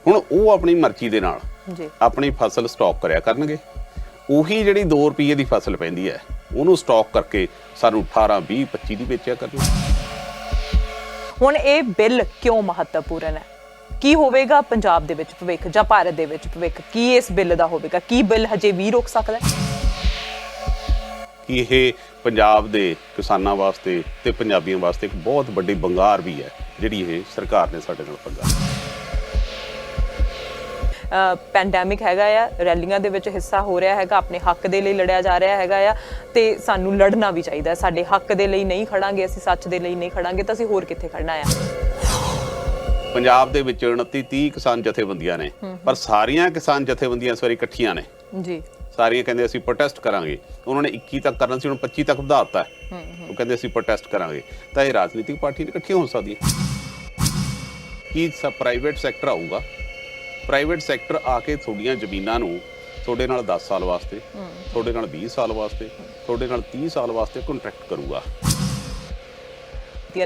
ਹੁਣ ਉਹ ਆਪਣੀ ਮਰਜ਼ੀ ਦੇ ਨਾਲ ਜੀ ਆਪਣੀ ਫਸਲ ਸਟਾਕ ਕਰਿਆ ਕਰਨਗੇ। ਉਹੀ ਜਿਹੜੀ 2 ਰੁਪਏ ਦੀ ਫਸਲ ਪੈਂਦੀ ਹੈ ਉਹਨੂੰ ਸਟਾਕ ਕਰਕੇ ਸਾਨੂੰ 18, 20, 25 ਦੀ ਵੇਚਿਆ ਕਰਨਗੇ। ਹੁਣ ਇਹ ਬਿੱਲ ਕਿਉਂ ਮਹੱਤਵਪੂਰਨ ਹੈ? ਕੀ ਹੋਵੇਗਾ ਪੰਜਾਬ ਦੇ ਵਿੱਚ ਭਵਿੱਖ ਜਾਂ ਭਾਰਤ ਦੇ ਵਿੱਚ ਭਵਿੱਖ? ਕੀ ਇਸ ਬਿੱਲ ਦਾ ਹੋਵੇਗਾ? ਕੀ ਬਿੱਲ ਹਜੇ ਵੀ ਰੋਕ ਸਕਦਾ ਹੈ? ਕਿ ਇਹ ਪੰਜਾਬ ਦੇ ਕਿਸਾਨਾਂ ਵਾਸਤੇ ਤੇ ਪੰਜਾਬੀਆਂ ਵਾਸਤੇ ਇੱਕ ਬਹੁਤ ਵੱਡੀ ਬੰਗਾਰ ਵੀ ਹੈ ਜਿਹੜੀ ਇਹ ਸਰਕਾਰ ਨੇ ਸਾਡੇ ਨਾਲ ਪੰਗਾ। ਪੈਂਡੈਮਿਕ ਹੈਗਾ ਆ, ਰੈਲੀਆਂ ਦੇ ਵਿੱਚ ਹਿੱਸਾ ਹੋ ਰਿਹਾ ਹੈਗਾ, ਆਪਣੇ ਹੱਕ ਦੇ ਲਈ ਲੜਿਆ ਜਾ ਰਿਹਾ ਹੈਗਾ ਆ ਤੇ ਸਾਨੂੰ ਲੜਨਾ ਵੀ ਚਾਹੀਦਾ। ਸਾਡੇ ਹੱਕ ਦੇ ਲਈ ਨਹੀਂ ਖੜਾਂਗੇ, ਅਸੀਂ ਸੱਚ ਦੇ ਲਈ ਨਹੀਂ ਖੜਾਂਗੇ ਤਾਂ ਅਸੀਂ ਹੋਰ ਕਿੱਥੇ ਖੜਨਾ ਆ? ਪੰਜਾਬ ਦੇ ਵਿੱਚ 29-30 ਕਿਸਾਨ ਜਥੇਬੰਦੀਆਂ ਨੇ, ਪਰ ਸਾਰੀਆਂ ਕਿਸਾਨ ਜਥੇਬੰਦੀਆਂ ਇਸ ਵਾਰੀ ਇਕੱਠੀਆਂ ਨੇ ਜੀ। ਸਾਰੀਆਂ ਕਹਿੰਦੇ ਅਸੀਂ ਪ੍ਰੋਟੈਸਟ ਕਰਾਂਗੇ। ਉਹਨਾਂ ਨੇ 21 ਤੱਕ ਕਰਨਾ ਸੀ, ਹੁਣ 25 ਤੱਕ ਵਧਾ ਦਿੱਤਾ। ਉਹ ਕਹਿੰਦੇ ਅਸੀਂ ਪ੍ਰੋਟੈਸਟ ਕਰਾਂਗੇ। ਤਾਂ ਇਹ ਰਾਜਨੀਤਿਕ ਪਾਰਟੀਆਂ ਇਕੱਠੀਆਂ ਹੋ ਸਕਦੀਆਂ? ਕੀ ਪ੍ਰਾਈਵੇਟ ਸੈਕਟਰ ਆਊਗਾ? ਪ੍ਰਾਈਵੇਟ ਸੈਕਟਰ ਆ ਕੇ ਤੁਹਾਡੀਆਂ ਜ਼ਮੀਨਾਂ ਨੂੰ ਤੁਹਾਡੇ ਨਾਲ 10 ਸਾਲ ਵਾਸਤੇ, ਤੁਹਾਡੇ ਨਾਲ 20 ਸਾਲ ਵਾਸਤੇ, ਤੁਹਾਡੇ ਨਾਲ 30 ਸਾਲ ਵਾਸਤੇ ਕੰਟਰੈਕਟ ਕਰੂਗਾ।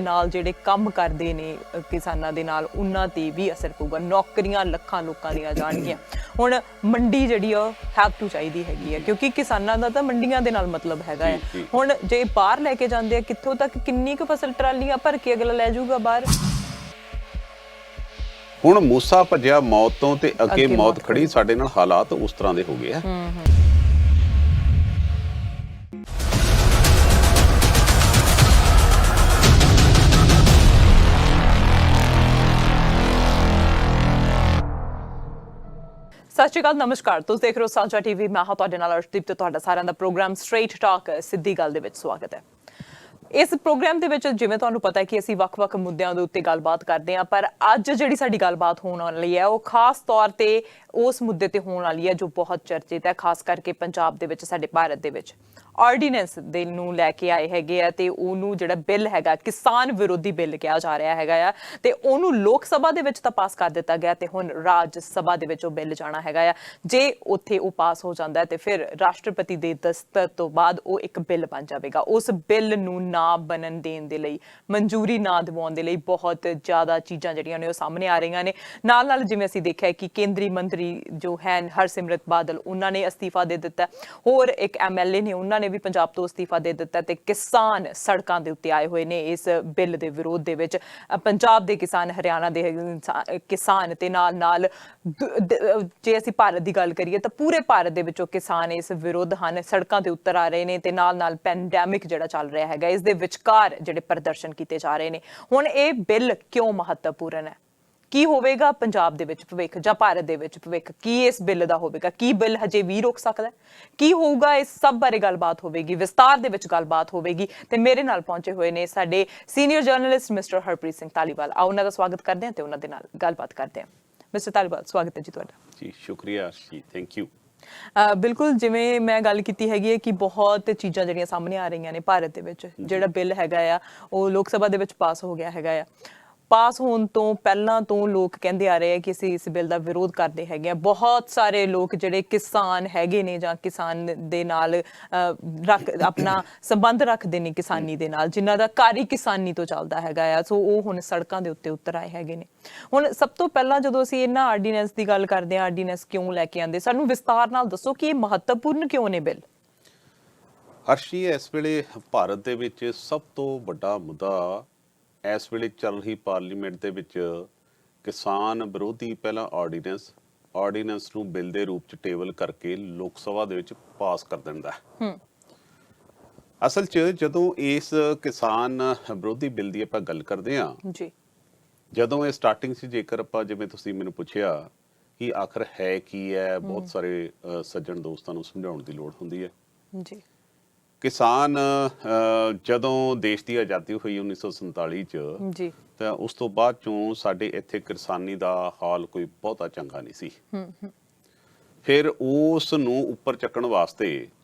ਨਾਲ ਜਿਹੜੇ ਕੰਮ ਕਰਦੇ ਨੇ ਕਿਸਾਨਾਂ ਦੇ ਨਾਲ, ਉਹਨਾਂ ਤੇ ਵੀ ਅਸਰ ਪਊਗਾ। ਨੌਕਰੀਆਂ ਲੱਖਾਂ ਲੋਕਾਂ ਦੀਆਂ ਜਾਣਗੀਆਂ। ਹੁਣ ਮੰਡੀ ਜਿਹੜੀ ਆ ਹੈਵ ਟੂ ਚਾਹੀਦੀ ਹੈਗੀ ਆ, ਕਿਉਂਕਿ ਕਿਸਾਨਾਂ ਦਾ ਤਾਂ ਮੰਡੀਆਂ ਦੇ ਨਾਲ ਮਤਲਬ ਹੈਗਾ ਆ। ਹੁਣ ਜੇ ਬਾਹਰ ਲੈ ਕੇ ਜਾਂਦੇ ਆ, ਕਿੱਥੋਂ ਤੱਕ ਕਿੰਨੀ ਕੁ ਫਸਲ ਟਰਾਲੀਆਂ ਭਰ ਕੇ ਅਗਲਾ ਲੈ ਜਾਊਗਾ ਬਾਹਰ? ਹੁਣ ਮੂਸਾ ਭੱਜਿਆ ਮੌਤ ਤੋਂ ਤੇ ਅੱਗੇ ਮੌਤ ਖੜੀ। ਸਾਡੇ ਨਾਲ ਹਾਲਾਤ ਉਸ ਤਰ੍ਹਾਂ ਦੇ ਹੋ ਗਏ ਆ। ਸਤਿ ਸ਼੍ਰੀ ਅਕਾਲ, ਨਮਸਕਾਰ। ਤੁਸੀਂ ਦੇਖ ਰਹੇ ਹੋ ਸਾਂਝਾ ਟੀਵੀ। ਮੈਂ ਹਾਂ ਤੁਹਾਡੇ ਨਾਲ ਅਰਸ਼ਦੀਪ ਤੇ ਤੁਹਾਡਾ ਸਾਰਿਆਂ ਦਾ ਪ੍ਰੋਗਰਾਮ ਸਟ੍ਰੇਟ ਟਾਕ ਸਿੱਧੀ ਗੱਲ ਦੇ ਵਿੱਚ ਸਵਾਗਤ ਹੈ। ਇਸ ਪ੍ਰੋਗਰਾਮ ਦੇ ਵਿੱਚ ਜਿਵੇਂ ਤੁਹਾਨੂੰ ਪਤਾ ਹੈ ਕਿ ਅਸੀਂ ਵੱਖ-ਵੱਖ ਮੁੱਦਿਆਂ ਦੇ ਉੱਤੇ ਗੱਲਬਾਤ ਕਰਦੇ ਹਾਂ, ਪਰ ਅੱਜ ਜਿਹੜੀ ਸਾਡੀ ਗੱਲਬਾਤ ਹੋਣ ਵਾਲੀ ਹੈ ਉਹ ਖਾਸ ਤੌਰ ਤੇ ਉਸ ਮੁੱਦੇ ਤੇ ਹੋਣ ਵਾਲੀ ਹੈ ਜੋ ਬਹੁਤ ਚਰਚਿਤ ਹੈ, ਖਾਸ ਕਰਕੇ ਪੰਜਾਬ ਦੇ ਵਿੱਚ, ਸਾਡੇ ਭਾਰਤ ਦੇ ਵਿੱਚ। ਆਰਡੀਨੈਂਸ ਦੇ ਨੂੰ ਲੈ ਕੇ ਆਏ ਹੈਗੇ ਆ ਤੇ ਉਹਨੂੰ ਜਿਹੜਾ ਬਿੱਲ ਹੈਗਾ, ਕਿਸਾਨ ਵਿਰੋਧੀ ਬਿੱਲ ਕਿਹਾ ਜਾ ਰਿਹਾ ਹੈਗਾ ਆ, ਤੇ ਉਹਨੂੰ ਲੋਕ ਸਭਾ ਦੇ ਵਿੱਚ ਤਾਂ ਪਾਸ ਕਰ ਦਿੱਤਾ ਗਿਆ ਤੇ ਹੁਣ ਰਾਜ ਸਭਾ ਦੇ ਵਿੱਚ ਉਹ ਬਿੱਲ ਜਾਣਾ ਹੈਗਾ ਆ। ਜੇ ਉੱਥੇ ਉਹ ਪਾਸ ਹੋ ਜਾਂਦਾ ਤੇ ਫਿਰ ਰਾਸ਼ਟਰਪਤੀ ਦੇ ਦਸਤਖਤ ਤੋਂ ਬਾਅਦ ਉਹ ਇੱਕ ਬਿੱਲ ਬਣ ਜਾਵੇਗਾ। ਉਸ ਬਿੱਲ ਨੂੰ ਨਾ ਬਣਨ ਦੇਣ ਦੇ ਲਈ, ਮਨਜ਼ੂਰੀ ਨਾ ਦਿਵਾਉਣ ਦੇ ਲਈ ਬਹੁਤ ਜ਼ਿਆਦਾ ਚੀਜ਼ਾਂ ਜਿਹੜੀਆਂ ਨੇ ਉਹ ਸਾਹਮਣੇ ਆ ਰਹੀਆਂ ਨੇ। ਨਾਲ ਨਾਲ ਜਿਵੇਂ ਅਸੀਂ ਦੇਖਿਆ ਕਿ ਕੇਂਦਰੀ ਮੰਤਰੀ ਜੋ ਹੈ ਹਰਸਿਮਰਤ ਬਾਦਲ, ਉਹਨਾਂ ਨੇ ਅਸਤੀਫਾ ਦੇ ਦਿੱਤਾ। ਹੋਰ ਇੱਕ MLA ਨੇ, ਉਹਨਾਂ ਨੇ ਵੀ ਪੰਜਾਬ ਤੋਂ ਅਸਤੀਫਾ ਦੇ ਦਿੱਤਾ ਤੇ ਕਿਸਾਨ ਸੜਕਾਂ ਦੇ ਉੱਤੇ ਆਏ ਹੋਏ ਨੇ ਇਸ ਬਿੱਲ ਦੇ ਵਿਰੋਧ ਦੇ ਵਿੱਚ। ਪੰਜਾਬ ਦੇ ਕਿਸਾਨ, ਹਰਿਆਣਾ ਦੇ ਕਿਸਾਨ ਤੇ ਨਾਲ ਨਾਲ ਜੇ ਅਸੀਂ ਭਾਰਤ ਦੀ ਗੱਲ ਕਰੀਏ ਤਾਂ ਪੂਰੇ ਭਾਰਤ ਦੇ ਵਿੱਚੋਂ ਕਿਸਾਨ ਇਸ ਵਿਰੁੱਧ ਹਨ, ਸੜਕਾਂ ਤੇ ਉਤਰ ਆ ਰਹੇ ਨੇ ਤੇ ਨਾਲ ਨਾਲ ਪੈਂਡੈਮਿਕ ਜਿਹੜਾ ਚੱਲ ਰਿਹਾ ਹੈਗਾ, ਇਸ ਦੇ ਵਿਚਕਾਰ ਜਿਹੜੇ ਪ੍ਰਦਰਸ਼ਨ ਕੀਤੇ ਜਾ ਰਹੇ ਨੇ। ਹੁਣ ਇਹ ਬਿੱਲ ਕਿਉਂ ਮਹੱਤਵਪੂਰਨ ਹੈ? ਕੀ ਹੋਵੇਗਾ ਪੰਜਾਬ ਦੇ ਵਿੱਚ ਭਵਿੱਖ ਜਾਂ ਭਾਰਤ ਦੇ ਵਿੱਚ ਭਵਿੱਖ? ਕੀ ਇਸ ਬਿੱਲ ਦਾ ਹੋਵੇਗਾ? ਕੀ ਬਿੱਲ ਹਜੇ ਵੀ ਰੋਕ ਸਕਦਾ ਹੈ? ਕੀ ਹੋਊਗਾ? ਇਸ ਸਭ ਬਾਰੇ ਗੱਲਬਾਤ ਹੋਵੇਗੀ, ਵਿਸਤਾਰ ਦੇ ਵਿੱਚ ਗੱਲਬਾਤ ਹੋਵੇਗੀ। ਤੇ ਮੇਰੇ ਨਾਲ ਪਹੁੰਚੇ ਹੋਏ ਨੇ ਸਾਡੇ senior journalist mister Harpreet Singh Dhaliwal. ਆਓ ਉਹਨਾਂ ਦਾ ਸਵਾਗਤ ਕਰਦੇ ਹਾਂ ਤੇ ਉਹਨਾਂ ਦੇ ਨਾਲ ਗੱਲਬਾਤ ਕਰਦੇ ਹਾਂ। ਮਿਸਟਰ ਧਾਲੀਵਾਲ, ਸਵਾਗਤ ਹੈ ਜੀ ਤੁਹਾਡਾ। ਜੀ ਸ਼ੁਕਰੀਆ ਜੀ, ਥੈਂਕ ਯੂ। ਬਿਲਕੁਲ, ਜਿਵੇਂ ਮੈਂ ਗੱਲ ਕੀਤੀ ਹੈਗੀ ਹੈ ਕਿ ਬਹੁਤ ਚੀਜ਼ਾਂ ਜਿਹੜੀਆਂ ਸਾਹਮਣੇ ਆ ਰਹੀਆਂ ਨੇ ਭਾਰਤ ਦੇ ਵਿੱਚ। ਜਿਹੜਾ ਬਿੱਲ ਹੈਗਾ ਆ ਉਹ ਲੋਕ ਸਭਾ ਦੇ ਵਿੱਚ ਪਾਸ ਹੋ ਗਿਆ ਹੈਗਾ ਆ। ਪਾਸ ਹੋਣ ਤੋਂ ਪਹਿਲਾਂ ਤੋਂ ਲੋਕ ਕਹਿੰਦੇ ਆ ਰਹੇ ਆ ਕਿ ਅਸੀਂ ਇਸ ਬਿੱਲ ਦਾ ਵਿਰੋਧ ਕਰਦੇ ਹੈਗੇ ਆ। ਬਹੁਤ ਸਾਰੇ ਲੋਕ ਜਿਹੜੇ ਕਿਸਾਨ ਹੈਗੇ ਨੇ ਜਾਂ ਕਿਸਾਨ ਦੇ ਨਾਲ ਆਪਣਾ ਸੰਬੰਧ ਰੱਖਦੇ ਨੇ, ਕਿਸਾਨੀ ਦੇ ਨਾਲ, ਜਿਨ੍ਹਾਂ ਦਾ ਘਰ ਹੀ ਕਿਸਾਨੀ ਤੋਂ ਚੱਲਦਾ ਹੈਗਾ ਆ, ਸੋ ਉਹ ਹੁਣ ਸੜਕਾਂ ਦੇ ਉੱਤੇ ਉਤਰ ਆਏ ਹੈਗੇ ਨੇ। ਹੁਣ ਸਭ ਤੋਂ ਪਹਿਲਾਂ ਜਦੋਂ ਅਸੀਂ ਇਹਨਾਂ ਆਰਡੀਨੈਂਸ ਦੀ ਗੱਲ ਕਰਦੇ ਹਾਂ, ਆਰਡੀਨੈਂਸ ਕਿਉਂ ਲੈ ਕੇ ਆਉਂਦੇ, ਸਾਨੂੰ ਵਿਸਤਾਰ ਨਾਲ ਦੱਸੋ ਕਿ ਇਹ ਮਹੱਤਵਪੂਰਨ ਕਿਉਂ ਨੇ ਬਿੱਲ? ਹਰਸ਼ੀ, ਇਸ ਵੇਲੇ ਭਾਰਤ ਦੇ ਵਿੱਚ ਸਭ ਤੋਂ ਵੱਡਾ ਮੁੱਦਾ ਇਸ ਵੇਲੇ ਚੱਲ ਰਹੀ ਪਾਰਲੀਮੈਂਟ ਦੇ ਵਿੱਚ ਕਿਸਾਨ ਵਿਰੋਧੀ ਪਹਿਲਾਂ ਆਰਡੀਨੈਂਸ ਨੂੰ ਬਿੱਲ ਦੇ ਰੂਪ ਚ ਟੇਬਲ ਕਰਕੇ ਲੋਕ ਸਭਾ ਦੇ ਵਿੱਚ ਪਾਸ ਕਰ ਦਿੰਦਾ। ਅਸਲ ਚ ਜਦੋਂ ਇਸ ਕਿਸਾਨ ਵਿਰੋਧੀ ਬਿੱਲ ਦੀ ਆਪਾਂ ਗੱਲ ਕਰਦੇ ਹਾਂ ਜੀ, ਜਦੋਂ ਇਹ ਸਟਾਰਟਿੰਗ ਸੀ, ਜੇਕਰ ਆਪਾਂ ਜਿਵੇਂ ਤੁਸੀਂ ਮੈਨੂੰ ਪੁੱਛਿਆ ਕਿ ਆਖਰ ਹੈ ਕੀ ਹੈ, ਬਹੁਤ ਸਾਰੇ ਸੱਜਣ ਦੋਸਤਾਂ ਨੂੰ ਸਮਝਾਉਣ ਦੀ ਲੋੜ ਹੁੰਦੀ ਹੈ ਜੀ। ਕਿਸਾਨ ਜਦੋਂ ਦੇਸ਼ ਦੀ ਆਜ਼ਾਦੀ ਹੋਈ 1947 ਚ ਜੀ, ਤਾਂ ਉਸ ਤੋਂ ਬਾਅਦ ਚੋਂ ਸਾਡੇ ਇੱਥੇ ਕਿਸਾਨੀ ਦਾ ਹਾਲ ਕੋਈ ਬਹੁਤਾ ਚੰਗਾ ਨਹੀਂ ਸੀ। ਫਿਰ ਉਸ ਨੂੰ ਉੱਪਰ ਚੱਕਣ ਵਾਸਤੇ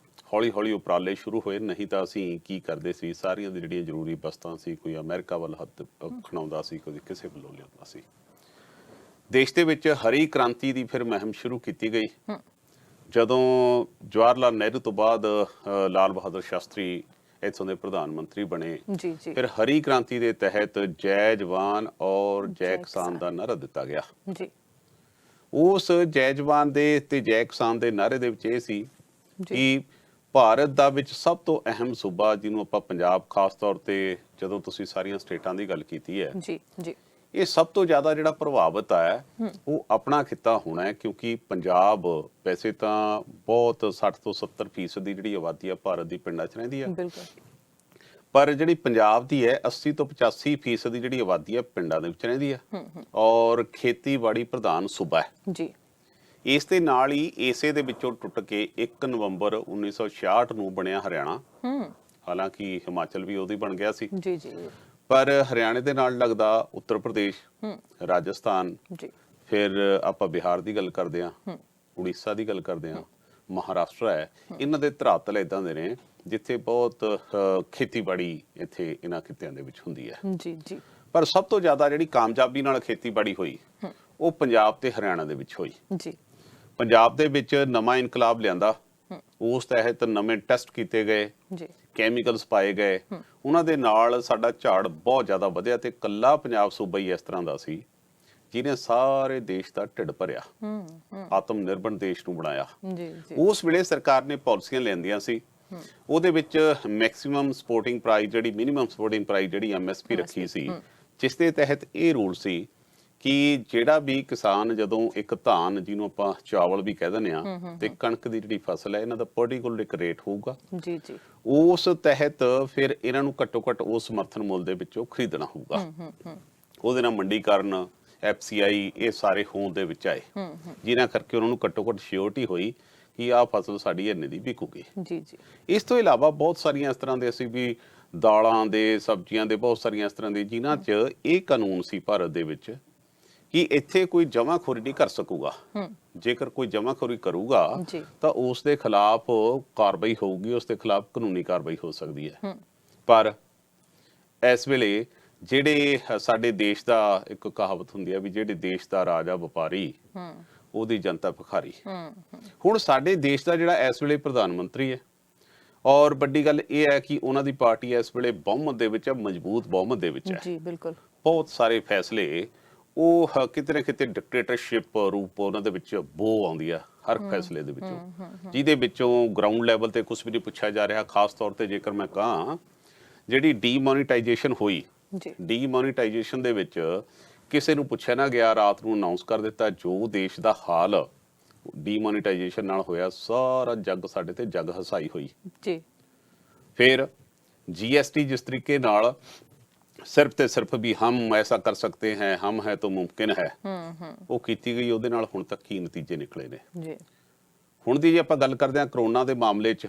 ਹੌਲੀ ਹੌਲੀ ਉਪਰਾਲੇ ਸ਼ੁਰੂ ਹੋਏ। ਨਹੀਂ ਤਾਂ ਅਸੀਂ ਕੀ ਕਰਦੇ ਸੀ, ਸਾਰੀਆਂ ਦੀ ਜਿਹੜੀਆਂ ਜ਼ਰੂਰੀ ਵਸਤਾਂ ਸੀ, ਕੋਈ ਅਮਰੀਕਾ ਵੱਲ ਹੱਥ ਖਣਾਉਂਦਾ ਸੀ, ਕੋਈ ਕਿਸੇ ਵੱਲੋਂ ਲਿਆਉਂਦਾ ਸੀ। ਦੇਸ਼ ਦੇ ਵਿੱਚ ਹਰੀ ਕ੍ਰਾਂਤੀ ਦੀ ਫਿਰ ਮੁਹਿੰਮ ਸ਼ੁਰੂ ਕੀਤੀ ਗਈ। ਜਦੋਂ ਜਵਾਹਰ ਲਾਲ ਨਹਿਰੂ ਤੋਂ ਬਾਅਦ ਲਾਲ ਬਹਾਦਰ ਸ਼ਾਸਤਰੀ ਇੱਥੋਂ ਦੇ ਪ੍ਰਧਾਨ ਮੰਤਰੀ ਬਣੇ, ਫਿਰ ਹਰੀ ਕ੍ਰਾਂਤੀ ਦੇ ਤਹਿਤ ਜੈ ਜਵਾਨ ਔਰ ਜੈ ਕਿਸਾਨ ਦਾ ਨਾਅਰਾ ਦਿੱਤਾ ਗਿਆ। ਉਸ ਜੈ ਜਵਾਨ ਦੇ ਤੇ ਜੈ ਕਿਸਾਨ ਦੇ ਨਾਅਰੇ ਦੇ ਵਿੱਚ ਇਹ ਸੀ ਕਿ ਭਾਰਤ ਦਾ ਵਿੱਚ ਸਭ ਤੋਂ ਅਹਿਮ ਸੂਬਾ ਜਿਹਨੂੰ ਆਪਾਂ ਪੰਜਾਬ ਖਾਸ ਤੌਰ ਤੇ ਜਦੋਂ ਤੁਸੀਂ ਸਾਰੀਆਂ ਸਟੇਟਾਂ ਦੀ ਗੱਲ ਕੀਤੀ ਹੈ ਜੀ ਜੀ, ਇਹ ਸਭ ਤੋਂ ਜ਼ਿਆਦਾ ਜਿਹੜਾ ਪ੍ਰਭਾਵਿਤ ਹੈ ਉਹ ਆਪਣਾ ਖਿੱਤਾ ਹੋਣਾ ਹੈ, ਕਿਉਂਕਿ ਪੰਜਾਬ ਵੈਸੇ ਤਾਂ ਬਹੁਤ 60 ਤੋਂ 70% ਦੀ ਜਿਹੜੀ ਆਬਾਦੀ ਆ ਭਾਰਤ ਦੀ ਪਿੰਡਾਂ 'ਚ ਰਹਿੰਦੀ ਹੈ, ਬਿਲਕੁਲ। ਪਰ ਜਿਹੜੀ ਪੰਜਾਬ ਦੀ ਹੈ 80 ਤੋਂ 85% ਦੀ ਜਿਹੜੀ ਆਬਾਦੀ ਹੈ ਪਿੰਡਾਂ ਦੇ ਵਿੱਚ ਰਹਿੰਦੀ ਹੈ ਔਰ ਖੇਤੀਬਾੜੀ ਪ੍ਰਧਾਨ ਸੂਬਾ ਹੈ ਜੀ। ਇਸ ਦੇ ਨਾਲ ਹੀ ਇਸੇ ਦੇ ਵਿੱਚੋਂ ਟੁੱਟ ਕੇ 1 ਨਵੰਬਰ 1966 ਨੂੰ ਬਣਿਆ ਹਰਿਆਣਾ। ਹਾਲਾਂਕਿ ਹਿਮਾਚਲ ਵੀ ਉਹਦੀ ਬਣ ਗਿਆ ਸੀ ਜੀ ਜੀ, ਪਰ ਹਰਿਆਣੇ ਦੇ ਨਾਲ ਲੱਗਦਾ ਉੱਤਰ ਪ੍ਰਦੇਸ਼, ਰਾਜਸਥਾਨ, ਜੀ ਫਿਰ ਆਪਾਂ ਬਿਹਾਰ ਦੀ ਗੱਲ ਕਰਦੇ ਹਾਂ, ਉੜੀਸਾ ਦੀ ਗੱਲ ਕਰਦੇ ਹਾਂ, ਮਹਾਰਾਸ਼ਟਰ ਹੈ। ਇਹਨਾਂ ਦੇ ਧਰਾਤਲ ਇਦਾਂ ਦੇ ਨੇ ਜਿੱਥੇ ਬਹੁਤ ਖੇਤੀਬਾੜੀ ਇੱਥੇ ਇਹਨਾਂ ਖਿੱਤਿਆਂ ਦੇ ਵਿੱਚ ਹੁੰਦੀ ਹੈ। ਜੀ ਜੀ, ਪਰ ਸਭ ਤੋਂ ਜ਼ਿਆਦਾ ਜਿਹੜੀ ਕਾਮਯਾਬੀ ਨਾਲ ਖੇਤੀਬਾੜੀ ਹੋਈ ਉਹ ਪੰਜਾਬ ਤੇ ਹਰਿਆਣਾ ਦੇ ਵਿੱਚ ਹੋਈ ਜੀ। ਪੰਜਾਬ ਦੇ ਵਿੱਚ ਨਵਾਂ ਇਨਕਲਾਬ ਲਿਆਂਦਾ, ਉਸ ਤਹਿਤ ਨਵੇਂ ਟੈਸਟ ਕੀਤੇ ਗਏ ਜੀ, ਕੈਮੀਕਲਸ ਪਾਏ ਗਏ, ਉਹਨਾਂ ਦੇ ਨਾਲ ਸਾਡਾ ਝਾੜ ਬਹੁਤ ਜ਼ਿਆਦਾ ਵਧਿਆ ਤੇ ਕੱਲਾ ਪੰਜਾਬ ਸੂਬਾ ਹੀ ਇਸ ਤਰ੍ਹਾਂ ਦਾ ਸੀ ਜਿਹਨੇ ਸਾਰੇ ਦੇਸ਼ ਦਾ ਢਿੱਡ ਭਰਿਆ, ਆਤਮ ਨਿਰਭਰ ਦੇਸ਼ ਨੂੰ ਬਣਾਇਆ। ਜੀ ਜੀ, ਉਸ ਵੇਲੇ ਸਰਕਾਰ ਨੇ ਪਾਲਿਸੀਆਂ ਲੈਂਦੀਆਂ ਸੀ, ਉਹਦੇ ਵਿੱਚ ਮੈਕਸਿਮਮ ਸਪੋਰਟਿੰਗ ਪ੍ਰਾਈਸ ਜਿਹੜੀ ਮਿਨੀਮਮ ਸਪੋਰਟਿੰਗ ਪ੍ਰਾਈਸ ਜਿਹੜੀ ਐਮਐਸਪੀ ਰੱਖੀ ਸੀ, ਜਿਸ ਦੇ ਤਹਿਤ ਇਹ ਰੂਲ ਸੀ ਕਿ ਜਿਹੜਾ ਵੀ ਕਿਸਾਨ ਜਦੋਂ ਇੱਕ ਧਾਨ ਜਿਹਨੂੰ ਆਪਾਂ ਚਾਵਲ ਵੀ ਕਹਿ ਦਿੰਦੇ ਆ ਤੇ ਕਣਕ ਦੀ ਜਿਹੜੀ ਫਸਲ ਹੈ ਇਹਨਾਂ ਦਾ ਪਾਰਟਿਕੂਲਰ ਇੱਕ ਰੇਟ ਹੋਊਗਾ ਜੀ ਜੀ, ਉਸ ਤਹਿਤ ਫਿਰ ਇਹਨਾਂ ਨੂੰ ਘੱਟੋ ਘੱਟ ਉਸ ਸਮਰਥਨ ਮੁੱਲ ਦੇ ਵਿੱਚੋਂ ਖਰੀਦਣਾ ਹੋਊਗਾ। ਉਹਦੇ ਨਾਲ ਮੰਡੀਕਰਨ, ਐਫਸੀਆਈ ਇਹ ਸਾਰੇ ਹੋਂਦ ਦੇ ਵਿੱਚ ਆਏ, ਜਿਨ੍ਹਾਂ ਕਰਕੇ ਉਹਨਾਂ ਨੂੰ ਘੱਟੋ ਘੱਟ ਸ਼ਿਓਰਟੀ ਹੋਈ ਕਿ ਆਹ ਫਸਲ ਸਾਡੀ ਇੰਨੇ ਦੀ ਵਿਕੂਗੀ। ਜੀ ਜੀ, ਇਸ ਤੋਂ ਇਲਾਵਾ ਬਹੁਤ ਸਾਰੀਆਂ ਇਸ ਤਰ੍ਹਾਂ ਦੇ ਅਸੀਂ ਵੀ ਦਾਲਾਂ ਦੇ, ਸਬਜ਼ੀਆਂ ਦੇ ਬਹੁਤ ਸਾਰੀਆਂ ਇਸ ਤਰ੍ਹਾਂ ਦੇ ਜਿਨ੍ਹਾਂ 'ਚ ਇਹ ਕਾਨੂੰਨ ਸੀ ਭਾਰਤ ਦੇ ਵਿੱਚ ਕਿ ਇੱਥੇ ਕੋਈ ਜਮਾਖੋਰੀ ਨਹੀਂ ਕਰ ਸਕੂਗਾ, ਜੇਕਰ ਕੋਈ ਜਮਾਖੋਰੀ ਕਰੂਗਾ ਤਾਂ ਉਸ ਦੇ ਖਿਲਾਫ ਕਾਰਵਾਈ ਹੋਊਗੀ, ਉਸ ਦੇ ਖਿਲਾਫ ਕਾਨੂੰਨੀ ਕਾਰਵਾਈ ਹੋ ਸਕਦੀ ਹੈ। ਪਰ ਇਸ ਵੇਲੇ ਜਿਹੜੇ ਸਾਡੇ ਦੇਸ਼ ਦਾ ਇੱਕ ਕਹਾਵਤ ਹੁੰਦੀ ਹੈ ਵੀ ਜਿਹੜੇ ਦੇਸ਼ ਦਾ ਰਾਜਾ ਵਪਾਰੀ ਉਹਦੀ ਜਨਤਾ ਭਿਖਾਰੀ। ਹੁਣ ਸਾਡੇ ਦੇਸ਼ ਦਾ ਜਿਹੜਾ ਇਸ ਵੇਲੇ ਪ੍ਰਧਾਨ ਮੰਤਰੀ ਹੈ ਔਰ ਵੱਡੀ ਗੱਲ ਇਹ ਹੈ ਕਿ ਉਹਨਾਂ ਦੀ ਪਾਰਟੀ ਇਸ ਵੇਲੇ ਬਹੁਮਤ ਦੇ ਵਿੱਚ ਹੈ, ਮਜ਼ਬੂਤ ਬਹੁਮਤ ਦੇ ਵਿੱਚ ਹੈ। ਜੀ ਬਿਲਕੁਲ, ਬਹੁਤ ਸਾਰੇ ਫੈਸਲੇ ਉਹ ਕਿਤੇ ਨਾ ਕਿਤੇ ਡਿਕਟੇਟਰਸ਼ਿਪ ਰੂਪ ਉਹਨਾਂ ਦੇ ਵਿੱਚ ਬੋ ਆਉਂਦੀ ਆ ਹਰ ਫੈਸਲੇ ਦੇ ਵਿੱਚੋਂ, ਜਿਹਦੇ ਵਿੱਚੋਂ ਗਰਾਊਂਡ ਲੈਵਲ ਤੇ ਕੁਝ ਵੀ ਨਹੀਂ ਪੁੱਛਿਆ ਜਾ ਰਿਹਾ। ਖਾਸ ਤੌਰ ਤੇ ਜੇਕਰ ਮੈਂ ਕਹਾਂ ਜਿਹੜੀ ਡੀਮੋਨੀਟਾਈਜੇਸ਼ਨ ਹੋਈ, ਡੀਮੋਨੀਟਾਈਜੇਸ਼ਨ ਦੇ ਵਿੱਚ ਕਿਸੇ ਨੂੰ ਪੁੱਛਿਆ ਨਾ ਗਿਆ, ਰਾਤ ਨੂੰ ਅਨਾਉਂਸ ਕਰ ਦਿੱਤਾ ਜੋ ਦੇਸ਼ ਦਾ ਹਾਲ ਡੀਮੋਨੀਟਾਈਜੇਸ਼ਨ ਨਾਲ ਹੋਇਆ, ਸਾਰਾ ਜੱਗ ਸਾਡੇ ਤੇ ਜੱਗ ਹਸਾਈ ਹੋਈ ਜੀ। ਫਿਰ जीएसटी जिस तरीके नाल सिर्फ ते सिर्फ भी हम ऐसा कर सकते हैं, हम है तो मुमकिन है, वो कीती गई, ਉਹਦੇ ਨਾਲ ਹੁਣ ਤੱਕ ਕੀ ਨਤੀਜੇ ਨਿਕਲੇ ਨੇ ਜੀ। ਹੁਣ ਦੀ ਜੇ ਆਪਾਂ ਗੱਲ ਕਰਦੇ ਹਾਂ ਕਰੋਨਾ ਦੇ ਮਾਮਲੇ 'ਚ,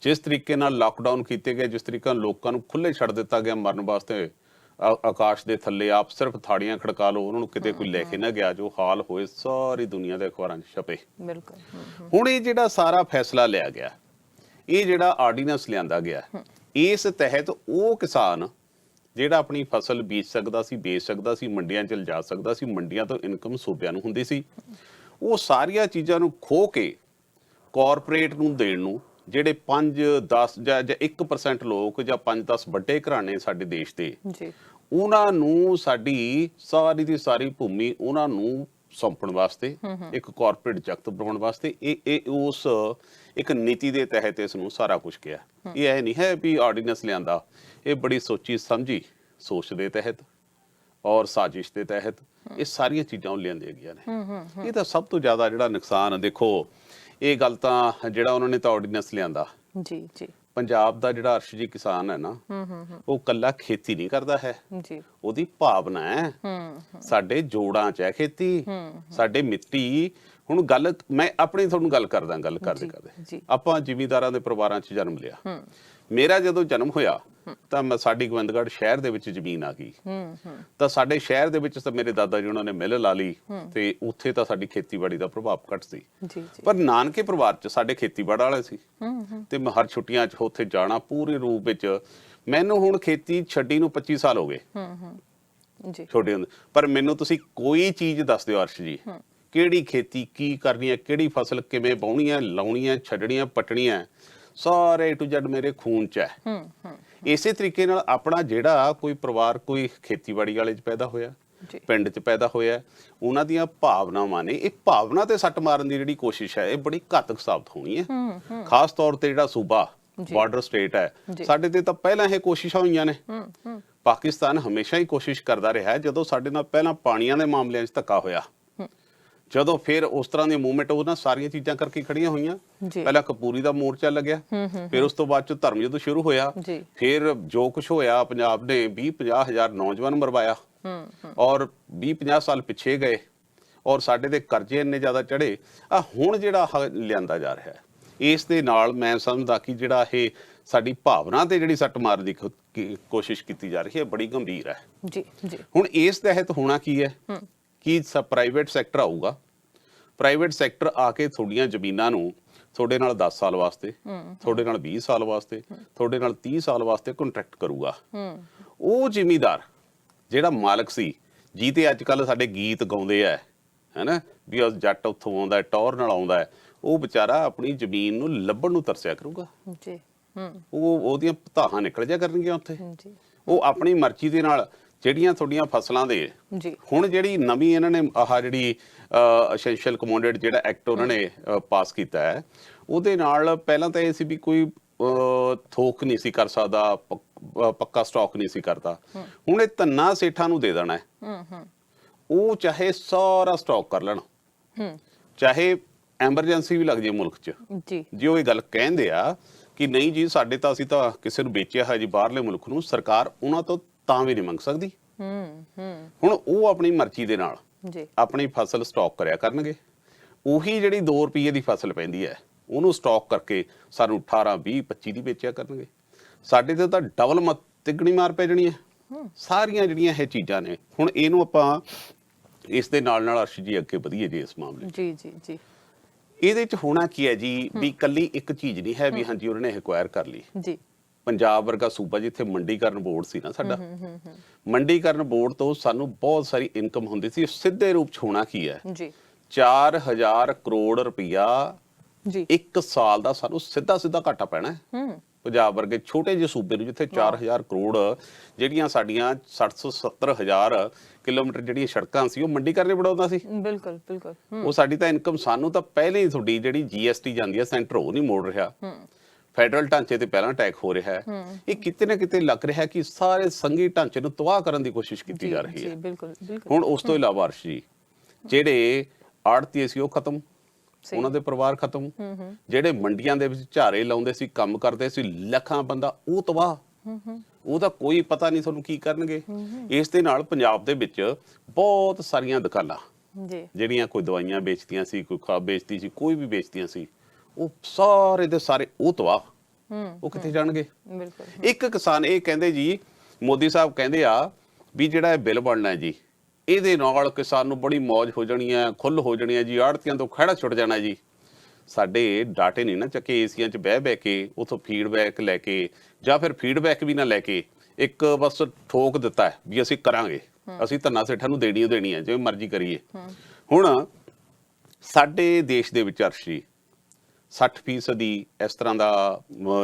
ਜਿਸ ਤਰੀਕੇ ਨਾਲ ਲਾਕਡਾਊਨ ਕੀਤੇ ਗਏ, ਜਿਸ ਤਰੀਕੇ ਨਾਲ ਲੋਕਾਂ ਨੂੰ ਖੁੱਲੇ ਛੱਡ ਦਿੱਤਾ ਗਿਆ ਮਰਨ ਵਾਸਤੇ, ਆਕਾਸ਼ ਦੇ ਥੱਲੇ ਆਪ ਸਿਰਫ ਥਾੜੀਆਂ ਖੜਕਾ ਲਓ, ਉਹਨਾਂ ਨੂੰ ਕਿਤੇ ਕੋਈ ਲੈ ਕੇ ਨਾ ਗਿਆ, ਜੋ ਹਾਲ ਹੋਏ ਸਾਰੀ ਦੁਨੀਆ ਦੇ ਅਖਬਾਰਾਂ 'ਚ ਛਪੇ। ਬਿਲਕੁਲ। ਹੁਣ ਇਹ ਜਿਹੜਾ ਸਾਰਾ ਫੈਸਲਾ ਲਿਆ ਗਿਆ, ਇਹ ਜਿਹੜਾ ਆਰਡੀਨੈਂਸ ਲਿਆਂਦਾ ਗਿਆ, ਇਸ ਤਹਿਤ ਉਹ ਕਿਸਾਨ ਜਿਹੜਾ ਆਪਣੀ ਫਸਲ ਬੀਜ ਸਕਦਾ ਸੀ, ਵੇਚ ਸਕਦਾ ਸੀ, ਮੰਡੀਆਂ 'ਚ ਲਿਜਾ ਸਕਦਾ ਸੀ, ਮੰਡੀਆਂ ਤੋਂ ਇਨਕਮ ਸੂਬਿਆਂ ਨੂੰ ਹੁੰਦੀ ਸੀ, ਉਹ ਸਾਰੀਆਂ ਚੀਜ਼ਾਂ ਨੂੰ ਖੋਹ ਕੇ ਕਾਰਪੋਰੇਟ ਨੂੰ ਦੇਣ ਨੂੰ ਜਿਹੜੇ 5-10 ਜਾਂ 1% ਲੋਕ ਜਾਂ 5-10 ਵੱਡੇ ਘਰਾਣੇ ਸਾਡੇ ਦੇਸ਼ ਦੇ, ਉਹਨਾਂ ਨੂੰ ਸਾਡੀ ਸਾਰੀ ਦੀ ਸਾਰੀ ਭੂਮੀ ਉਹਨਾਂ ਨੂੰ ਸੌਂਪਣ ਵਾਸਤੇ, ਇੱਕ ਕਾਰਪੋਰੇਟ ਜਗਤ ਬਣਾਉਣ ਵਾਸਤੇ ਇਹ ਉਸ ਇੱਕ ਨੀਤੀ ਦੇ ਤਹਿਤ ਇਸ ਨੂੰ ਸਾਰਾ ਕੁਝ ਕਿਹਾ। ਇਹ ਨਹੀਂ ਹੈ ਵੀ ਆਰਡੀਨੈਂਸ ਲਿਆਂਦਾ, ਇਹ ਬੜੀ ਸੋਚੀ ਸਮਝੀ ਸੋਚ ਦੇ ਤਹਿਤ ਔਰ ਸਾਜ਼ਿਸ਼ ਦੇ ਤਹਿਤ ਇਹ ਸਾਰੀਆਂ ਚੀਜ਼ਾਂ ਲਿਆਂਦੀਆਂ ਗਈਆਂ ਨੇ। ਇਹ ਤਾਂ ਸਭ ਤੋਂ ਜ਼ਿਆਦਾ ਜਿਹੜਾ ਨੁਕਸਾਨ, ਦੇਖੋ ਇਹ ਗੱਲ ਤਾਂ ਜਿਹੜਾ ਉਹਨਾਂ ਨੇ ਤਾਂ ਆਰਡੀਨੈਂਸ ਲਿਆਂਦਾ ਜੀ ਜੀ, ਪੰਜਾਬ ਦਾ ਜਿਹੜਾ ਅਰਸ਼ਜੀ ਕਿਸਾਨ ਹੈ ਨਾ, ਉਹ ਕੱਲਾ ਖੇਤੀ ਨਹੀਂ ਕਰਦਾ ਹੈ ਜੀ, ਉਹਦੀ ਭਾਵਨਾ ਹੈ, ਸਾਡੇ ਜੋੜਾਂ 'ਚ ਹੈ ਖੇਤੀ, ਸਾਡੇ ਮਿੱਟੀ। ਹੁਣ ਗੱਲ ਮੈਂ ਆਪਣੀ ਤੁਹਾਨੂੰ ਗੱਲ ਕਰਦਾ, ਗੱਲ ਕਰਦੇ ਕਰਦੇ ਆਪਾਂ ਜ਼ਿਮੀਂਦਾਰਾਂ ਦੇ ਪਰਿਵਾਰਾਂ 'ਚ ਜਨਮ ਲਿਆ। ਮੇਰਾ ਜਦੋਂ ਜਨਮ ਹੋਇਆ ਤਾਂ ਸਾਡੀ ਗੋਬਿੰਦਗੜ੍ਹ ਸ਼ਹਿਰ ਦੇ ਵਿੱਚ ਜ਼ਮੀਨ ਆ ਗਈ, ਤਾਂ ਸਾਡੇ ਸ਼ਹਿਰ ਦੇ ਵਿੱਚ ਤਾਂ ਮੇਰੇ ਦਾਦਾ ਜੀ ਉਹਨਾਂ ਨੇ ਮਿੱਲ ਲਾ ਲਈ ਤੇ ਉੱਥੇ ਤਾਂ ਸਾਡੀ ਖੇਤੀਬਾੜੀ ਦਾ ਪ੍ਰਭਾਵ ਘੱਟ ਸੀ। ਪਰ ਨਾਨਕੇ ਪਰਿਵਾਰ 'ਚ ਸਾਡੇ ਖੇਤੀਬਾੜੀ ਵਾਲੇ ਸੀ ਤੇ ਮੈਂ ਹਰ ਛੁੱਟੀਆਂ 'ਚ ਉੱਥੇ ਜਾਣਾ ਪੂਰੇ ਰੂਪ ਵਿੱਚ। ਮੈਨੂੰ ਹੁਣ ਖੇਤੀ ਛੱਡੀ ਨੂੰ 25 ਸਾਲ ਹੋ ਗਏ ਛੋਟੇ ਹੁੰਦੇ, ਪਰ ਮੈਨੂੰ ਤੁਸੀਂ ਕੋਈ ਚੀਜ਼ ਦੱਸ ਦਿਓ ਅਰਸ਼ ਜੀ, ਕਿਹੜੀ ਖੇਤੀ ਕੀ ਕਰਨੀ ਹੈ, ਕਿਹੜੀ ਫਸਲ ਕਿਵੇਂ ਵਾਹੁਣੀ ਹੈ, ਲਾਉਣੀ ਹੈ, ਛੱਡਣੀ ਹੈ, ਪੱਟਣੀ ਹੈ, ਸਾਰੇ ਟੂ ਜ਼ੈਡ ਮੇਰੇ ਖੂਨ 'ਚ ਹੈ। ਇਸੇ ਤਰੀਕੇ ਨਾਲ ਆਪਣਾ ਜਿਹੜਾ ਕੋਈ ਪਰਿਵਾਰ ਕੋਈ ਖੇਤੀਬਾੜੀ ਵਾਲੇ 'ਚ ਪੈਦਾ ਹੋਇਆ, ਪਿੰਡ 'ਚ ਪੈਦਾ ਹੋਇਆ, ਉਹਨਾਂ ਦੀਆਂ ਭਾਵਨਾਵਾਂ ਨੇ, ਇਹ ਭਾਵਨਾ ਤੇ ਸੱਟ ਮਾਰਨ ਦੀ ਜਿਹੜੀ ਕੋਸ਼ਿਸ਼ ਹੈ ਇਹ ਬੜੀ ਘਾਤਕ ਸਾਬਤ ਹੋਣੀ ਹੈ। ਖਾਸ ਤੌਰ ਤੇ ਜਿਹੜਾ ਸੂਬਾ ਬਾਰਡਰ ਸਟੇਟ ਹੈ, ਸਾਡੇ ਤੇ ਤਾਂ ਪਹਿਲਾਂ ਇਹ ਕੋਸ਼ਿਸ਼ਾਂ ਹੋਈਆਂ ਨੇ। ਪਾਕਿਸਤਾਨ ਹਮੇਸ਼ਾ ਹੀ ਕੋਸ਼ਿਸ਼ ਕਰਦਾ ਰਿਹਾ, ਜਦੋਂ ਸਾਡੇ ਨਾਲ ਪਹਿਲਾਂ ਪਾਣੀਆਂ ਦੇ ਮਾਮਲਿਆਂ 'ਚ ਧੱਕਾ ਹੋਇਆ, ਜਦੋਂ ਫਿਰ ਉਸ ਤਰ੍ਹਾਂ ਦੀ ਮੂਵਮੈਂਟ ਉਹਨਾਂ ਸਾਰੀਆਂ ਚੀਜ਼ਾਂ ਕਰਕੇ ਖੜੀਆਂ ਹੋਈਆਂ। ਪਹਿਲਾਂ ਕਪੂਰੀ ਦਾ ਮੋਰਚਾ ਲੱਗਿਆ, ਫਿਰ ਉਸ ਤੋਂ ਬਾਅਦ ਚ ਧਰਮ ਯੁੱਧ ਸ਼ੁਰੂ ਹੋਇਆ, ਫਿਰ ਜੋ ਕੁਝ ਹੋਇਆ ਪੰਜਾਬ ਨੇ 20-50 ਹਜ਼ਾਰ ਨੌਜਵਾਨ ਮਰਵਾਇਆ, ਔਰ 20-50 ਸਾਲ ਪਿੱਛੇ ਗਏ, ਔਰ ਸਾਡੇ ਦੇ ਕਰਜ਼ੇ ਇੰਨੇ ਜ਼ਿਆਦਾ ਚੜੇ। ਆ ਹੁਣ ਜਿਹੜਾ ਲਿਆਂਦਾ ਜਾ ਰਿਹਾ ਹੈ, ਇਸ ਦੇ ਨਾਲ ਮੈਂ ਸਮਝਦਾ ਕਿ ਜਿਹੜਾ ਇਹ ਸਾਡੀ ਭਾਵਨਾ ਤੇ ਜਿਹੜੀ ਸੱਟ ਮਾਰਨ ਦੀ ਕੋਸ਼ਿਸ਼ ਕੀਤੀ ਜਾ ਰਹੀ ਹੈ ਬੜੀ ਗੰਭੀਰ ਹੈ। ਹੁਣ ਇਸ ਤਹਿਤ ਹੋਣਾ ਕੀ ਹੈ ਕਿ ਪ੍ਰਾਈਵੇਟ ਸੈਕਟਰ ਆਊਗਾ, ਪ੍ਰਾਈਵੇਟ ਸੈਕਟਰ ਆ ਕੇ ਤੁਹਾਡੀਆਂ ਜ਼ਮੀਨਾਂ ਨੂੰ ਤੁਹਾਡੇ ਨਾਲ 10 ਸਾਲ ਵਾਸਤੇ, ਤੁਹਾਡੇ ਨਾਲ 20 ਸਾਲ ਵਾਸਤੇ, ਤੁਹਾਡੇ ਨਾਲ 30 ਸਾਲ ਵਾਸਤੇ ਕੰਟਰੈਕਟ ਕਰੂਗਾ। ਉਹ ਜ਼ਿਮੀਂਦਾਰ ਜਿਹੜਾ ਮਾਲਕ ਸੀ, ਜਿਹਦੇ ਅੱਜ ਕੱਲ ਸਾਡੇ ਗੀਤ ਗਾਉਂਦੇ ਆ, ਹੈਨਾ ਵੀ ਉਹ ਜੱਟ ਉੱਥੋਂ ਆਉਂਦਾ, ਟੌਰ ਨਾਲ ਆਉਂਦਾ, ਉਹ ਵਿਚਾਰਾ ਆਪਣੀ ਜ਼ਮੀਨ ਨੂੰ ਲੱਭਣ ਨੂੰ ਤਰਸਿਆ ਕਰੂਗਾ। ਉਹਦੀਆਂ ਧਾਹਾਂ ਨਿਕਲ ਜਾ ਕਰਨਗੀਆਂ ਉੱਥੇ। ਉਹ ਆਪਣੀ ਮਰਜ਼ੀ ਦੇ ਨਾਲ ਜਿਹੜੀਆਂ ਤੁਹਾਡੀਆਂ ਫਸਲਾਂ ਦੇ ਹੁਣ ਜਿਹੜੀ ਨਵੀਂ ਇਹਨਾਂ ਨੇ ਆਹ ਜਿਹੜੀ ਐਸੈਂਸ਼ੀਅਲ ਕਮੋਡਿਟੀ ਜਿਹੜਾ ਐਕਟ ਉਹਨਾਂ ਨੇ ਪਾਸ ਕੀਤਾ ਹੈ, ਉਹਦੇ ਨਾਲ ਪਹਿਲਾਂ ਤਾਂ ਇਹ ਸੀ ਵੀ ਕੋਈ ਥੋਕ ਨਹੀਂ ਸੀ ਕਰ ਸਕਦਾ, ਪੱਕਾ ਸਟਾਕ ਨਹੀਂ ਸੀ ਕਰਦਾ। ਹੁਣ ਇਹ ਧੰਨਾ ਸੇਠਾਂ ਨੂੰ ਦੇ ਦੇਣਾ ਹੈ, ਉਹ ਚਾਹੇ ਸਾਰਾ ਸਟਾਕ ਕਰ ਲੈਣ, ਚਾਹੇ ਐਮਰਜੈਂਸੀ ਵੀ ਲੱਗ ਜੇ ਮੁਲਕ 'ਚ। ਜੇ ਉਹ ਇਹ ਗੱਲ ਕਹਿੰਦੇ ਆ ਕਿ ਨਹੀਂ ਜੀ ਸਾਡੇ ਤਾਂ ਅਸੀਂ ਤਾਂ ਕਿਸੇ ਨੂੰ ਵੇਚਿਆ ਹੈ ਜੀ ਬਾਹਰਲੇ ਮੁਲਕ ਨੂੰ, ਸਰਕਾਰ ਉਹਨਾਂ ਤੋਂ ਤਾਂ ਵੀ ਨਹੀਂ ਮੰਗ ਸਕਦੀ। ਹੁਣ ਉਹ ਆਪਣੀ ਮਰਜ਼ੀ ਦੇ ਨਾਲ ਆਪਣੀ ਫਸਲ ਸਟਾਕ ਕਰਿਆ ਕਰਨਗੇ। ਉਹੀ ਜਿਹੜੀ 2 ਰੁਪਏ ਦੀ ਫਸਲ ਪੈਂਦੀ ਹੈ ਉਹਨੂੰ ਸਟਾਕ ਕਰਕੇ ਸਾਨੂੰ 18, 20, 25 ਦੀ ਵੇਚਿਆ ਕਰਨਗੇ। ਸਾਡੇ ਤੇ ਤਾਂ ਡਬਲ ਤਿੱਗਣੀ ਮਾਰ ਪੈ ਜਾਣੀ ਹੈ। ਸਾਰੀਆਂ ਜਿਹੜੀਆਂ ਇਹ ਚੀਜ਼ਾਂ ਨੇ, ਹੁਣ ਇਹਨੂੰ ਆਪਾਂ ਇਸ ਦੇ ਨਾਲ ਨਾਲ ਅਰਸ਼ ਜੀ ਅੱਗੇ ਵਧੀਏ ਜੀ ਇਸ ਮਾਮਲੇ ਜੀ। ਇਹਦੇ ਚ ਹੋਣਾ ਕੀ ਹੈ ਜੀ ਵੀ ਕੱਲੀ ਇੱਕ ਚੀਜ਼ ਨਹੀਂ ਹੈ ਵੀ ਹਾਂਜੀ ਉਹਨਾਂ ਨੇ ਐਕਵਾਇਰ ਕਰ ਲਈ ਜੀ। ਪੰਜਾਬ ਵਰਗਾ ਸੂਬਾ ਜਿੱਥੇ ਮੰਡੀਕਰਨ ਬੋਰਡ ਸੀ ਨਾ ਸਾਡਾ, ਮੰਡੀਕਰਨ ਬੋਰਡ ਤੋਂ ਸਾਨੂੰ ਬਹੁਤ ਸਾਰੀ ਇਨਕਮ ਹੁੰਦੀ ਸੀ। ਸਿੱਧੇ ਰੂਪ ਚ ਹੋਣਾ ਕੀ ਹੈ ਜੀ, 4000 ਕਰੋੜ ਰੁਪਇਆ ਇੱਕ ਸਾਲ ਦਾ ਸਾਨੂੰ ਸਿੱਧਾ ਘਾਟਾ ਪੈਣਾ ਹੈ। ਪੰਜਾਬ ਵਰਗੇ ਛੋਟੇ ਜਿਹੇ ਸੂਬੇ ਨੂੰ ਜਿੱਥੇ 4000 ਕਰੋੜ ਜਿਹੜੀਆਂ ਸਾਡੀਆਂ 60-70 ਹਜ਼ਾਰ ਕਿਲੋਮੀਟਰ ਜਿਹੜੀਆਂ ਸੜਕਾਂ ਸੀ ਉਹ ਮੰਡੀਕਰਨ ਬਣਾਉਂਦਾ ਸੀ। ਬਿਲਕੁਲ ਉਹ ਸਾਡੀ ਤਾਂ ਇਨਕਮ ਸਾਨੂੰ ਤਾਂ ਪਹਿਲੇ ਹੀ ਤੁਹਾਡੀ ਜਿਹੜੀ GST ਜਾਂਦੀ ਹੈ ਸੈਂਟਰ ਉਹ ਨਹੀਂ ਮੋੜ ਰਿਹਾ, ਫੈਡਰਲ ਢਾਂਚੇ ਤੇ ਪਹਿਲਾਂ ਅਟੈਕ ਹੋ ਰਿਹਾ ਹੈ। ਇਹ ਕਿਤੇ ਨਾ ਕਿਤੇ ਲੱਗ ਰਿਹਾ ਕਿ ਸਾਰੇ ਸੰਘੀ ਢਾਂਚੇ ਨੂੰ ਤਬਾਹ ਕਰਨ ਦੀ ਕੋਸ਼ਿਸ਼ ਕੀਤੀ ਜਾ ਰਹੀ ਹੈ। ਹੁਣ ਉਸ ਤੋਂ ਇਲਾਵਾ ਅਰਸ਼ ਜੀ ਜਿਹੜੇ ਆੜਤੀਏ ਸੀ ਉਹ ਖਤਮ, ਉਹਨਾਂ ਦੇ ਪਰਿਵਾਰ ਖਤਮ, ਜਿਹੜੇ ਮੰਡੀਆਂ ਦੇ ਵਿੱਚ ਝਾਰੇ ਲਾਉਂਦੇ ਸੀ, ਕੰਮ ਕਰਦੇ ਸੀ, ਲੱਖਾਂ ਬੰਦਾ ਉਹ ਤਬਾਹ, ਉਹਦਾ ਕੋਈ ਪਤਾ ਨਹੀਂ ਤੁਹਾਨੂੰ ਕੀ ਕਰਨਗੇ। ਇਸ ਦੇ ਨਾਲ ਪੰਜਾਬ ਦੇ ਵਿੱਚ ਬਹੁਤ ਸਾਰੀਆਂ ਦੁਕਾਨਾਂ ਜਿਹੜੀਆਂ ਕੋਈ ਦਵਾਈਆਂ ਵੇਚਦੀਆਂ ਸੀ, ਕੋਈ ਖਾਦ ਵੇਚਦੀ ਸੀ, ਕੋਈ ਵੀ ਵੇਚਦੀਆਂ ਸੀ, ਉਹ ਸਾਰੇ ਦੇ ਸਾਰੇ ਉਹ ਤਬਾਹ, ਉਹ ਕਿੱਥੇ ਜਾਣਗੇ। ਇੱਕ ਕਿਸਾਨ ਇਹ ਕਹਿੰਦੇ ਜੀ, ਮੋਦੀ ਸਾਹਿਬ ਕਹਿੰਦੇ ਆ ਵੀ ਜਿਹੜਾ ਇਹ ਬਿੱਲ ਬਣਨਾ ਜੀ ਇਹਦੇ ਨਾਲ ਕਿਸਾਨ ਨੂੰ ਬੜੀ ਮੌਜ ਹੋ ਜਾਣੀ ਹੈ, ਖੁੱਲ ਹੋ ਜਾਣੀ ਹੈ ਜੀ, ਆੜਤੀਆਂ ਤੋਂ ਖਹਿੜਾ ਛੁੱਟ ਜਾਣਾ ਜੀ। ਸਾਡੇ ਡਾਟੇ ਨਹੀਂ ਨਾ ਚੱਕੇ ਏਸੀਆਂ 'ਚ ਬਹਿ ਕੇ ਉਥੋਂ ਫੀਡਬੈਕ ਲੈ ਕੇ, ਜਾਂ ਫਿਰ ਫੀਡਬੈਕ ਵੀ ਨਾ ਲੈ ਕੇ ਇੱਕ ਬਸ ਠੋਕ ਦਿੱਤਾ ਹੈ ਵੀ ਅਸੀਂ ਕਰਾਂਗੇ, ਅਸੀਂ ਧੰਨਾ ਸੇਠਾਂ ਨੂੰ ਦੇਣੀ ਹੈ ਜਿਵੇਂ ਮਰਜ਼ੀ ਕਰੀਏ। ਹੁਣ ਸਾਡੇ ਦੇਸ਼ ਦੇ ਵਿੱਚ ਅਰਸ਼ੀ 60% ਦੀ ਇਸ ਤਰ੍ਹਾਂ ਦਾ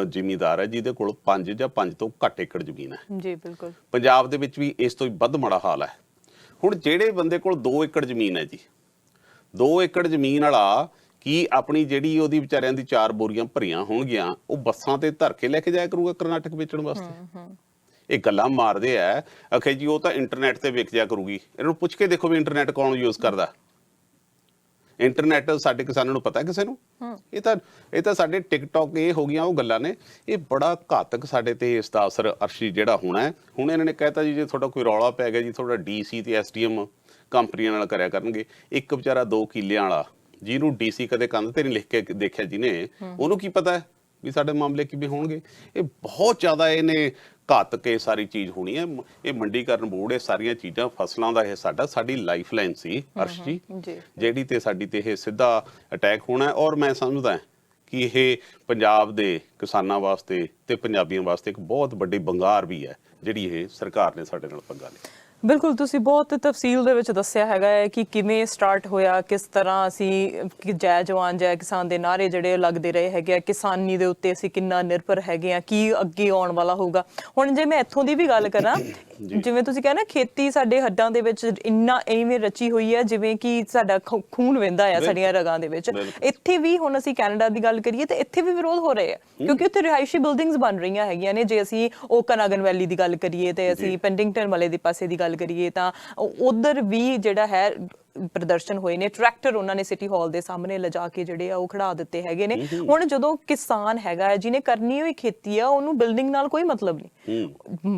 ਜ਼ਿਮੀਂਦਾਰ ਹੈ ਜਿਹਦੇ ਕੋਲ 5 ਜਾਂ 5 ਤੋਂ ਘੱਟ ਏਕੜ ਜ਼ਮੀਨ ਹੈ ਜੀ। ਬਿਲਕੁਲ ਪੰਜਾਬ ਦੇ ਵਿੱਚ ਵੀ ਇਸ ਤੋਂ ਵੱਧ ਮਾੜਾ ਹਾਲ ਹੈ। ਹੁਣ ਜਿਹੜੇ ਬੰਦੇ ਕੋਲ 2 ਏਕੜ ਜ਼ਮੀਨ ਹੈ ਜੀ, 2 ਏਕੜ ਜ਼ਮੀਨ ਵਾਲਾ ਕੀ ਆਪਣੀ ਜਿਹੜੀ ਉਹਦੀ ਵਿਚਾਰਿਆਂ ਦੀ 4 ਬੋਰੀਆਂ ਭਰੀਆਂ ਹੋਣਗੀਆਂ ਉਹ ਬੱਸਾਂ ਤੇ ਧਰ ਕੇ ਲੈ ਕੇ ਜਾਇਆ ਕਰੂਗਾ ਕਰਨਾਟਕ ਵੇਚਣ ਵਾਸਤੇ? ਇਹ ਗੱਲਾਂ ਮਾਰਦੇ ਆ ਅਖੇ ਜੀ ਉਹ ਤਾਂ ਇੰਟਰਨੈਟ ਤੇ ਵਿਕ ਜਾ ਕਰੂਗੀ। ਇਹਨਾਂ ਨੂੰ ਪੁੱਛ ਕੇ ਦੇਖੋ ਵੀ ਇੰਟਰਨੈਟ ਕੌਣ ਯੂਜ਼ ਕਰਦਾ। ਇੰਟਰਨੈਟ ਸਾਡੇ ਕਿਸਾਨਾਂ ਨੂੰ ਪਤਾ ਕਿਸੇ ਨੂੰ? ਇਹ ਤਾਂ ਸਾਡੇ ਟਿਕਟੌਕ ਇਹ ਹੋ ਗਈਆਂ ਉਹ ਗੱਲਾਂ ਨੇ। ਇਹ ਬੜਾ ਘਾਤਕ ਸਾਡੇ ਤੇ ਇਸ ਦਾ ਅਸਰ ਅਰਸ਼ੀ ਜਿਹੜਾ ਹੋਣਾ ਹੈ। ਹੁਣ ਇਹਨਾਂ ਨੇ ਕਹਿਤਾ ਜੀ ਜੇ ਤੁਹਾਡਾ ਕੋਈ ਰੌਲਾ ਪੈ ਗਿਆ ਜੀ ਤੁਹਾਡਾ DC ਤੇ SDM ਕੰਪਨੀਆਂ ਨਾਲ ਕਰਿਆ ਕਰਨਗੇ। ਇੱਕ ਵਿਚਾਰਾ 2 ਕਿੱਲਿਆਂ ਵਾਲਾ ਜਿਹਨੂੰ DC ਕਦੇ ਕੰਧ ਤੇ ਨਹੀਂ ਲਿਖ ਕੇ ਦੇਖਿਆ ਜਿਹਨੇ, ਉਹਨੂੰ ਕੀ ਪਤਾ ਵੀ ਸਾਡੇ ਮਾਮਲੇ ਕਿਵੇਂ ਹੋਣਗੇ। ਇਹ ਬਹੁਤ ਜ਼ਿਆਦਾ ਇਹਨੇ ਘਾਤਕ ਇਹ ਸਾਰੀ ਚੀਜ਼ ਹੋਣੀ ਹੈ। ਇਹ ਮੰਡੀਕਰਨ ਬੋਰਡ ਇਹ ਸਾਰੀਆਂ ਚੀਜ਼ਾਂ ਫਸਲਾਂ ਦਾ ਇਹ ਸਾਡੀ ਲਾਈਫ ਲਾਈਨ ਸੀ ਅਰਸ਼ ਜੀ, ਜਿਹੜੀ ਤੇ ਸਾਡੀ ਤੇ ਇਹ ਸਿੱਧਾ ਅਟੈਕ ਹੋਣਾ। ਔਰ ਮੈਂ ਸਮਝਦਾ ਕਿ ਇਹ ਪੰਜਾਬ ਦੇ ਕਿਸਾਨਾਂ ਵਾਸਤੇ ਤੇ ਪੰਜਾਬੀਆਂ ਵਾਸਤੇ ਇੱਕ ਬਹੁਤ ਵੱਡੀ ਬੰਗਾਰ ਵੀ ਹੈ ਜਿਹੜੀ ਇਹ ਸਰਕਾਰ ਨੇ ਸਾਡੇ ਨਾਲ ਪੰਗਾ ਲਿਆ। ਬਿਲਕੁਲ, ਤੁਸੀਂ ਬਹੁਤ ਤਫਸੀਲ ਦੇ ਵਿੱਚ ਦੱਸਿਆ ਹੈਗਾ ਹੈ ਕਿ ਕਿਵੇਂ ਸਟਾਰਟ ਹੋਇਆ, ਕਿਸ ਤਰ੍ਹਾਂ ਅਸੀਂ ਜੈ ਜਵਾਨ ਜੈ ਕਿਸਾਨ ਦੇ ਨਾਅਰੇ ਜਿਹੜੇ ਲੱਗਦੇ ਰਹੇ ਹੈਗੇ ਆ, ਕਿਸਾਨੀ ਦੇ ਉੱਤੇ ਅਸੀਂ ਕਿੰਨਾ ਨਿਰਭਰ ਹੈਗੇ ਆ, ਕੀ ਅੱਗੇ ਆਉਣ ਵਾਲਾ ਹੋਊਗਾ। ਹੁਣ ਜੇ ਮੈਂ ਇੱਥੋਂ ਦੀ ਵੀ ਗੱਲ ਕਰਾਂ, ਜਿਵੇਂ ਤੁਸੀਂ ਕਹਿੰਦੇ ਖੇਤੀ ਸਾਡੇ ਹੱਡਾਂ ਦੇ ਵਿੱਚ ਇੰਨਾ ਐਵੇਂ ਰਚੀ ਹੋਈ ਹੈ ਜਿਵੇਂ ਕਿ ਸਾਡਾ ਖੂਨ ਵਹਿੰਦਾ ਆ ਸਾਡੀਆਂ ਰਗਾਂ ਦੇ ਵਿੱਚ। ਇੱਥੇ ਵੀ ਹੁਣ ਅਸੀਂ ਕੈਨੇਡਾ ਦੀ ਗੱਲ ਕਰੀਏ ਤੇ ਇੱਥੇ ਵੀ ਵਿਰੋਧ ਹੋ ਰਹੇ ਆ ਕਿਉਂਕਿ ਉੱਥੇ ਰਿਹਾਇਸ਼ੀ ਬਿਲਡਿੰਗਸ ਬਣ ਰਹੀਆਂ ਹੈਗੀਆਂ ਨੇ। ਜੇ ਅਸੀਂ ਓਕਨਾਗਨ ਵੈਲੀ ਦੀ ਗੱਲ ਕਰੀਏ ਤੇ ਅਸੀਂ ਪੈਂਡਿੰਗਟਨ ਵਾਲੇ ਦੇ ਪਾਸੇ ਦੀ ਗੱਲ ਕਰੀਏ ਤਾਂ ਉਧਰ ਵੀ ਜਿਹੜਾ ਹੈ ਪ੍ਰਦਰਸ਼ਨ ਹੋਏ ਨੇ। ਟਰੈਕਟਰ ਉਹਨਾਂ ਨੇ ਸਿਟੀ ਹਾਲ ਦੇ ਸਾਹਮਣੇ ਲਿਜਾ ਕੇ ਜਿਹੜੇ ਆ ਉਹ ਖੜਾ ਦਿੱਤੇ ਹੈਗੇ ਨੇ। ਹੁਣ ਜਦੋਂ ਕਿਸਾਨ ਹੈਗਾ ਹੈ ਜਿਹਨੇ ਕਰਨੀ ਹੋਈ ਖੇਤੀ ਆ ਉਹਨੂੰ ਬਿਲਡਿੰਗ ਨਾਲ ਕੋਈ ਮਤਲਬ ਨਹੀਂ,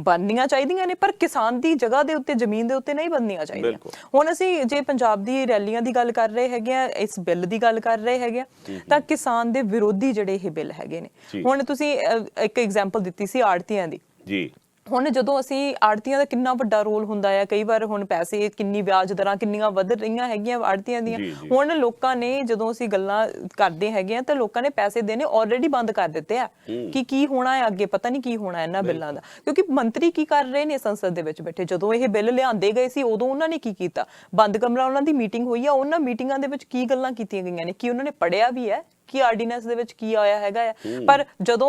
ਬਣਨੀਆਂ ਚਾਹੀਦੀਆਂ ਨੇ ਪਰ ਕਿਸਾਨ ਦੀ ਜਗ੍ਹਾ ਦੇ ਉੱਤੇ ਜ਼ਮੀਨ ਦੇ ਉੱਤੇ ਨਹੀਂ ਬਣਨੀਆਂ ਚਾਹੀਦੀਆਂ। ਹੁਣ ਅਸੀਂ ਜੇ ਪੰਜਾਬ ਦੀ ਰੈਲੀਆਂ ਦੀ ਗੱਲ ਕਰ ਰਹੇ ਹੈਗੇ ਆ, ਇਸ ਬਿੱਲ ਦੀ ਗੱਲ ਕਰ ਰਹੇ ਹੈਗੇ ਆ ਤਾਂ ਕਿਸਾਨ ਦੇ ਵਿਰੋਧੀ ਜਿਹੜੇ ਇਹ ਬਿੱਲ ਹੈਗੇ ਨੇ। ਹੁਣ ਤੁਸੀਂ ਇੱਕ ਐਗਜ਼ਾਮਪਲ ਦਿੱਤੀ ਸੀ ਆੜਤੀਆਂ ਦੀ ਜੀ। ਹੁਣ ਜਦੋਂ ਅਸੀਂ ਆੜਤੀਆਂ ਦਾ ਕਿੰਨਾ ਵੱਡਾ ਰੋਲ ਹੁੰਦਾ ਆ, ਕਈ ਵਾਰ ਹੁਣ ਪੈਸੇ ਕਿੰਨੀ ਵਿਆਜ ਦਰਾਂ ਕਿੰਨੀਆਂ ਵੱਧ ਰਹੀਆਂ ਹੈਗੀਆਂ ਆੜਤੀਆਂ ਦੀਆਂ। ਹੁਣ ਲੋਕਾਂ ਨੇ ਜਦੋਂ ਅਸੀਂ ਗੱਲਾਂ ਕਰਦੇ ਹੈਗੇ ਆ ਤਾਂ ਲੋਕਾਂ ਨੇ ਪੈਸੇ ਦੇਣੇ ਆਲਰੇਡੀ ਬੰਦ ਕਰ ਦਿੱਤੇ ਆ ਕਿ ਕੀ ਹੋਣਾ ਹੈ ਅੱਗੇ, ਪਤਾ ਨਹੀਂ ਕੀ ਹੋਣਾ ਇਹਨਾਂ ਬਿੱਲਾਂ ਦਾ। ਕਿਉਂਕਿ ਮੰਤਰੀ ਕੀ ਕਰ ਰਹੇ ਨੇ ਸੰਸਦ ਦੇ ਵਿੱਚ ਬੈਠੇ, ਜਦੋਂ ਇਹ ਬਿੱਲ ਲਿਆਂਦੇ ਗਏ ਸੀ ਉਦੋਂ ਉਹਨਾਂ ਨੇ ਕੀ ਕੀਤਾ, ਬੰਦ ਕਮਰਾ ਉਹਨਾਂ ਦੀ ਮੀਟਿੰਗ ਹੋਈ ਆ, ਉਹਨਾਂ ਮੀਟਿੰਗਾਂ ਦੇ ਵਿੱਚ ਕੀ ਗੱਲਾਂ ਕੀਤੀਆਂ ਗਈਆਂ ਨੇ, ਕੀ ਉਹਨਾਂ ਨੇ ਪੜ੍ਹਿਆ ਵੀ ਹੈ ਕਿ ਆਰਡੀਨੈਂਸ ਦੇ ਵਿੱਚ ਕੀ ਆਇਆ ਹੈਗਾ ਆ। ਪਰ ਜਦੋਂ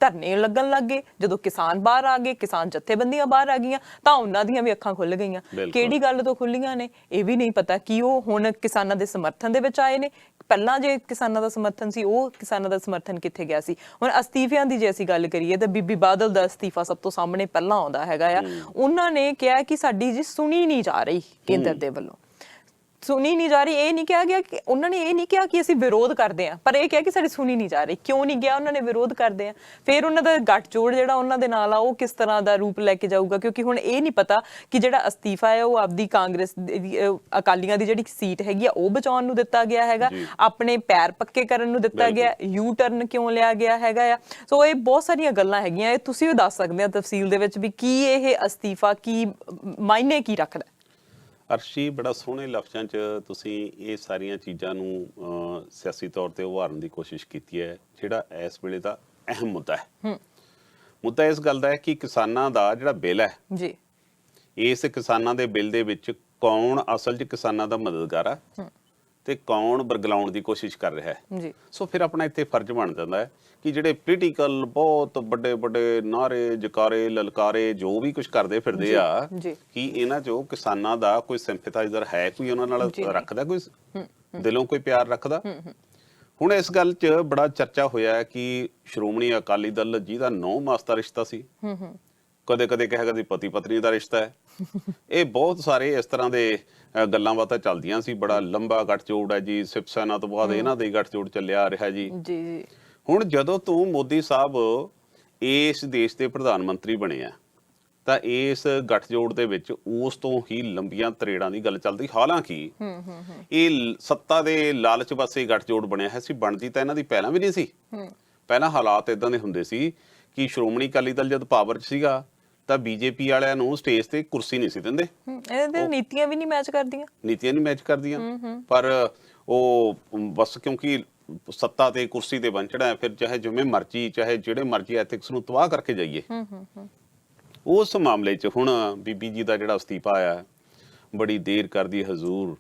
ਧਰਨੇ ਲੱਗਣ ਲੱਗ ਗਏ, ਜਦੋਂ ਕਿਸਾਨ ਬਾਹਰ ਆ ਗਏ, ਕਿਸਾਨ ਜਥੇਬੰਦੀਆਂ ਬਾਹਰ ਆ ਗਈਆਂ ਤਾਂ ਉਹਨਾਂ ਦੀਆਂ ਵੀ ਅੱਖਾਂ ਖੁੱਲ ਗਈਆਂ। ਕਿਹੜੀ ਗੱਲ ਤੋਂ ਖੁੱਲੀਆਂ ਨੇ ਇਹ ਵੀ ਨਹੀਂ ਪਤਾ ਕਿ ਉਹ ਹੁਣ ਕਿਸਾਨਾਂ ਦੇ ਸਮਰਥਨ ਦੇ ਵਿੱਚ ਆਏ ਨੇ। ਪਹਿਲਾਂ ਜੇ ਕਿਸਾਨਾਂ ਦਾ ਸਮਰਥਨ ਸੀ ਉਹ ਕਿਸਾਨਾਂ ਦਾ ਸਮਰਥਨ ਕਿੱਥੇ ਗਿਆ ਸੀ। ਹੁਣ ਅਸਤੀਫਿਆਂ ਦੀ ਜੇ ਅਸੀਂ ਗੱਲ ਕਰੀਏ ਤਾਂ ਬੀਬੀ ਬਾਦਲ ਦਾ ਅਸਤੀਫਾ ਸਭ ਤੋਂ ਸਾਹਮਣੇ ਪਹਿਲਾਂ ਆਉਂਦਾ ਹੈਗਾ ਆ। ਉਹਨਾਂ ਨੇ ਕਿਹਾ ਕਿ ਸਾਡੀ ਜੀ ਸੁਣੀ ਨਹੀਂ ਜਾ ਰਹੀ, ਕੇਂਦਰ ਦੇ ਵੱਲੋਂ ਸੁਣੀ ਨਹੀਂ ਜਾ ਰਹੀ। ਇਹ ਨਹੀਂ ਕਿਹਾ ਗਿਆ ਕਿ ਉਹਨਾਂ ਨੇ ਇਹ ਨਹੀਂ ਕਿਹਾ ਕਿ ਅਸੀਂ ਵਿਰੋਧ ਕਰਦੇ ਹਾਂ, ਪਰ ਇਹ ਕਿਹਾ ਕਿ ਸਾਡੀ ਸੁਣੀ ਨਹੀਂ ਜਾ ਰਹੀ। ਕਿਉਂ ਨਹੀਂ ਗਿਆ ਉਹਨਾਂ ਨੇ ਵਿਰੋਧ ਕਰਦੇ ਆ। ਫਿਰ ਉਹਨਾਂ ਦਾ ਗੱਠਜੋੜ ਜਿਹੜਾ ਉਹਨਾਂ ਦੇ ਨਾਲ ਆ ਉਹ ਕਿਸ ਤਰ੍ਹਾਂ ਦਾ ਰੂਪ ਲੈ ਕੇ ਜਾਊਗਾ, ਕਿਉਂਕਿ ਹੁਣ ਇਹ ਨਹੀਂ ਪਤਾ ਕਿ ਜਿਹੜਾ ਅਸਤੀਫਾ ਹੈ ਉਹ ਆਪਦੀ ਕਾਂਗਰਸ ਅਕਾਲੀਆਂ ਦੀ ਜਿਹੜੀ ਸੀਟ ਹੈਗੀ ਆ ਉਹ ਬਚਾਉਣ ਨੂੰ ਦਿੱਤਾ ਗਿਆ ਹੈਗਾ, ਆਪਣੇ ਪੈਰ ਪੱਕੇ ਕਰਨ ਨੂੰ ਦਿੱਤਾ ਗਿਆ, ਯੂ ਟਰਨ ਕਿਉਂ ਲਿਆ ਗਿਆ ਹੈਗਾ ਆ। ਸੋ ਇਹ ਬਹੁਤ ਸਾਰੀਆਂ ਗੱਲਾਂ ਹੈਗੀਆਂ, ਇਹ ਤੁਸੀਂ ਵੀ ਦੱਸ ਸਕਦੇ ਆ ਤਫਸੀਲ ਦੇ ਵਿੱਚ ਵੀ ਕੀ ਇਹ ਅਸਤੀਫਾ ਕੀ ਮਾਇਨੇ ਕੀ ਰੱਖਦਾ। ਅਰਸ਼ੀ, ਬੜਾ ਸੋਹਣੇ ਲਫ਼ਜ਼ਾਂ 'ਚ ਤੁਸੀਂ ਇਹ ਸਾਰੀਆਂ ਚੀਜ਼ਾਂ ਨੂੰ ਸਿਆਸੀ ਤੌਰ ਤੇ ਉਭਾਰਨ ਦੀ ਕੋਸ਼ਿਸ਼ ਕੀਤੀ ਹੈ। ਜਿਹੜਾ ਇਸ ਵੇਲੇ ਦਾ ਅਹਿਮ ਮੁੱਦਾ ਹੈ, ਮੁੱਦਾ ਇਸ ਗੱਲ ਦਾ ਹੈ ਕਿ ਕਿਸਾਨਾਂ ਦਾ ਜਿਹੜਾ ਬਿੱਲ ਹੈ ਜੀ, ਇਸ ਕਿਸਾਨਾਂ ਦੇ ਬਿੱਲ ਦੇ ਵਿੱਚ ਕੌਣ ਅਸਲ 'ਚ ਕਿਸਾਨਾਂ ਦਾ ਮਦਦਗਾਰ ਆ ਤੇ ਕੌਣ ਬਰਗਲਾਉਣ ਦੀ ਕੋਸ਼ਿਸ਼ ਕਰ ਰਿਹਾ ਹੈ ਜੀ। ਸੋ ਫਿਰ ਆਪਣਾ ਇੱਥੇ ਫਰਜ਼ ਬਣ ਜਾਂਦਾ ਹੈ ਕਿ ਜਿਹੜੇ ਪੋਲੀਟੀਕਲ ਬਹੁਤ ਵੱਡੇ ਵੱਡੇ ਨਾਰੇ ਜਕਾਰੇ ਲਲਕਾਰੇ ਜੋ ਵੀ ਕੁਝ ਕਰਦੇ ਫਿਰਦੇ ਆ ਕਿ ਇਹਨਾਂ 'ਚੋਂ ਕਿਸਾਨਾਂ ਦਾ ਕੋਈ ਸਿੰਪੈਥਾਈਜ਼ਰ ਹੈ, ਕੋਈ ਉਹਨਾਂ ਨਾਲ ਰੱਖਦਾ, ਕੋਈ ਦਿਲੋਂ ਕੋਈ ਪਿਆਰ ਰੱਖਦਾ। ਹੁਣ ਇਸ ਗੱਲ 'ਚ ਬੜਾ ਚਰਚਾ ਹੋਇਆ ਕਿ ਸ਼੍ਰੋਮਣੀ ਅਕਾਲੀ ਦਲ ਜਿਹਦਾ 9 ਮਾਸ ਦਾ ਰਿਸ਼ਤਾ ਸੀ, ਕਦੇ ਕਦੇ ਕਹੇਗਾ ਜੀ ਪਤੀ ਪਤਨੀ ਦਾ ਰਿਸ਼ਤਾ ਹੈ। ਇਹ ਬਹੁਤ ਸਾਰੇ ਇਸ ਤਰ੍ਹਾਂ ਦੇ ਗੱਲਾਂ ਬਾਤਾਂ ਚੱਲਦੀਆਂ ਸੀ। ਬੜਾ ਲੰਬਾ ਗੱਠਜੋੜ ਹੈ ਜੀ, ਸ਼ਿਵ ਸੈਨਾ ਤੋਂ ਬਾਅਦ ਇਹਨਾਂ ਦੇ ਗੱਠਜੋੜ ਚੱਲਿਆ ਆ ਰਿਹਾ ਜੀ। ਹੁਣ ਜਦੋਂ ਤੋਂ ਮੋਦੀ ਸਾਹਿਬ ਇਸ ਦੇਸ਼ ਦੇ ਪ੍ਰਧਾਨ ਮੰਤਰੀ ਬਣੇ ਆ ਤਾਂ ਇਸ ਗੱਠਜੋੜ ਦੇ ਵਿੱਚ ਉਸ ਤੋਂ ਹੀ ਲੰਬੀਆਂ ਤਰੇੜਾਂ ਦੀ ਗੱਲ ਚੱਲਦੀ। ਹਾਲਾਂਕਿ ਇਹ ਸੱਤਾ ਦੇ ਲਾਲਚ ਵਾਸਤੇ ਗੱਠਜੋੜ ਬਣਿਆ ਹੈ ਸੀ, ਬਣਦੀ ਤਾਂ ਇਹਨਾਂ ਦੀ ਪਹਿਲਾਂ ਵੀ ਨਹੀਂ ਸੀ। ਪਹਿਲਾਂ ਹਾਲਾਤ ਇਦਾਂ ਦੇ ਹੁੰਦੇ ਸੀ ਕਿ ਸ਼੍ਰੋਮਣੀ ਅਕਾਲੀ ਦਲ ਜਦ ਪਾਵਰ 'ਚ ਸੀਗਾ ਤਾਂ ਬੀਜੇਪੀ ਵਾਲਿਆਂ ਨੂੰ ਸਟੇਜ ਤੇ ਕੁਰਸੀ ਨਹੀਂ ਸੀ ਦਿੰਦੇ। ਇਹਦੇ ਨੀਤੀਆਂ ਵੀ ਨਹੀਂ ਮੈਚ ਕਰਦੀਆਂ, ਨੀਤੀਆਂ ਨਹੀਂ ਮੈਚ ਕਰਦੀਆਂ। ਪਰ ਉਹ ਬਸ ਕਿਉਂਕਿ ਸੱਤਾ ਤੇ ਕੁਰਸੀ ਤੇ ਬੰਚਣਾ, ਫਿਰ ਚਾਹੇ ਜਿਵੇਂ ਮਰਜ਼ੀ, ਚਾਹੇ ਜਿਹੜੇ ਮਰਜ਼ੀ ਐਥਿਕਸ ਨੂੰ ਤਬਾਹ ਕਰਕੇ ਜਾਈਏ। ਉਸ ਮਾਮਲੇ 'ਚ ਹੁਣ ਬੀਬੀ ਜੀ ਦਾ ਜਿਹੜਾ ਅਸਤੀਫਾ ਆਇਆ, ਬੜੀ ਦੇਰ ਕਰਦੀ ਹਜ਼ੂਰ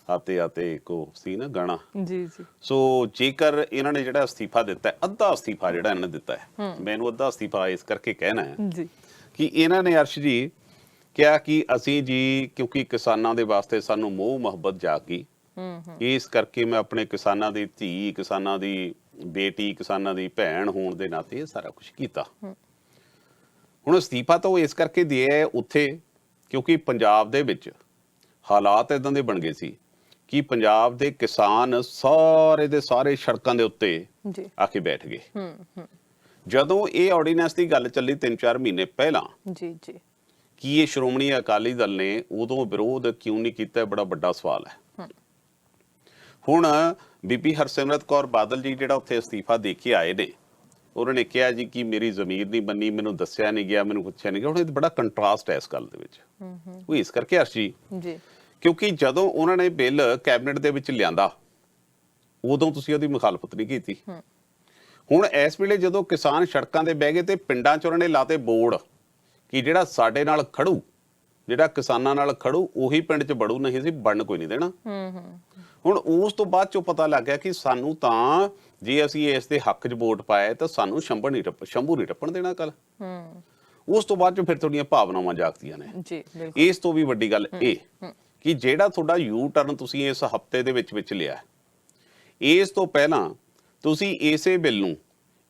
ਆਤੇ ਆਤੇ ਕੋ ਸੀ ਨਾ ਗਾਣਾ ਜੀ ਜੀ। ਸੋ ਜੇਕਰ ਇਹਨਾਂ ਨੇ ਜਿਹੜਾ ਅਸਤੀਫਾ ਦਿੱਤਾ, ਅੱਧਾ ਅਸਤੀਫਾ ਜਿਹੜਾ ਇਹਨਾਂ ਨੇ ਦਿੱਤਾ ਹੈ, ਮੈਨੂੰ ਅੱਧਾ ਅਸਤੀਫਾ ਇਸ ਕਰਕੇ ਕਹਿਣਾ ਹੈ ਜੀ ਕਿ ਇਹਨਾਂ ਨੇ ਅਰਸ਼ ਜੀ ਕਿਹਾ ਕਿ ਅਸੀਂ ਜੀ ਕਿਉਂਕਿ ਕਿਸਾਨਾਂ ਦੇ ਵਾਸਤੇ ਸਾਨੂੰ ਮੋਹ ਮੁਹੱਬਤ ਜਾਗ ਗਈ, ਇਸ ਕਰਕੇ ਮੈਂ ਆਪਣੇ ਕਿਸਾਨਾਂ ਦੀ ਧੀ, ਕਿਸਾਨਾਂ ਦੀ ਬੇਟੀ, ਕਿਸਾਨਾਂ ਦੀ ਭੈਣ ਹੋਣ ਦੇ ਨਾਤੇ ਇਹ ਸਾਰਾ ਕੁਝ ਕੀਤਾ। ਹੁਣ ਅਸਤੀਫਾ ਤਾਂ ਉਹ ਇਸ ਕਰਕੇ ਦਿਆ ਉੱਥੇ ਕਿਉਂਕਿ ਪੰਜਾਬ ਦੇ ਵਿੱਚ ਹਾਲਾਤ ਇਦਾਂ ਦੇ ਬਣ ਗਏ ਸੀ ਕਿ ਪੰਜਾਬ ਦੇ ਕਿਸਾਨ ਸਾਰੇ ਦੇ ਸਾਰੇ ਸੜਕਾਂ ਦੇ ਉੱਤੇ ਆ ਕੇ ਬੈਠ ਗਏ। ਜਦੋਂ ਇਹ ਆਰਡੀਨੈਂਸ ਦੀ ਗੱਲ ਚੱਲੀ 3-4 ਮਹੀਨੇ ਪਹਿਲਾਂ ਜੀ ਜੀ, ਕੀ ਇਹ ਸ਼੍ਰੋਮਣੀ ਅਕਾਲੀ ਦਲ ਨੇ ਉਦੋਂ ਵਿਰੋਧ ਕਿਉਂ ਨਹੀਂ ਕੀਤਾ, ਬੜਾ ਵੱਡਾ ਸਵਾਲ ਹੈ। ਹੁਣ ਬੀਬੀ ਹਰਸਿਮਰਤ ਕੌਰ ਬਾਦਲ ਜੀ ਜਿਹੜਾ ਉੱਥੇ ਅਸਤੀਫਾ ਦੇ ਕੇ ਆਏ ਨੇ, ਉਹਨਾਂ ਨੇ ਕਿਹਾ ਜੀ ਕਿ ਮੇਰੀ ਜ਼ਮੀਰ ਨਹੀਂ ਬੰਨੀ, ਮੈਨੂੰ ਦੱਸਿਆ ਨਹੀਂ ਗਿਆ, ਮੈਨੂੰ ਪੁੱਛਿਆ ਨਹੀਂ ਗਿਆ। ਹੁਣ ਇਹ ਬੜਾ ਕੰਟਰਾਸਟ ਹੈ ਇਸ ਗੱਲ ਦੇ ਵਿੱਚ। ਉਹ ਇਸ ਕਰਕੇ ਅਰਸ਼ੀ ਜੀ ਕਿਉਂਕਿ ਜਦੋਂ ਉਹਨਾਂ ਨੇ ਬਿੱਲ ਕੈਬਨਿਟ ਦੇ ਵਿੱਚ ਲਿਆਂਦਾ ਉਦੋਂ ਤੁਸੀਂ ਉਹਦੀ ਮੁਖਾਲਫਤ ਨਹੀਂ ਕੀਤੀ। ਹੁਣ ਇਸ ਵੇਲੇ ਜਦੋਂ ਕਿਸਾਨ ਸੜਕਾਂ ਤੇ ਬਹਿ ਗਏ ਤੇ ਪਿੰਡਾਂ 'ਚ ਉਹਨਾਂ ਨੇ ਲਾਤੇ ਬੋਰਡ ਕਿ ਜਿਹੜਾ ਸਾਡੇ ਨਾਲ ਖੜੂ, ਜਿਹੜਾ ਕਿਸਾਨਾਂ ਨਾਲ ਖੜੂ ਉਹੀ ਪਿੰਡ 'ਚ ਵੜੂ, ਨਹੀਂ ਸੀ ਬਣਨ ਕੋਈ ਨਹੀਂ ਦੇਣਾ। ਹੁਣ ਉਸ ਤੋਂ ਬਾਅਦ 'ਚੋਂ ਪਤਾ ਲੱਗ ਗਿਆ ਕਿ ਸਾਨੂੰ ਤਾਂ ਜੇ ਅਸੀਂ ਇਸ ਦੇ ਹੱਕ 'ਚ ਵੋਟ ਪਾਇਆ ਤਾਂ ਸਾਨੂੰ ਸ਼ੰਭੂ ਨਹੀਂ ਟੱਪਣ ਦੇਣਾ ਕੱਲ। ਉਸ ਤੋਂ ਬਾਅਦ 'ਚ ਫਿਰ ਤੁਹਾਡੀਆਂ ਭਾਵਨਾਵਾਂ ਜਾਗਦੀਆਂ ਨੇ ਜੀ ਬਿਲਕੁਲ। ਇਸ ਤੋਂ ਵੀ ਵੱਡੀ ਗੱਲ ਇਹ ਕਿ ਜਿਹੜਾ ਤੁਹਾਡਾ ਯੂ ਟਰਨ ਤੁਸੀਂ ਇਸ ਹਫਤੇ ਦੇ ਵਿੱਚ ਲਿਆ, ਇਸ ਤੋਂ ਪਹਿਲਾਂ ਤੁਸੀਂ ਇਸੇ ਬਿੱਲ ਨੂੰ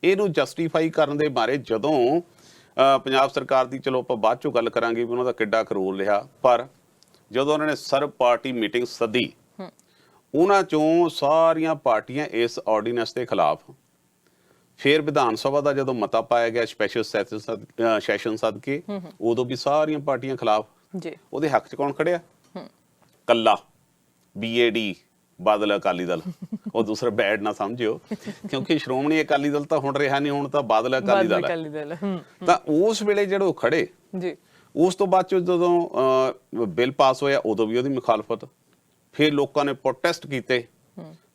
ਇਹਨੂੰ ਜਸਟੀਫਾਈ ਕਰਨ ਦੇ ਬਾਰੇ ਜਦੋਂ ਪੰਜਾਬ ਸਰਕਾਰ ਦੀ, ਚਲੋ ਆਪਾਂ ਬਾਅਦ ਚੋਂ ਗੱਲ ਕਰਾਂਗੇ ਵੀ ਉਹਨਾਂ ਦਾ ਕਿੱਡਾ ਕੁ ਰੋਲ ਰਿਹਾ, ਪਰ ਜਦੋਂ ਉਹਨਾਂ ਨੇ ਸਰਬ ਪਾਰਟੀ ਮੀਟਿੰਗ ਸੱਦੀ, ਉਹਨਾਂ ਚੋਂ ਸਾਰੀਆਂ ਪਾਰਟੀਆਂ ਇਸ ਆਰਡੀਨੈਂਸ ਦੇ ਖਿਲਾਫ, ਫਿਰ ਵਿਧਾਨ ਸਭਾ ਦਾ ਜਦੋਂ ਮਤਾ ਪਾਇਆ ਗਿਆ ਸਪੈਸ਼ਲ ਸੈਸ਼ਨ ਸਦਕੇ, ਉਦੋਂ ਵੀ ਸਾਰੀਆਂ ਪਾਰਟੀਆਂ ਖਿਲਾਫ ਜੀ। ਉਹਦੇ ਹੱਕ 'ਚ ਕੌਣ ਖੜਿਆ? ਕੱਲਾ BAD ਬਾਦਲ ਅਕਾਲੀ ਦਲ। ਉਹ ਦੂਸਰਾ ਬੈਡ ਨਾ ਸਮਝਿਓ, ਕਿਉਂਕਿ ਸ਼੍ਰੋਮਣੀ ਅਕਾਲੀ ਦਲ ਤਾਂ ਹੁਣ ਰਿਹਾ ਨਹੀਂ, ਹੁਣ ਤਾਂ ਬਾਦਲ ਅਕਾਲੀ ਦਲ ਹੈ। ਤਾਂ ਉਸ ਵੇਲੇ ਜਿਹੜੇ ਖੜੇ ਜੀ, ਉਸ ਤੋਂ ਬਾਅਦ ਚ ਜਦੋਂ ਬਿੱਲ ਪਾਸ ਹੋਇਆ ਉਦੋਂ ਵੀ ਉਹਦੀ ਮੁਖਾਲਫਤ, ਫਿਰ ਲੋਕਾਂ ਨੇ ਪ੍ਰੋਟੈਸਟ ਕੀਤੇ,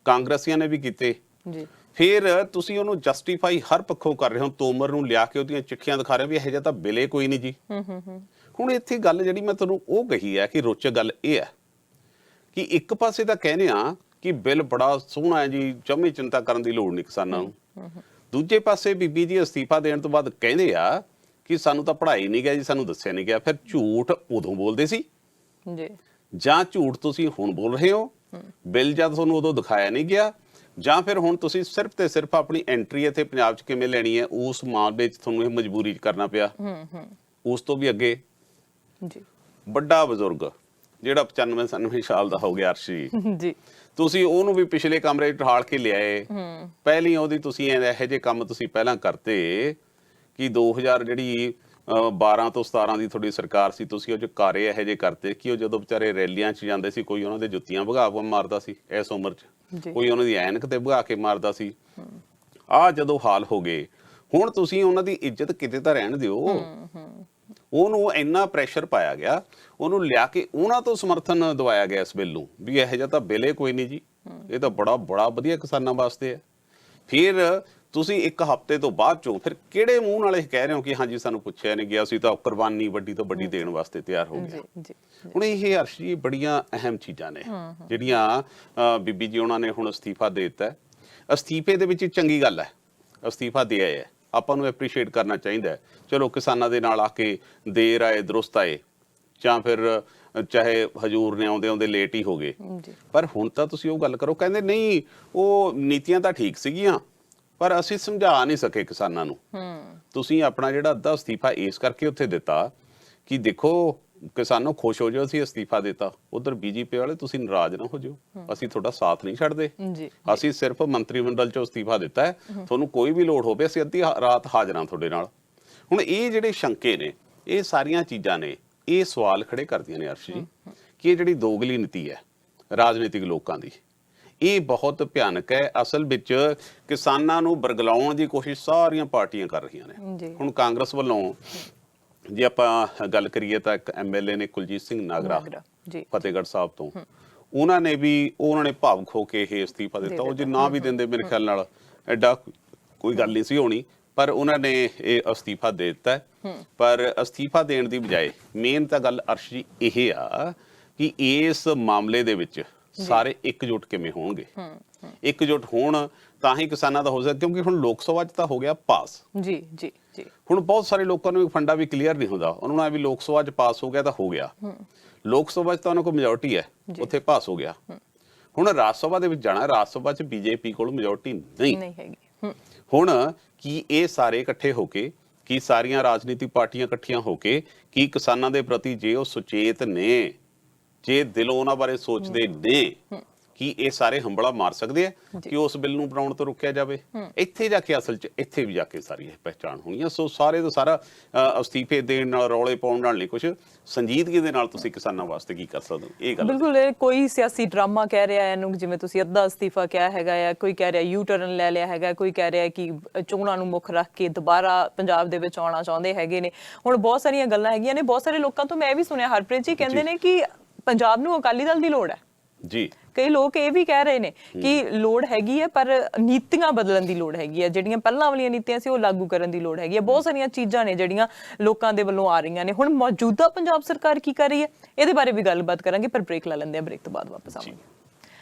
ਕਾਂਗਰਸੀਆਂ ਨੇ ਵੀ ਕੀਤੇ ਜੀ। ਫਿਰ ਤੁਸੀਂ ਉਹਨੂੰ ਜਸਟੀਫਾਈ ਹਰ ਪੱਖੋਂ ਕਰ ਰਹੇ ਹੋ, ਤੋਮਰ ਨੂੰ ਲਿਆ ਕੇ ਉਹਦੀਆਂ ਚਿੱਠੀਆਂ ਦਿਖਾ ਰਹੇ ਵੀ ਇਹੋ ਜਿਹਾ ਤਾਂ ਬਿੱਲੇ ਕੋਈ ਨਹੀਂ ਜੀ। ਹੁਣ ਇੱਥੇ ਗੱਲ ਜਿਹੜੀ ਮੈਂ ਤੁਹਾਨੂੰ ਉਹ ਕਹੀ ਹੈ ਕਿ ਰੋਚਕ ਗੱਲ ਇਹ ਹੈ ਕਿ ਇੱਕ ਪਾਸੇ ਤਾਂ ਕਹਿੰਦੇ ਆ ਕਿ ਬਿੱਲ ਬੜਾ ਸੋਹਣਾ ਹੈ ਜੀ, ਜਮੀ ਚਿੰਤਾ ਕਰਨ ਦੀ ਲੋੜ ਨਹੀਂ ਕਿਸਾਨਾਂ ਨੂੰ, ਦੂਜੇ ਪਾਸੇ ਬੀਬੀ ਜੀ ਅਸਤੀਫਾ ਦੇਣ ਤੋਂ ਬਾਅਦ ਕਹਿੰਦੇ ਆ ਕਿ ਸਾਨੂੰ ਤਾਂ ਪੜ੍ਹਾਈ ਨਹੀਂ ਗਿਆ ਜੀ, ਸਾਨੂੰ ਦੱਸਿਆ ਨਹੀਂ ਗਿਆ। ਫਿਰ ਝੂਠ ਉਦੋਂ ਬੋਲਦੇ ਸੀ ਜੀ, ਜਾਂ ਝੂਠ ਤੁਸੀਂ ਹੁਣ ਬੋਲ ਰਹੇ ਹੋ? ਬਿੱਲ ਜਦ ਤੁਹਾਨੂੰ ਉਦੋਂ ਦਿਖਾਇਆ ਨਹੀਂ ਗਿਆ, ਜਾਂ ਫਿਰ ਹੁਣ ਤੁਸੀਂ ਸਿਰਫ ਤੇ ਸਿਰਫ ਆਪਣੀ ਐਂਟਰੀ ਇੱਥੇ ਪੰਜਾਬ 'ਚ ਕਿਵੇਂ ਲੈਣੀ ਹੈ ਉਸ ਮਾਮਲੇ 'ਚ ਤੁਹਾਨੂੰ ਇਹ ਮਜਬੂਰੀ 'ਚ ਕਰਨਾ ਪਿਆ। ਉਸ ਤੋਂ ਵੀ ਅੱਗੇ ਜੀ ਵੱਡਾ ਬਜ਼ੁਰਗ ਜਿਹੜਾ 95-97 ਸਾਲ ਦਾ ਹੋ ਗਿਆ ਅਰਸ਼ੀ ਜੀ, ਤੁਸੀਂ ਉਹਨੂੰ ਵੀ ਪਿਛਲੇ ਕਮਰੇ 'ਚ ਢਾਲ ਕੇ ਲਿਆਏ। ਪਹਿਲੀ ਉਹਦੀ ਤੁਸੀਂ ਇਹੋ ਜਿਹੇ ਕੰਮ ਤੁਸੀਂ ਪਹਿਲਾਂ ਕਰਤੇ ਕਿ 2000 ਜਿਹੜੀ 12 ਤੋਂ 17 ਦੀ ਤੁਹਾਡੀ ਸਰਕਾਰ ਸੀ, ਤੁਸੀਂ ਉਹ 'ਚ ਕਾਰੇ ਇਹੋ ਜਿਹੇ ਕਰਤੇ ਕਿ ਉਹ ਜਦੋਂ ਵਿਚਾਰੇ ਰੈਲੀਆਂ 'ਚ ਜਾਂਦੇ ਸੀ, ਕੋਈ ਉਹਨਾਂ ਦੇ ਜੁੱਤੀਆਂ ਭਗਾ ਕੇ ਮਾਰਦਾ ਸੀ ਇਸ ਉਮਰ 'ਚ, ਕੋਈ ਉਹਨਾਂ ਦੀ ਐਨਕ ਤੇ ਭਗਾ ਕੇ ਮਾਰਦਾ ਸੀ। ਆਹ ਜਦੋਂ ਹਾਲ ਹੋ ਗਏ, ਹੁਣ ਤੁਸੀਂ ਉਹਨਾਂ ਦੀ ਇੱਜ਼ਤ ਕਿਤੇ ਤਾਂ ਰਹਿਣ ਦਿਓ। ਉਹਨੂੰ ਇੰਨਾ ਪ੍ਰੈਸ਼ਰ ਪਾਇਆ ਗਿਆ, ਉਹਨੂੰ ਲਿਆ ਕੇ ਉਹਨਾਂ ਤੋਂ ਸਮਰਥਨ ਦਵਾਇਆ ਗਿਆ ਇਸ ਬਿੱਲ ਨੂੰ ਵੀ ਇਹੋ ਜਿਹਾ ਤਾਂ ਬਿੱਲ ਕੋਈ ਨਹੀਂ ਜੀ, ਇਹ ਤਾਂ ਬੜਾ ਵਧੀਆ ਕਿਸਾਨਾਂ ਵਾਸਤੇ ਹੈ। ਫਿਰ ਤੁਸੀਂ ਇੱਕ ਹਫ਼ਤੇ ਤੋਂ ਬਾਅਦ ਚੋਂ ਫਿਰ ਕਿਹੜੇ ਮੂੰਹ ਨਾਲ ਇਹ ਕਹਿ ਰਹੇ ਹੋ ਕਿ ਹਾਂਜੀ ਸਾਨੂੰ ਪੁੱਛਿਆ ਨਹੀਂ ਗਿਆ, ਸੀ ਤਾਂ ਕੁਰਬਾਨੀ ਵੱਡੀ ਤੋਂ ਵੱਡੀ ਦੇਣ ਵਾਸਤੇ ਤਿਆਰ ਹੋ ਗਿਆ। ਹੁਣ ਇਹ ਅਰਸ਼ੀ ਬੜੀਆਂ ਅਹਿਮ ਚੀਜ਼ਾਂ ਨੇ ਜਿਹੜੀਆਂ ਬੀਬੀ ਜੀ ਉਹਨਾਂ ਨੇ ਹੁਣ ਅਸਤੀਫਾ ਦੇ ਦਿੱਤਾ। ਅਸਤੀਫੇ ਦੇ ਵਿੱਚ ਚੰਗੀ ਗੱਲ ਹੈ, ਅਸਤੀਫਾ ਦੇ ਆਏ, ਆਪਾਂ ਨੂੰ ਐਪਰੀਸ਼ੀਏਟ ਕਰਨਾ ਚਾਹੀਦਾ। ਚਲੋ ਕਿਸਾਨਾਂ ਦੇ ਨਾਲ ਆ ਕੇ ਦੇਰ ਆਏ ਦਰੁਸਤ ਆਏ, ਜਾਂ ਫਿਰ ਚਾਹੇ ਹਜੂਰ ਨੇ ਆਉਂਦੇ ਲੇਟ ਹੀ ਹੋ ਗਏ, ਪਰ ਹੁਣ ਤਾਂ ਤੁਸੀਂ ਉਹ ਗੱਲ ਕਰੋ। ਕਹਿੰਦੇ ਨਹੀਂ ਉਹ ਨੀਤੀਆਂ ਤਾਂ ਠੀਕ ਸੀਗੀਆਂ ਪਰ ਅਸੀਂ ਸਮਝਾ ਨਹੀਂ ਸਕੇ ਕਿਸਾਨਾਂ ਨੂੰ। ਤੁਸੀਂ ਆਪਣਾ ਜਿਹੜਾ ਅੱਧਾ ਅਸਤੀਫਾ ਇਸ ਕਰਕੇ ਉੱਥੇ ਦਿੱਤਾ ਕਿ ਦੇਖੋ ਕਿਸਾਨੋ ਖੁਸ਼ ਹੋ ਜਾਓ, ਅਸੀਂ ਅਸਤੀਫਾ ਦਿੱਤਾ, ਉਧਰ BJP ਵਾਲੇ ਤੁਸੀਂ ਨਾਰਾਜ਼ ਨਾ ਹੋ ਜਾਓ, ਅਸੀਂ ਤੁਹਾਡਾ ਸਾਥ ਨਹੀਂ ਛੱਡਦੇ, ਅਸੀਂ ਸਿਰਫ ਮੰਤਰੀ ਮੰਡਲ ਚੋਂ ਅਸਤੀਫਾ ਦਿੱਤਾ ਹੈ, ਤੁਹਾਨੂੰ ਕੋਈ ਵੀ ਲੋੜ ਹੋਵੇ ਅਸੀਂ ਅੱਧੀ ਰਾਤ ਹਾਜ਼ਰਾਂ ਤੁਹਾਡੇ ਨਾਲ। ਹੁਣ ਇਹ ਜਿਹੜੇ ਸ਼ੰਕੇ ਨੇ, ਇਹ ਸਾਰੀਆਂ ਚੀਜ਼ਾਂ ਨੇ, ਇਹ ਸਵਾਲ ਖੜੇ ਕਰਦੀਆਂ ਨੇ ਅਰਸ਼ ਜੀ ਕਿ ਇਹ ਜਿਹੜੀ ਦੋਗਲੀ ਨੀਤੀ ਹੈ ਰਾਜਨੀਤਿਕ ਲੋਕਾਂ ਦੀ, ਇਹ ਬਹੁਤ ਭਿਆਨਕ ਹੈ। ਅਸਲ ਵਿੱਚ ਕਿਸਾਨਾਂ ਨੂੰ ਬਰਗਲਾਉਣ ਦੀ ਕੋਸ਼ਿਸ਼ ਸਾਰੀਆਂ ਪਾਰਟੀਆਂ ਕਰ ਰਹੀਆਂ ਨੇ। ਹੁਣ ਕਾਂਗਰਸ ਵੱਲੋਂ ਜੇ ਆਪਾਂ ਗੱਲ ਕਰੀਏ ਤਾਂ ਇੱਕ MLA ਨੇ ਕੁਲਜੀਤ ਸਿੰਘ ਨਾਗਰਾ ਫਤਿਹਗੜ੍ਹ ਸਾਹਿਬ ਤੋਂ, ਉਹਨਾਂ ਨੇ ਭਾਵੁਕ ਹੋ ਕੇ ਇਹ ਅਸਤੀਫਾ ਦਿੱਤਾ। ਉਹ ਜੇ ਨਾ ਵੀ ਦਿੰਦੇ ਮੇਰੇ ਖਿਆਲ ਨਾਲ ਐਡਾ ਕੋਈ ਗੱਲ ਨਹੀਂ ਸੀ ਹੋਣੀ, ਪਰ ਉਹਨਾਂ ਨੇ ਇਹ ਅਸਤੀਫਾ ਦੇ ਦਿੱਤਾ। ਪਰ ਅਸਤੀਫਾ ਦੇਣ ਦੀ ਬਜਾਏ ਮੇਨ ਤਾਂ ਗੱਲ ਅਰਸ਼ ਜੀ ਇਹ ਆ ਕਿ ਇਸ ਮਾਮਲੇ ਦੇ ਵਿੱਚ ਸਾਰੇ ਇਕਜੁੱਟ ਕਿਵੇਂ ਹੋਣਗੇ। ਇਕਜੁੱਟ ਹੋਣ ਤਾਂ ਹੀ ਕਿਸਾਨਾਂ ਦਾ ਹੋ ਸਕਦਾ, ਕਿਉਂਕਿ ਹੁਣ ਲੋਕ ਸਭਾ 'ਚ ਤਾਂ ਹੋ ਗਿਆ ਪਾਸ ਜੀ ਜੀ ਜੀ। ਹੁਣ ਬਹੁਤ ਸਾਰੇ ਲੋਕਾਂ ਨੂੰ ਫੰਡਾ ਵੀ ਕਲੀਅਰ ਨਹੀਂ ਹੁੰਦਾ, ਉਹਨਾਂ ਨੂੰ ਵੀ ਲੋਕ ਸਭਾ 'ਚ ਪਾਸ ਹੋ ਗਿਆ ਤਾਂ ਹੋ ਗਿਆ। ਲੋਕ ਸਭਾ 'ਚ ਤਾਂ ਉਹਨਾਂ ਕੋਲ ਮੈਜੋਰਟੀ ਹੈ, ਉੱਥੇ ਪਾਸ ਹੋ ਗਿਆ। ਹੁਣ ਰਾਜ ਸਭਾ ਦੇ ਵਿੱਚ ਜਾਣਾ, ਰਾਜ ਸਭਾ 'ਚ BJP ਕੋਲ ਮੈਜੋਰਟੀ ਨਹੀਂ ਹੈਗੀ। ਹੁਣ ਕੀ ਇਹ ਸਾਰੇ ਇਕੱਠੇ ਹੋ ਕੇ, ਕੀ ਸਾਰੀਆਂ ਰਾਜਨੀਤਿਕ ਪਾਰਟੀਆਂ ਇਕੱਠੀਆਂ ਹੋ ਕੇ, ਕੀ ਕਿਸਾਨਾਂ ਦੇ ਪ੍ਰਤੀ ਜੇ ਉਹ ਸੁਚੇਤ ਨੇ, ਜੇ ਦਿਲੋਂ ਉਹਨਾਂ ਬਾਰੇ ਸੋਚਦੇ ਨੇ, ਕੀ ਇਹ ਸਾਰੇ ਹੰਬਲਾ ਮਾਰ ਸਕਦੇ ਆ ਕਿ ਉਸ ਬਿੱਲ ਨੂੰ ਬਣਾਉਣ ਤੋਂ ਰੋਕਿਆ ਜਾਵੇ? ਇੱਥੇ ਜਾ ਕੇ ਅਸਲ 'ਚ ਇੱਥੇ ਵੀ ਜਾ ਕੇ ਸਾਰੀ ਇਹ ਪਹਿਚਾਣ ਹੋਣੀ ਆ। ਸੋ ਸਾਰੇ ਦਾ ਸਾਰਾ ਅਸਤੀਫੇ ਦੇਣ ਨਾਲ, ਰੌਲੇ ਪਾਉਣ ਨਾਲ ਨਹੀਂ, ਕੁਝ ਸੰਜੀਦਗੀ ਦੇ ਨਾਲ ਤੁਸੀਂ ਕਿਸਾਨਾਂ ਵਾਸਤੇ ਕੀ ਕਰ ਸਕਦੇ ਹੋ, ਇਹ ਗੱਲ ਬਿਲਕੁਲ। ਕੋਈ ਸਿਆਸੀ ਡਰਾਮਾ ਕਹਿ ਰਿਹਾ ਇਹਨੂੰ, ਜਿਵੇਂ ਤੁਸੀਂ ਅੱਧਾ ਅਸਤੀਫਾ ਕਿਹਾ ਹੈਗਾ ਆ, ਕੋਈ ਕਹਿ ਰਿਹਾ ਯੂ ਟਰਨ ਲੈ ਲਿਆ ਹੈਗਾ, ਕੋਈ ਕਹਿ ਰਿਹਾ ਕਿ ਚੋਣਾਂ ਨੂੰ ਮੁੱਖ ਰੱਖ ਕੇ ਦੁਬਾਰਾ ਪੰਜਾਬ ਦੇ ਵਿੱਚ ਆਉਣਾ ਚਾਹੁੰਦੇ ਹੈਗੇ ਨੇ। ਹੁਣ ਬਹੁਤ ਸਾਰੀਆਂ ਗੱਲਾਂ ਹੈਗੀਆਂ ਨੇ। ਬਹੁਤ ਸਾਰੇ ਲੋਕਾਂ ਤੋਂ ਮੈਂ ਇਹ ਵੀ ਸੁਣਿਆ ਹਰਪ੍ਰੀਤ ਜੀ ਕਹਿੰਦੇ ਨੇ ਕਿ ਪੰਜਾਬ ਨੂੰ ਅਕਾਲੀ ਦਲ ਦੀ ਲੋੜ ਹੈ ਜੀ। ਕਈ ਲੋਕ ਇਹ ਵੀ ਕਹਿ ਰਹੇ ਨੇ ਕਿ ਲੋੜ ਹੈਗੀ ਹੈ, ਪਰ ਨੀਤੀਆਂ ਬਦਲਣ ਦੀ ਲੋੜ ਹੈਗੀ ਹੈ, ਜਿਹੜੀਆਂ ਪਹਿਲਾਂ ਵਾਲੀਆਂ ਨੀਤੀਆਂ ਸੀ ਉਹ ਲਾਗੂ ਕਰਨ ਦੀ ਲੋੜ ਹੈਗੀ ਹੈ। ਬਹੁਤ ਸਾਰੀਆਂ ਚੀਜ਼ਾਂ ਨੇ ਜਿਹੜੀਆਂ ਲੋਕਾਂ ਦੇ ਵੱਲੋਂ ਆ ਰਹੀਆਂ ਨੇ। ਹੁਣ ਮੌਜੂਦਾ ਪੰਜਾਬ ਸਰਕਾਰ ਕੀ ਕਰ ਰਹੀ ਹੈ, ਇਹਦੇ ਬਾਰੇ ਵੀ ਗੱਲਬਾਤ ਕਰਾਂਗੇ, ਪਰ ਬ੍ਰੇਕ ਲਾ ਲੈਂਦੇ ਆ। ਬ੍ਰੇਕ ਤੋਂ ਬਾਅਦ ਵਾਪਸ ਆਵਾਂਗੇ।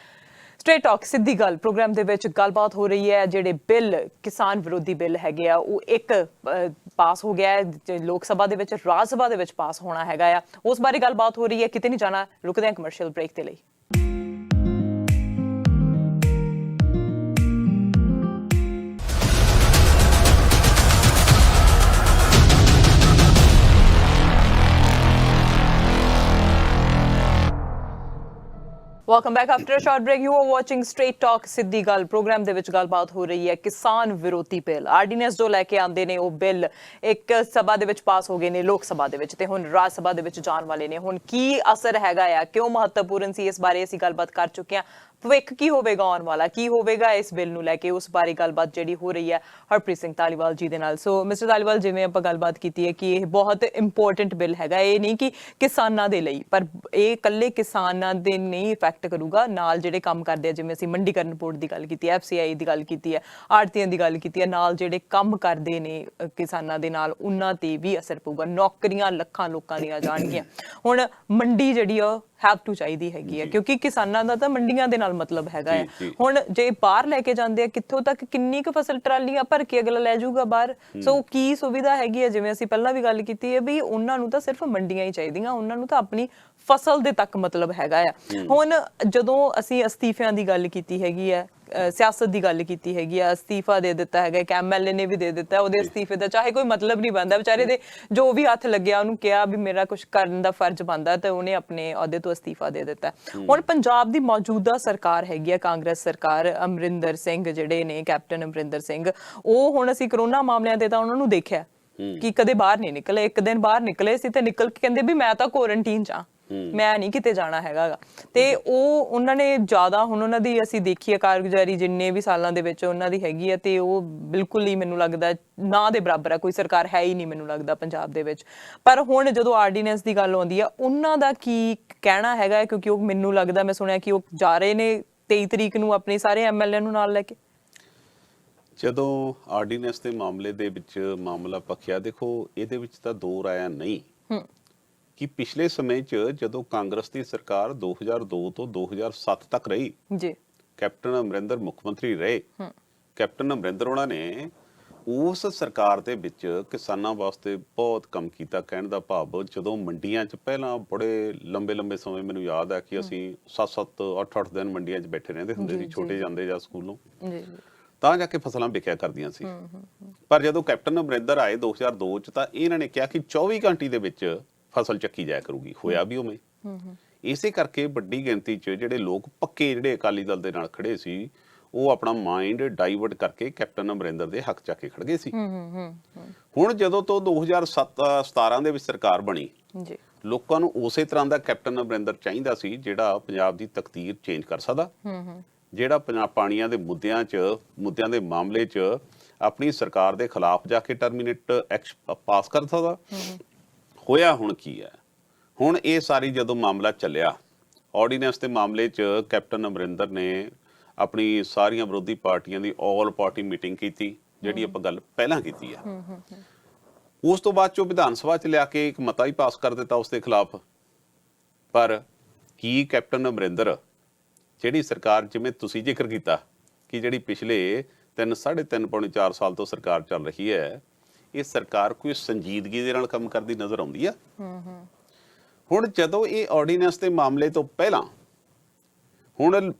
ਸਟ੍ਰੇਟ ਟਾਕ ਸਿੱਧੀ ਗੱਲ ਪ੍ਰੋਗਰਾਮ ਦੇ ਵਿੱਚ ਗੱਲਬਾਤ ਹੋ ਰਹੀ ਹੈ। ਜਿਹੜੇ ਬਿੱਲ ਕਿਸਾਨ ਵਿਰੋਧੀ ਬਿੱਲ ਹੈਗੇ ਆ ਉਹ ਇੱਕ ਪਾਸ ਹੋ ਗਿਆ ਹੈ ਲੋਕ ਸਭਾ ਦੇ ਵਿੱਚ, ਰਾਜ ਸਭਾ ਦੇ ਵਿੱਚ ਪਾਸ ਹੋਣਾ ਹੈਗਾ ਆ, ਉਸ ਬਾਰੇ ਗੱਲਬਾਤ ਹੋ ਰਹੀ ਹੈ। ਕਿਤੇ ਨਹੀਂ ਜਾਣਾ, ਰੁਕਦੇ ਹਾਂ ਕਮਰਸ਼ੀਅਲ ਬ੍ਰੇਕ ਦੇ ਲਈ। Welcome back after a short break. You are watching Straight Talk ਸਿੱਧੀ ਗੱਲ ਪ੍ਰੋਗਰਾਮ ਦੇ ਵਿੱਚ ਗੱਲਬਾਤ ਹੋ ਰਹੀ ਹੈ ਕਿਸਾਨ ਵਿਰੋਧੀ ਬਿੱਲ। ਆਰਡੀਨੈਂਸ ਜੋ ਲੈ ਕੇ ਆਉਂਦੇ ਨੇ ਉਹ ਬਿੱਲ ਇੱਕ ਸਭਾ ਦੇ ਵਿੱਚ ਪਾਸ ਹੋ ਗਏ ਨੇ, ਲੋਕ ਸਭਾ ਦੇ ਵਿੱਚ, ਤੇ ਹੁਣ ਰਾਜ ਸਭਾ ਦੇ ਵਿੱਚ ਜਾਣ ਵਾਲੇ ਨੇ। ਹੁਣ ਕੀ ਅਸਰ ਹੈਗਾ ਆ, ਕਿਉਂ ਮਹੱਤਵਪੂਰਨ ਸੀ, ਇਸ ਬਾਰੇ ਅਸੀਂ ਗੱਲਬਾਤ ਕਰ ਚੁੱਕੇ ਹਾਂ। ਭਵਿੱਖ ਕੀ ਹੋਵੇਗਾ ਆਉਣ ਵਾਲਾ, ਕੀ ਹੋਵੇਗਾ ਇਸ ਬਿੱਲ ਨੂੰ ਲੈ ਕੇ, ਉਸ ਬਾਰੇ ਗੱਲਬਾਤ ਜਿਹੜੀ ਹੋ ਰਹੀ ਹੈ ਹਰਪ੍ਰੀਤ ਸਿੰਘ ਧਾਲੀਵਾਲ ਜੀ ਦੇ ਨਾਲ। ਸੋ ਮਿਸਟਰ ਧਾਲੀਵਾਲ, ਜਿਵੇਂ ਆਪਾਂ ਗੱਲਬਾਤ ਕੀਤੀ ਹੈ ਕਿ ਇਹ ਬਹੁਤ ਇੰਪੋਰਟੈਂਟ ਬਿੱਲ ਹੈਗਾ। ਇਹ ਨਹੀਂ ਕਿ ਕਿਸਾਨਾਂ ਦੇ ਲਈ, ਪਰ ਇਹ ਇਕੱਲੇ ਕਿਸਾਨਾਂ ਦੇ ਨਹੀਂ ਇਫੈਕਟ ਕਰੂਗਾ, ਨਾਲ ਜਿਹੜੇ ਕੰਮ ਕਰਦੇ ਆ, ਜਿਵੇਂ ਅਸੀਂ ਮੰਡੀਕਰਨ ਬੋਰਡ ਦੀ ਗੱਲ ਕੀਤੀ ਹੈ, FCI ਦੀ ਗੱਲ ਕੀਤੀ ਹੈ, ਆੜ੍ਹਤੀਆਂ ਦੀ ਗੱਲ ਕੀਤੀ ਹੈ, ਨਾਲ ਜਿਹੜੇ ਕੰਮ ਕਰਦੇ ਨੇ ਕਿਸਾਨਾਂ ਦੇ ਨਾਲ, ਉਹਨਾਂ ਤੇ ਵੀ ਅਸਰ ਪਊਗਾ। ਨੌਕਰੀਆਂ ਲੱਖਾਂ ਲੋਕਾਂ ਦੀਆਂ ਜਾਣਗੀਆਂ। ਹੁਣ ਮੰਡੀ ਜਿਹੜੀ ਆ ਹੈਵ ਟੂ ਚਾਹੀਦੀ ਹੈਗੀ ਹੈ, ਕਿਉਂਕਿ ਕਿਸਾਨਾਂ ਦਾ ਤਾਂ ਮੰਡੀਆਂ ਦੇ ਨਾਲ ਮਤਲਬ ਹੈਗਾ ਹੈ। ਹੁਣ ਜੇ ਬਾਹਰ ਲੈ ਕੇ ਜਾਂਦੇ ਆ, ਕਿੱਥੋਂ ਤੱਕ ਕਿੰਨੀ ਕੁ ਫਸਲ ਟਰਾਲੀਆਂ ਭਰ ਕੇ ਅਗਲਾ ਲੈ ਜਾਊਗਾ ਬਾਹਰ। ਸੋ ਕੀ ਸੁਵਿਧਾ ਹੈਗੀ ਹੈ, ਜਿਵੇਂ ਅਸੀਂ ਪਹਿਲਾਂ ਵੀ ਗੱਲ ਕੀਤੀ ਹੈ ਵੀ ਉਹਨਾਂ ਨੂੰ ਤਾਂ ਸਿਰਫ ਮੰਡੀਆਂ ਹੀ ਚਾਹੀਦੀਆਂ, ਉਹਨਾਂ ਨੂੰ ਤਾਂ ਆਪਣੀ ਫਸਲ ਦੇ ਤੱਕ ਮਤਲਬ ਹੈਗਾ ਆ। ਹੁਣ ਜਦੋਂ ਅਸੀਂ ਅਸਤੀਫਿਆਂ ਦੀ ਗੱਲ ਕੀਤੀ ਹੈਗੀ ਹੈ, ਸਿਆਸਤ ਦੀ ਗੱਲ ਕੀਤੀ ਹੈਗੀ ਆ, ਅਸਤੀਫਾ ਦੇ ਦਿੱਤਾ ਹੈਗਾ, ਇੱਕ MLA ਨੇ ਵੀ ਦੇ ਦਿੱਤਾ, ਉਹਦੇ ਅਸਤੀਫੇ ਦਾ ਚਾਹੇ ਕੋਈ ਮਤਲਬ ਨਹੀਂ ਬਣਦਾ, ਵਿਚਾਰੇ ਦੇ ਜੋ ਵੀ ਹੱਥ ਲੱਗਿਆ ਉਹਨੂੰ ਕਿਹਾ ਵੀ ਮੇਰਾ ਕੁਝ ਕਰਨ ਦਾ ਫਰਜ਼ ਬਣਦਾ, ਤੇ ਉਹਨੇ ਆਪਣੇ ਅਹੁਦੇ ਤੋਂ ਅਸਤੀਫਾ ਦੇ ਦਿੱਤਾ। ਹੁਣ ਪੰਜਾਬ ਦੀ ਮੌਜੂਦਾ ਸਰਕਾਰ ਹੈਗੀ ਆ ਕਾਂਗਰਸ ਸਰਕਾਰ, ਅਮਰਿੰਦਰ ਸਿੰਘ ਜਿਹੜੇ ਨੇ, ਕੈਪਟਨ ਅਮਰਿੰਦਰ ਸਿੰਘ, ਉਹ ਹੁਣ ਅਸੀਂ ਕਰੋਨਾ ਮਾਮਲਿਆਂ ਤੇ ਤਾਂ ਉਹਨਾਂ ਨੂੰ ਦੇਖਿਆ ਕਿ ਕਦੇ ਬਾਹਰ ਨਹੀਂ ਨਿਕਲੇ। ਇੱਕ ਦਿਨ ਬਾਹਰ ਨਿਕਲੇ ਸੀ ਤੇ ਨਿਕਲ ਕੇ ਕਹਿੰਦੇ ਵੀ ਮੈਂ ਤਾਂ ਕੁਆਰੰਟੀਨ 'ਚ ਆ, ਮੈਂ ਨਹੀਂ ਕਿਤੇ ਜਾਣਾ ਹੈਗਾ। ਤੇ ਉਹ ਉਹਨਾਂ ਨੇ ਜ਼ਿਆਦਾ, ਹੁਣ ਉਹਨਾਂ ਦੀ ਅਸੀਂ ਦੇਖੀਏ ਕਾਰਗੁਜ਼ਾਰੀ ਜਿੰਨੇ ਵੀ ਸਾਲਾਂ ਦੇ ਵਿੱਚ ਉਹਨਾਂ ਦੀ ਹੈਗੀ ਆ, ਤੇ ਉਹ ਬਿਲਕੁਲ ਹੀ ਮੈਨੂੰ ਲੱਗਦਾ ਨਾ ਦੇ ਬਰਾਬਰ ਆ। ਕੋਈ ਸਰਕਾਰ ਹੈ ਹੀ ਨਹੀਂ ਮੈਨੂੰ ਲੱਗਦਾ ਪੰਜਾਬ ਦੇ ਵਿੱਚ। ਪਰ ਹੁਣ ਜਦੋਂ ਆਰਡੀਨੈਂਸ ਦੀ ਗੱਲ ਆਉਂਦੀ ਆ, ਉਹਨਾਂ ਦਾ ਕੀ ਕਹਿਣਾ ਹੈਗਾ, ਕਿਉਂਕਿ ਉਹ ਮੈਨੂੰ ਲੱਗਦਾ, ਮੈਂ ਸੁਣਿਆ ਕਿ ਉਹ ਜਾ ਰਹੇ ਨੇ 23 ਤਰੀਕ ਨੂੰ ਆਪਣੇ ਸਾਰੇ MLA ਨੂੰ ਨਾਲ ਲੈ ਕੇ। ਜਦੋਂ ਆਰਡੀਨੈਂਸ ਦੇ ਮਾਮਲੇ ਦੇ ਵਿੱਚ ਮਾਮਲਾ ਪੱਖਿਆ, ਦੇਖੋ ਇਹਦੇ ਵਿੱਚ ਤਾਂ ਦੋ ਰਾਇਆਂ ਨਹੀਂ ਕਿ ਪਿਛਲੇ ਸਮੇਂ 'ਚ ਜਦੋਂ ਕਾਂਗਰਸ ਦੀ ਸਰਕਾਰ 2002 ਤੋਂ 2007 ਤੱਕ ਰਹੀ ਜੀ, ਕੈਪਟਨ ਅਮਰਿੰਦਰ ਮੁੱਖ ਮੰਤਰੀ ਰਹੇ। ਕੈਪਟਨ ਅਮਰਿੰਦਰ ਉਹਨਾਂ ਨੇ ਉਸ ਸਰਕਾਰ ਦੇ ਵਿੱਚ ਕਿਸਾਨਾਂ ਵਾਸਤੇ ਬਹੁਤ ਕੰਮ ਕੀਤਾ। ਕਹਿਣ ਦਾ ਭਾਵ, ਜਦੋਂ ਮੰਡੀਆਂ 'ਚ ਪਹਿਲਾਂ ਬੜੇ ਲੰਬੇ ਸਮੇਂ, ਮੈਨੂੰ ਯਾਦ ਹੈ ਕਿ ਅਸੀਂ 7-7 8-8 ਦਿਨ ਮੰਡੀਆਂ 'ਚ ਬੈਠੇ ਰਹਿੰਦੇ ਹੁੰਦੇ ਸੀ, ਛੋਟੇ ਜਾਂਦੇ ਜਾਂ ਸਕੂਲੋਂ, ਤਾਂ ਜਾ ਕੇ ਫਸਲਾਂ ਵਿਕਿਆ ਕਰਦੀਆਂ ਸੀ। ਪਰ ਜਦੋਂ ਕੈਪਟਨ ਅਮਰਿੰਦਰ ਆਏ 2002 'ਚ, ਤਾਂ ਇਹਨਾਂ ਨੇ ਕਿਹਾ ਕਿ 24 ਘੰਟੇ ਦੇ ਵਿੱਚ ਫਸਲ ਚੱਕੀ ਜਾਇਆ ਕਰੂਗੀ। ਹੋਇਆ ਵੀ ਉਵੇਂ। ਇਸੇ ਕਰਕੇ ਵੱਡੀ ਗਿਣਤੀ 'ਚ ਜਿਹੜੇ ਲੋਕ ਪੱਕੇ, ਜਿਹੜੇ ਅਕਾਲੀ ਦਲ ਦੇ ਨਾਲ ਖੜੇ ਸੀ, ਉਹ ਆਪਣਾ ਮਾਈਂਡ ਡਾਈਵਰਟ ਕਰਕੇ ਕੈਪਟਨ ਅਮਰਿੰਦਰ ਦੇ ਹੱਕ ਚੱਕ ਕੇ ਖੜ ਗਏ ਸੀ। ਹੁਣ ਜਦੋਂ ਤੋਂ 2017 ਦੇ ਵਿੱਚ ਸਰਕਾਰ ਬਣੀ, ਲੋਕਾਂ ਨੂੰ ਉਸੇ ਤਰ੍ਹਾਂ ਦਾ ਕੈਪਟਨ ਅਮਰਿੰਦਰ ਚਾਹੀਦਾ ਸੀ ਜਿਹੜਾ ਪੰਜਾਬ ਦੀ ਤਕਦੀਰ ਚੇਂਜ ਕਰ ਸਕਦਾ, ਜਿਹੜਾ ਪਾਣੀਆਂ ਦੇ ਮੁੱਦਿਆਂ ਦੇ ਮਾਮਲੇ 'ਚ ਆਪਣੀ ਸਰਕਾਰ ਦੇ ਖਿਲਾਫ ਜਾ ਕੇ ਟਰਮੀਨੇਟ ਐਕਟ ਪਾਸ ਕਰ ਸਕਦਾ। ਹੋਇਆ ਹੁਣ ਕੀ ਹੈ? ਹੁਣ ਇਹ ਸਾਰੀ ਜਦੋਂ ਮਾਮਲਾ ਚੱਲਿਆ, ਆਰਡੀਨੈਂਸ ਦੇ ਮਾਮਲੇ 'ਚ ਕੈਪਟਨ ਅਮਰਿੰਦਰ ਨੇ ਆਪਣੀ ਸਾਰੀਆਂ ਵਿਰੋਧੀ ਪਾਰਟੀਆਂ ਦੀ ਆਲ ਪਾਰਟੀ ਮੀਟਿੰਗ ਕੀਤੀ, ਜਿਹੜੀ ਆਪਾਂ ਗੱਲ ਪਹਿਲਾਂ ਕੀਤੀ ਆ। ਉਸ ਤੋਂ ਬਾਅਦ 'ਚੋਂ ਵਿਧਾਨ ਸਭਾ 'ਚ ਲਿਆ ਕੇ ਇੱਕ ਮਤਾ ਹੀ ਪਾਸ ਕਰ ਦਿੱਤਾ ਉਸ ਦੇ ਖਿਲਾਫ। ਪਰ ਕੀ ਕੈਪਟਨ ਅਮਰਿੰਦਰ, ਜਿਹੜੀ ਸਰਕਾਰ, ਜਿਵੇਂ ਤੁਸੀਂ ਜ਼ਿਕਰ ਕੀਤਾ ਕਿ ਜਿਹੜੀ ਪਿਛਲੇ 3.5 ਪੌਣੇ 4 ਸਾਲ ਤੋਂ ਸਰਕਾਰ ਚੱਲ ਰਹੀ ਹੈ, ਇਹ ਸਰਕਾਰ ਕੋਈ ਸੰਜੀਦਗੀ ਦੇ ਨਾਲ ਕੰਮ ਕਰਦੀ ਨਜ਼ਰ ਆਉਂਦੀ ਆ। ਹੁਣ ਜਦੋਂ ਇਹ ਆਰਡੀਨੈਂਸ ਦੇ ਮਾਮਲੇ ਤੋਂ ਪਹਿਲਾਂ, ਹੁਣ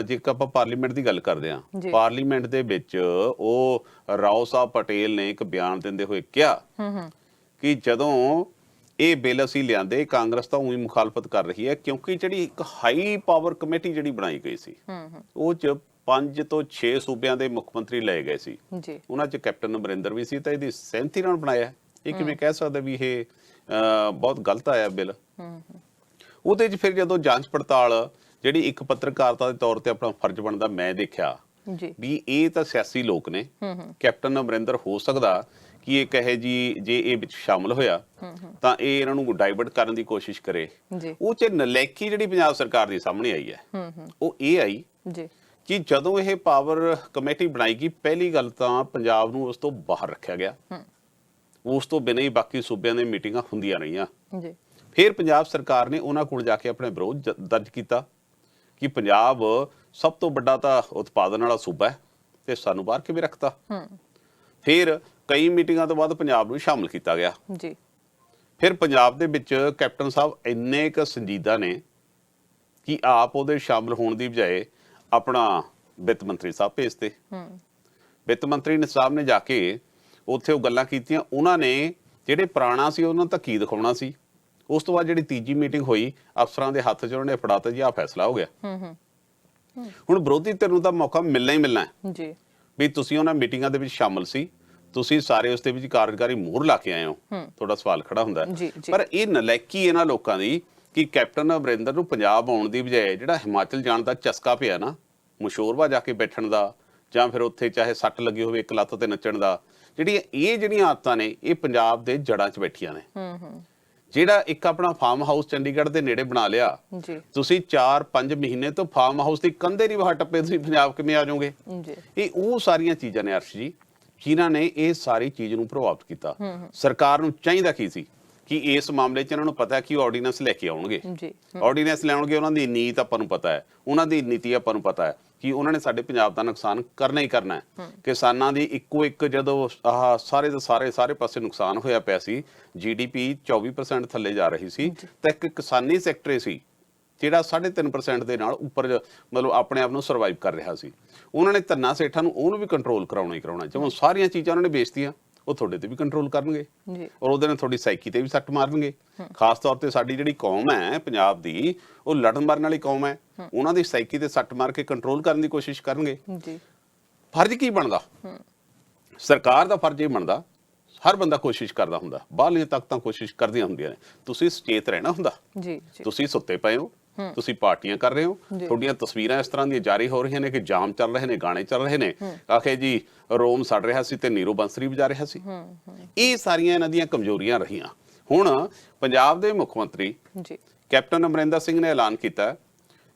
ਜੇਕਰ ਆਪਾਂ ਪਾਰਲੀਮੈਂਟ ਦੀ ਗੱਲ ਕਰਦੇ ਹਾਂ, ਪਾਰਲੀਮੈਂਟ ਦੇ ਵਿੱਚ ਉਹ ਰਾਓ ਸਾਹਿਬ ਪਟੇਲ ਨੇ ਇੱਕ ਬਿਆਨ ਦਿੰਦੇ ਹੋਏ ਕਿਹਾ ਕਿ ਜਦੋਂ ਇਹ ਬਿੱਲ ਅਸੀਂ ਲਿਆਂਦੇ, ਕਾਂਗਰਸ ਤਾਂ ਉਹੀ ਮੁਖਾਲਫਤ ਕਰ ਰਹੀ ਹੈ, ਕਿਉਂਕਿ ਜਿਹੜੀ ਇੱਕ ਹਾਈ ਪਾਵਰ ਕਮੇਟੀ ਜਿਹੜੀ ਬਣਾਈ ਗਈ ਸੀ, ਉਹ 'ਚ 5 ਤੋਂ 6 ਸੂਬਿਆਂ ਦੇ ਮੁੱਖ ਮੰਤਰੀ ਲਏ ਗਏ ਸੀ। ਉਹਨਾਂ 'ਚ ਕੈਪਟਨ ਅਮਰਿੰਦਰ ਵੀ ਸੀ, ਤਾਂ ਇਹਦੀ ਸਹਿਮਤੀ ਨਾਲ ਬਣਾਇਆ। ਇਹ ਕਿਵੇਂ ਕਹਿ ਸਕਦਾ ਵੀ ਇਹ ਬਹੁਤ ਗਲਤ ਆਇਆ ਬਿੱਲ? ਉਹਦੇ 'ਚ ਫਿਰ ਜਦੋਂ ਜਾਂਚ ਪੜਤਾਲ, ਜਿਹੜੀ ਇੱਕ ਪੱਤਰਕਾਰਤਾ ਦੇ ਤੌਰ ਤੇ ਆਪਣਾ ਫਰਜ਼ ਬਣਦਾ, ਮੈਂ ਦੇਖਿਆ ਵੀ ਇਹ ਤਾਂ ਸਿਆਸੀ ਲੋਕ ਨੇ। ਕੈਪਟਨ ਅਮਰਿੰਦਰ ਹੋ ਸਕਦਾ ਕਿ ਇਹ ਕਹੇ ਜੀ ਜੇ ਇਹ ਵਿੱਚ ਸ਼ਾਮਲ ਹੋਇਆ ਤਾਂ ਇਹ ਇਹਨਾਂ ਨੂੰ ਡਾਈਵਰਟ ਕਰਨ ਦੀ ਕੋਸ਼ਿਸ਼ ਕਰੇ। ਉਹ 'ਚ ਨਲਾਇਕੀ ਜਿਹੜੀ ਪੰਜਾਬ ਸਰਕਾਰ ਦੀ ਸਾਹਮਣੇ ਆਈ ਹੈ, ਉਹ ਇਹ ਆਈ ਕਿ ਜਦੋਂ ਇਹ ਪਾਵਰ ਕਮੇਟੀ ਬਣਾਈ ਗਈ, ਪਹਿਲੀ ਗੱਲ ਤਾਂ ਪੰਜਾਬ ਨੂੰ ਉਸ ਤੋਂ ਬਾਹਰ ਰੱਖਿਆ ਗਿਆ। ਉਸ ਤੋਂ ਬਿਨਾਂ ਹੀ ਬਾਕੀ ਸੂਬਿਆਂ ਦੀਆਂ ਮੀਟਿੰਗਾਂ ਹੁੰਦੀਆਂ ਰਹੀਆਂ। ਫਿਰ ਪੰਜਾਬ ਸਰਕਾਰ ਨੇ ਉਹਨਾਂ ਕੋਲ ਜਾ ਕੇ ਆਪਣਾ ਵਿਰੋਧ ਦਰਜ ਕੀਤਾ ਕਿ ਪੰਜਾਬ ਸਭ ਤੋਂ ਵੱਡਾ ਤਾਂ ਉਤਪਾਦਨ ਵਾਲਾ ਸੂਬਾ ਹੈ ਤੇ ਸਾਨੂੰ ਬਾਹਰ ਕਿਵੇਂ ਰੱਖਤਾ। ਫਿਰ ਕਈ ਮੀਟਿੰਗਾਂ ਤੋਂ ਬਾਅਦ ਪੰਜਾਬ ਨੂੰ ਸ਼ਾਮਲ ਕੀਤਾ ਗਿਆ ਜੀ। ਫਿਰ ਪੰਜਾਬ ਦੇ ਵਿੱਚ ਕੈਪਟਨ ਸਾਹਿਬ ਇੰਨੇ ਕੁ ਸੰਜੀਦਾ ਨੇ ਕਿ ਆਪ ਉਹਦੇ ਸ਼ਾਮਲ ਹੋਣ ਦੀ ਬਜਾਏ ਆਪਣਾ ਵਿੱਤ ਮੰਤਰੀ ਸਾਹਿਬ ਭੇਜਤੇ। ਵਿੱਤ ਮੰਤਰੀ ਸਾਹਿਬ ਨੇ ਜਾ ਕੇ ਉੱਥੇ ਉਹ ਗੱਲਾਂ ਕੀਤੀਆਂ। ਉਹਨਾਂ ਨੇ ਜਿਹੜੇ ਪੁਰਾਣਾ ਸੀ ਉਹਨਾਂ ਨੂੰ ਤਾਂ ਕੀ ਦਿਖਾਉਣਾ ਸੀ। ਉਸ ਤੋਂ ਬਾਅਦ ਜਿਹੜੀ ਤੀਜੀ ਮੀਟਿੰਗ ਹੋਈ ਅਫਸਰਾਂ ਦੇ ਹੱਥ 'ਚ ਉਹਨਾਂ ਨੇ ਫੜਾਤਾ ਜੀ ਆਹ ਫੈਸਲਾ ਹੋ ਗਿਆ। ਹੁਣ ਵਿਰੋਧੀ ਧਿਰ ਨੂੰ ਤਾਂ ਮੌਕਾ ਮਿਲਣਾ ਹੀ ਮਿਲਣਾ ਹੈ ਜੀ ਵੀ ਤੁਸੀਂ ਉਹਨਾਂ ਮੀਟਿੰਗਾਂ ਦੇ ਵਿੱਚ ਸ਼ਾਮਲ ਸੀ, ਤੁਸੀਂ ਸਾਰੇ ਉਸ ਦੇ ਵਿੱਚ ਕਾਰਜਕਾਰੀ ਮੋਹਰ ਲਾ ਕੇ ਆਏ ਹੋ। ਤੁਹਾਡਾ ਸਵਾਲ ਖੜਾ ਹੁੰਦਾ ਪਰ ਇਹ ਨਲਾਇਕੀ ਇਹਨਾਂ ਲੋਕਾਂ ਦੀ ਕਿ ਕੈਪਟਨ ਅਮਰਿੰਦਰ ਨੂੰ ਪੰਜਾਬ ਆਉਣ ਦੀ ਬਜਾਏ ਜਿਹੜਾ ਹਿਮਾਚਲ ਜਾਣ ਦਾ ਚਸਕਾ ਪਿਆ ਨਾ, ਮਸ਼ਹੂਰਵਾ ਜਾ ਕੇ ਬੈਠਣ ਦਾ ਜਾਂ ਫਿਰ ਉੱਥੇ ਚਾਹੇ ਸੱਟ ਲੱਗੀ ਹੋਵੇ ਇੱਕ ਲੱਤ ਤੇ ਨੱਚਣ ਦਾ, ਜਿਹੜੀਆਂ ਆਦਤਾਂ ਨੇ ਇਹ ਪੰਜਾਬ ਦੇ ਜੜਾਂ 'ਚ ਬੈਠੀਆਂ ਨੇ। ਜਿਹੜਾ ਇੱਕ ਆਪਣਾ ਫਾਰਮ ਹਾਊਸ ਚੰਡੀਗੜ੍ਹ ਦੇ ਨੇੜੇ ਬਣਾ ਲਿਆ ਤੁਸੀਂ 4-5 ਮਹੀਨੇ ਤੋਂ ਫਾਰਮ ਹਾਊਸ ਦੀ ਕੰਧੇ ਨਹੀਂ ਬਾਹਰ ਟੱਪੇ ਤੁਸੀਂ ਪੰਜਾਬ ਕਿਵੇਂ ਆ ਜਾਓਗੇ। ਇਹ ਉਹ ਸਾਰੀਆਂ ਚੀਜ਼ਾਂ ਨੇ ਅਰਸ਼ ਜੀ ਜਿਨ੍ਹਾਂ ਨੇ ਇਹ ਸਾਰੀ ਚੀਜ਼ ਨੂੰ ਪ੍ਰਭਾਵਿਤ ਕੀਤਾ। ਸਰਕਾਰ ਨੂੰ ਚਾਹੀਦਾ ਕੀ ਸੀ ਕਿ ਇਸ ਮਾਮਲੇ 'ਚ ਇਹਨਾਂ ਨੂੰ ਪਤਾ ਕਿ ਆਰਡੀਨੈਂਸ ਲੈ ਕੇ ਆਉਣਗੇ। ਆਰਡੀਨੈਂਸ ਲਿਆਉਣਗੇ, ਉਹਨਾਂ ਦੀ ਨੀਤ ਆਪਾਂ ਨੂੰ ਪਤਾ ਹੈ, ਉਹਨਾਂ ਦੀ ਨੀਤੀ ਆਪਾਂ ਨੂੰ ਪਤਾ ਹੈ ਕਿ ਉਹਨਾਂ ਨੇ ਸਾਡੇ ਪੰਜਾਬ ਦਾ ਨੁਕਸਾਨ ਕਰਨਾ ਹੀ ਕਰਨਾ ਹੈ। ਕਿਸਾਨਾਂ ਦੀ ਇੱਕੋ ਇੱਕ ਜਦੋਂ ਆਹ ਸਾਰੇ ਦੇ ਸਾਰੇ ਪਾਸੇ ਨੁਕਸਾਨ ਹੋਇਆ ਪਿਆ ਸੀ, GDP 24% ਥੱਲੇ ਜਾ ਰਹੀ ਸੀ ਤਾਂ ਇੱਕ ਕਿਸਾਨੀ ਸੈਕਟਰ ਸੀ ਜਿਹੜਾ 3.5% ਦੇ ਨਾਲ ਉੱਪਰ ਮਤਲਬ ਆਪਣੇ ਆਪ ਨੂੰ ਸਰਵਾਈਵ ਕਰ ਰਿਹਾ ਸੀ। ਉਹਨਾਂ ਨੇ ਧੰਨਾ ਸੇਠਾਂ ਨੂੰ ਉਹਨੂੰ ਵੀ ਕੰਟਰੋਲ ਕਰਾਉਣਾ ਹੀ ਕਰਾਉਣਾ। ਜਦੋਂ ਸਾਰੀਆਂ ਚੀਜ਼ਾਂ ਉਹਨਾਂ ਨੇ ਵੇਚਤੀਆਂ ਉਹ ਤੁਹਾਡੇ ਤੇ ਵੀ ਕੰਟਰੋਲ ਕਰਨਗੇ ਔਰ ਉਹਦੇ ਨਾਲ ਤੁਹਾਡੀ ਸਾਈਕੀ ਤੇ ਵੀ ਸੱਟ ਮਾਰਨਗੇ। ਖਾਸ ਤੌਰ ਤੇ ਸਾਡੀ ਜਿਹੜੀ ਕੌਮ ਹੈ ਪੰਜਾਬ ਦੀ, ਉਹ ਲੜਨ ਮਰਨ ਵਾਲੀ ਕੌਮ ਹੈ। ਉਹਨਾਂ ਦੀ ਸਾਈਕੀ ਤੇ ਸੱਟ ਮਾਰ ਕੇ ਕੰਟਰੋਲ ਕਰਨ ਦੀ ਕੋਸ਼ਿਸ਼ ਕਰਨਗੇ। ਫਰਜ਼ ਕੀ ਬਣਦਾ? ਸਰਕਾਰ ਦਾ ਫਰਜ਼ ਇਹ ਬਣਦਾ, ਹਰ ਬੰਦਾ ਕੋਸ਼ਿਸ਼ ਕਰਦਾ ਹੁੰਦਾ, ਬਾਹਰਲੀਆਂ ਤਾਕਤਾਂ ਕੋਸ਼ਿਸ਼ ਕਰਦੀਆਂ ਹੁੰਦੀਆਂ ਨੇ, ਤੁਸੀਂ ਸੁਚੇਤ ਰਹਿਣਾ ਹੁੰਦਾ। ਤੁਸੀਂ ਸੁੱਤੇ ਪਏ ਹੋ, ਤੁਸੀਂ ਪਾਰਟੀਆਂ ਕਰ ਰਹੇ ਹੋ, ਤੁਹਾਡੀਆਂ ਤਸਵੀਰਾਂ ਇਸ ਤਰ੍ਹਾਂ ਦੀਆਂ ਜਾਰੀ ਹੋ ਰਹੀਆਂ ਨੇ ਕਿ ਜਾਮ ਚੱਲ ਰਹੇ ਨੇ, ਗਾਣੇ ਚੱਲ ਰਹੇ ਨੇ, ਆਖੇ ਜੀ ਰੋਮ ਸੜ ਰਿਹਾ ਸੀ ਤੇ ਨੀਰੋ ਬੰਸਰੀ ਵਜਾ ਰਿਹਾ ਸੀ। ਇਹ ਸਾਰੀਆਂ ਇਹਨਾਂ ਦੀਆਂ ਕਮਜ਼ੋਰੀਆਂ ਰਹੀਆਂ। ਹੁਣ ਪੰਜਾਬ ਦੇ ਮੁੱਖ ਮੰਤਰੀ ਕੈਪਟਨ ਅਮਰਿੰਦਰ ਸਿੰਘ ਨੇ ਐਲਾਨ ਕੀਤਾ,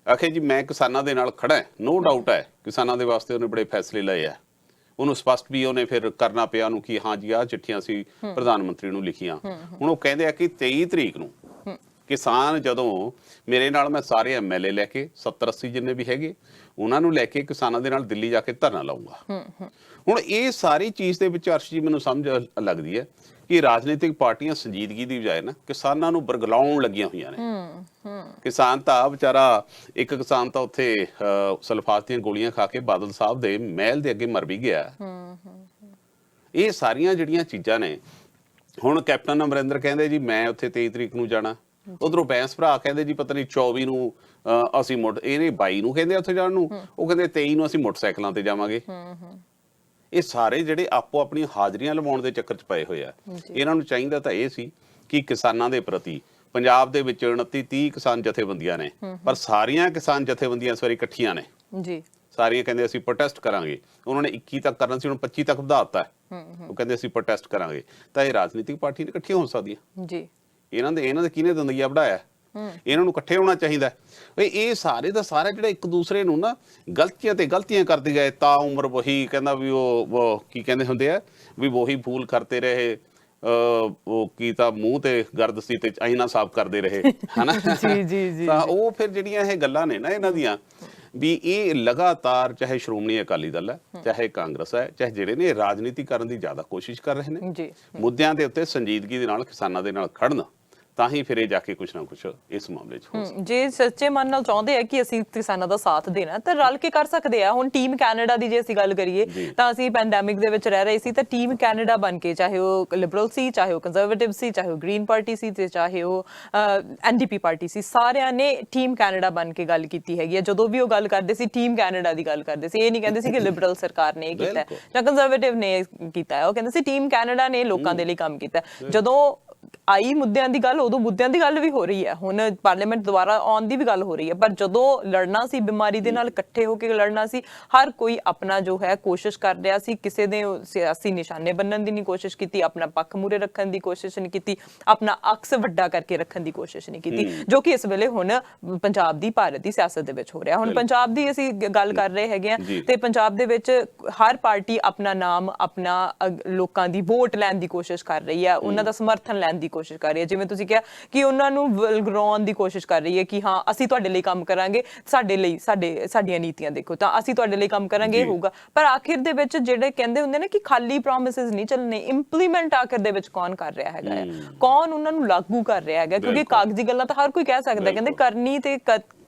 ਆਖੇ ਜੀ ਮੈਂ ਕਿਸਾਨਾਂ ਦੇ ਨਾਲ ਖੜਾ ਹੈ, ਨੋ ਡਾਊਟ ਹੈ ਕਿਸਾਨਾਂ ਦੇ ਵਾਸਤੇ ਉਹਨੇ ਬੜੇ ਫੈਸਲੇ ਲਏ ਆ। ਉਹਨੂੰ ਸਪਸ਼ਟ ਵੀ ਉਹਨੇ ਫਿਰ ਕਰਨਾ ਪਿਆ ਉਹਨੂੰ ਕਿ ਹਾਂ ਜੀ ਆਹ ਚਿੱਠੀਆਂ ਸੀ ਪ੍ਰਧਾਨ ਮੰਤਰੀ ਨੂੰ ਲਿਖੀਆਂ। ਹੁਣ ਉਹ ਕਹਿੰਦੇ ਆ ਕਿ 23 ਤਰੀਕ ਨੂੰ ਕਿਸਾਨ ਜਦੋਂ ਮੇਰੇ ਨਾਲ ਮੈਂ ਸਾਰੇ MLA ਲੈ ਕੇ 70-80 ਜਿੰਨੇ ਵੀ ਹੈਗੇ ਉਹਨਾਂ ਨੂੰ ਲੈ ਕੇ ਕਿਸਾਨਾਂ ਦੇ ਨਾਲ ਦਿੱਲੀ ਜਾ ਕੇ ਧਰਨਾ ਲਾਉਂਗਾ। ਹੁਣ ਇਹ ਸਾਰੀ ਚੀਜ਼ ਦੇ ਵਿੱਚ ਅਰਸ਼ ਜੀ ਮੈਨੂੰ ਸਮਝ ਲੱਗਦੀ ਹੈ ਕਿ ਰਾਜਨੀਤਿਕ ਪਾਰਟੀਆਂ ਸੰਜੀਦਗੀ ਦੀ ਬਜਾਏ ਨਾ ਕਿਸਾਨਾਂ ਨੂੰ ਬਰਗਲਾਉਣ ਲੱਗੀਆਂ ਹੋਈਆਂ ਨੇ। ਕਿਸਾਨ ਤਾਂ ਵਿਚਾਰਾ ਇੱਕ ਕਿਸਾਨ ਤਾਂ ਉੱਥੇ ਸਲਫਾਤ ਦੀਆਂ ਗੋਲੀਆਂ ਖਾ ਕੇ ਬਾਦਲ ਸਾਹਿਬ ਦੇ ਮਹਿਲ ਦੇ ਅੱਗੇ ਮਰ ਵੀ ਗਿਆ। ਇਹ ਸਾਰੀਆਂ ਜਿਹੜੀਆਂ ਚੀਜ਼ਾਂ ਨੇ। ਹੁਣ ਕੈਪਟਨ ਅਮਰਿੰਦਰ ਕਹਿੰਦੇ ਜੀ ਮੈਂ ਉੱਥੇ 23 ਤਰੀਕ ਨੂੰ ਜਾਣਾ, ਉਧਰੋਂ ਬੈਂਸ ਭਰਾ ਕਹਿੰਦੇ ਜੀ ਪਤਾ ਨਹੀਂ 24 ਨੂੰ ਅਸੀਂ ਇਹਨੇ 22 ਨੂੰ ਕਹਿੰਦੇ ਉੱਥੇ ਜਾਣ ਨੂੰ, ਉਹ ਕਹਿੰਦੇ 23 ਨੂੰ ਅਸੀਂ ਮੋਟਰਸਾਈਕਲਾਂ ਤੇ ਜਾਵਾਂਗੇ। ਇਹ ਸਾਰੇ ਜਿਹੜੇ ਆਪੋ ਆਪਣੀ ਹਾਜ਼ਰੀਆਂ ਲਵਾਉਣ ਦੇ ਚੱਕਰ 'ਚ ਪਏ ਹੋਏ ਆ। ਇਹਨਾਂ ਨੂੰ ਚਾਹੀਦਾ ਤਾਂ ਇਹ ਸੀ ਕਿ ਕਿਸਾਨਾਂ ਦੇ ਪ੍ਰਤੀ ਪੰਜਾਬ ਦੇ ਵਿੱਚ 29-30 ਕਿਸਾਨ ਜਥੇਬੰਦੀਆਂ ਨੇ, ਪਰ ਸਾਰੀਆਂ ਕਿਸਾਨ ਜਥੇਬੰਦੀਆਂ ਇਸ ਵਾਰੀ ਇਕੱਠੀਆਂ ਨੇ। ਸਾਰੀਆਂ ਕਹਿੰਦੇ ਅਸੀਂ ਪ੍ਰੋਟੈਸਟ ਕਰਾਂਗੇ। ਉਹਨਾਂ ਨੇ 21 ਤੱਕ ਕਰਨਾ ਸੀ, ਹੁਣ 25 ਤੱਕ ਵਧਾ ਦਿੱਤਾ। ਉਹ ਕਹਿੰਦੇ ਅਸੀਂ ਪ੍ਰੋਟੈਸਟ ਕਰਾਂਗੇ। ਤਾਂ ਇਹ ਰਾਜਨੀਤਿਕ ਪਾਰਟੀਆਂ ਇਕੱਠੀਆਂ ਹੋ ਸਕਦੀਆਂ। ਇਹਨਾਂ ਦੇ ਕਿਹਨੇ ਦੰਦਈਆ ਵਧਾਇਆ? ਇਹਨਾਂ ਨੂੰ ਇਕੱਠੇ ਹੋਣਾ ਚਾਹੀਦਾ। ਇਹ ਸਾਰੇ ਦਾ ਸਾਰਾ ਜਿਹੜਾ ਇੱਕ ਦੂਸਰੇ ਨੂੰ ਨਾ ਗਲਤੀਆਂ ਤੇ ਗਲਤੀਆਂ ਕਰਦੇ ਗਏ। ਤਾਂ ਉਮਰ ਵਹੀ ਕਹਿੰਦਾ ਵੀ ਉਹ ਕੀ ਕਹਿੰਦੇ ਹੁੰਦੇ ਆ ਵੀ ਵਹੀ ਫੂਲ ਕਰਤੇ ਰਹੇ, ਉਹ ਕੀ ਤਾਂ ਮੂੰਹ ਤੇ ਗਰਦ ਸੀ ਤੇ ਆਈਨਾ ਸਾਫ਼ ਕਰਦੇ ਰਹੇ, ਹਨਾ। ਤਾਂ ਉਹ ਫਿਰ ਜਿਹੜੀਆਂ ਇਹ ਗੱਲਾਂ ਨੇ ਨਾ ਇਹਨਾਂ ਦੀਆਂ ਵੀ ਇਹ ਲਗਾਤਾਰ ਚਾਹੇ ਸ਼੍ਰੋਮਣੀ ਅਕਾਲੀ ਦਲ ਹੈ, ਚਾਹੇ ਕਾਂਗਰਸ ਹੈ, ਚਾਹੇ ਜਿਹੜੇ ਨੇ ਰਾਜਨੀਤੀ ਕਰਨ ਦੀ ਜ਼ਿਆਦਾ ਕੋਸ਼ਿਸ਼ ਕਰ ਰਹੇ ਨੇ। ਮੁੱਦਿਆਂ ਦੇ ਉੱਤੇ ਸੰਜੀਦਗੀ ਦੇ ਨਾਲ ਕਿਸਾਨਾਂ ਦੇ ਨਾਲ ਖੜਨ ਤਾਂ ਹੀ ਫਿਰ ਇਹ ਜਾ ਕੇ ਕੁਛ ਨਾ ਕੁਛ ਇਸ ਮਾਮਲੇ 'ਚ ਹੋ ਸਕਦਾ। ਜੇ ਸੱਚੇ ਮਨ ਨਾਲ ਚਾਹੁੰਦੇ ਆ ਕਿ ਅਸੀਂ ਕਿਸਾਨਾਂ ਦਾ ਸਾਥ ਦੇਣਾ ਤਾਂ ਰਲ ਕੇ ਕਰ ਸਕਦੇ ਆ। ਹੁਣ ਟੀਮ ਕੈਨੇਡਾ ਦੀ ਜੇ ਅਸੀਂ ਗੱਲ ਕਰੀਏ ਤਾਂ ਅਸੀਂ ਪੈਂਡੈਮਿਕ ਦੇ ਵਿੱਚ ਰਹਿ ਰਹੇ ਸੀ ਤਾਂ ਟੀਮ ਕੈਨੇਡਾ ਬਣ ਕੇ, ਚਾਹੇ ਉਹ ਲਿਬਰਲ ਸੀ, ਚਾਹੇ ਉਹ ਕੰਜ਼ਰਵੇਟਿਵ ਸੀ, ਚਾਹੇ ਉਹ ਗ੍ਰੀਨ ਪਾਰਟੀ ਸੀ ਤੇ ਚਾਹੇ ਉਹ NDP ਪਾਰਟੀ ਸੀ, ਸਾਰਿਆਂ ਨੇ ਟੀਮ ਕੈਨੇਡਾ ਬਣ ਕੇ ਗੱਲ ਕੀਤੀ ਹੈਗੀ ਆ। ਜਦੋਂ ਵੀ ਉਹ ਗੱਲ ਕਰਦੇ ਸੀ ਟੀਮ ਕੈਨੇਡਾ ਦੀ ਗੱਲ ਕਰਦੇ ਸੀ। ਇਹ ਨਹੀਂ ਕਹਿੰਦੇ ਸੀ ਕਿ ਲਿਬਰਲ ਸਰਕਾਰ ਨੇ ਇਹ ਕੀਤਾ ਜਾਂ ਕੰਜ਼ਰਵੇਟਿਵ ਨੇ ਕੀਤਾ, ਉਹ ਕਹਿੰਦੇ ਸੀ ਟੀਮ ਕੈਨੇਡਾ ਨੇ ਲੋਕਾਂ ਦੇ ਲਈ ਕੰਮ ਕੀਤਾ। ਜਦੋਂ ਆਈ ਮੁੱਦਿਆਂ ਦੀ ਗੱਲ, ਉਦੋਂ ਮੁੱਦਿਆਂ ਦੀ ਗੱਲ ਵੀ ਹੋ ਰਹੀ ਹੈ, ਹੁਣ ਪਾਰਲੀਮੈਂਟ ਦੁਆਰਾ ਆਉਣ ਦੀ ਵੀ ਗੱਲ ਹੋ ਰਹੀ ਹੈ, ਪਰ ਜਦੋਂ ਲੜਨਾ ਸੀ ਬਿਮਾਰੀ ਦੇ ਨਾਲ ਇਕੱਠੇ ਹੋ ਕੇ ਲੜਨਾ ਸੀ, ਹਰ ਕੋਈ ਆਪਣਾ ਜੋ ਹੈ ਕੋਸ਼ਿਸ਼ ਕਰ ਰਿਹਾ ਸੀ। ਕਿਸੇ ਦੇ ਸਿਆਸੀ ਨਿਸ਼ਾਨੇ ਬੰਨਣ ਦੀ ਨਹੀਂ ਕੋਸ਼ਿਸ਼ ਕੀਤੀ, ਆਪਣਾ ਪੱਖ ਮੂਰੇ ਰੱਖਣ ਦੀ ਕੋਸ਼ਿਸ਼ ਨਹੀਂ ਕੀਤੀ, ਆਪਣਾ ਅਕਸ ਵੱਡਾ ਕਰਕੇ ਰੱਖਣ ਦੀ ਕੋਸ਼ਿਸ਼ ਨਹੀਂ ਕੀਤੀ, ਜੋ ਕਿ ਇਸ ਵੇਲੇ ਹੁਣ ਪੰਜਾਬ ਦੀ ਭਾਰਤ ਦੀ ਸਿਆਸਤ ਦੇ ਵਿੱਚ ਹੋ ਰਿਹਾ। ਹੁਣ ਪੰਜਾਬ ਦੀ ਅਸੀਂ ਗੱਲ ਕਰ ਰਹੇ ਹੈਗੇ ਆ ਤੇ ਪੰਜਾਬ ਦੇ ਵਿੱਚ ਹਰ ਪਾਰਟੀ ਆਪਣਾ ਨਾਮ, ਆਪਣਾ ਲੋਕਾਂ ਦੀ ਵੋਟ ਲੈਣ ਦੀ ਕੋਸ਼ਿਸ਼ ਕਰ ਰਹੀ ਹੈ, ਉਹਨਾਂ ਦਾ ਸਮਰਥਨ ਲੈਣ ਦੀ ਕੋਸ਼ਿਸ਼ ਕਰ ਰਹੀ ਹੈ, ਜਿਵੇਂ ਤੁਸੀਂ ਕਿਹਾ ਕਿ ਉਹਨਾਂ ਨੂੰ ਵਲਗਰਾਉਣ ਦੀ ਕੋਸ਼ਿਸ਼ ਕਰ ਰਹੀ ਹੈ ਕਿ ਹਾਂ ਅਸੀਂ ਤੁਹਾਡੇ ਲਈ ਕੰਮ ਕਰਾਂਗੇ, ਸਾਡੇ ਲਈ ਸਾਡੀਆਂ ਨੀਤੀਆਂ ਦੇਖੋ ਤਾਂ ਅਸੀਂ ਤੁਹਾਡੇ ਲਈ ਕੰਮ ਕਰਾਂਗੇ, ਇਹ ਹੋਊਗਾ। ਪਰ ਆਖਿਰ ਦੇ ਵਿੱਚ ਜਿਹੜੇ ਕਹਿੰਦੇ ਹੁੰਦੇ ਨੇ ਕਿ ਖਾਲੀ ਪ੍ਰੋਮਿਸਿਸ ਨਹੀਂ ਚੱਲਣੇ, ਇੰਪਲੀਮੈਂਟ ਆਖਿਰ ਦੇ ਵਿੱਚ ਕੌਣ ਕਰ ਰਿਹਾ ਹੈਗਾ ਆ, ਕੌਣ ਉਹਨਾਂ ਨੂੰ ਲਾਗੂ ਕਰ ਰਿਹਾ ਹੈਗਾ, ਕਿਉਂਕਿ ਕਾਗਜ਼ੀ ਗੱਲਾਂ ਤਾਂ ਹਰ ਕੋਈ ਕਹਿ ਸਕਦਾ, ਕਹਿੰਦੇ ਕਰਨੀ ਤੇ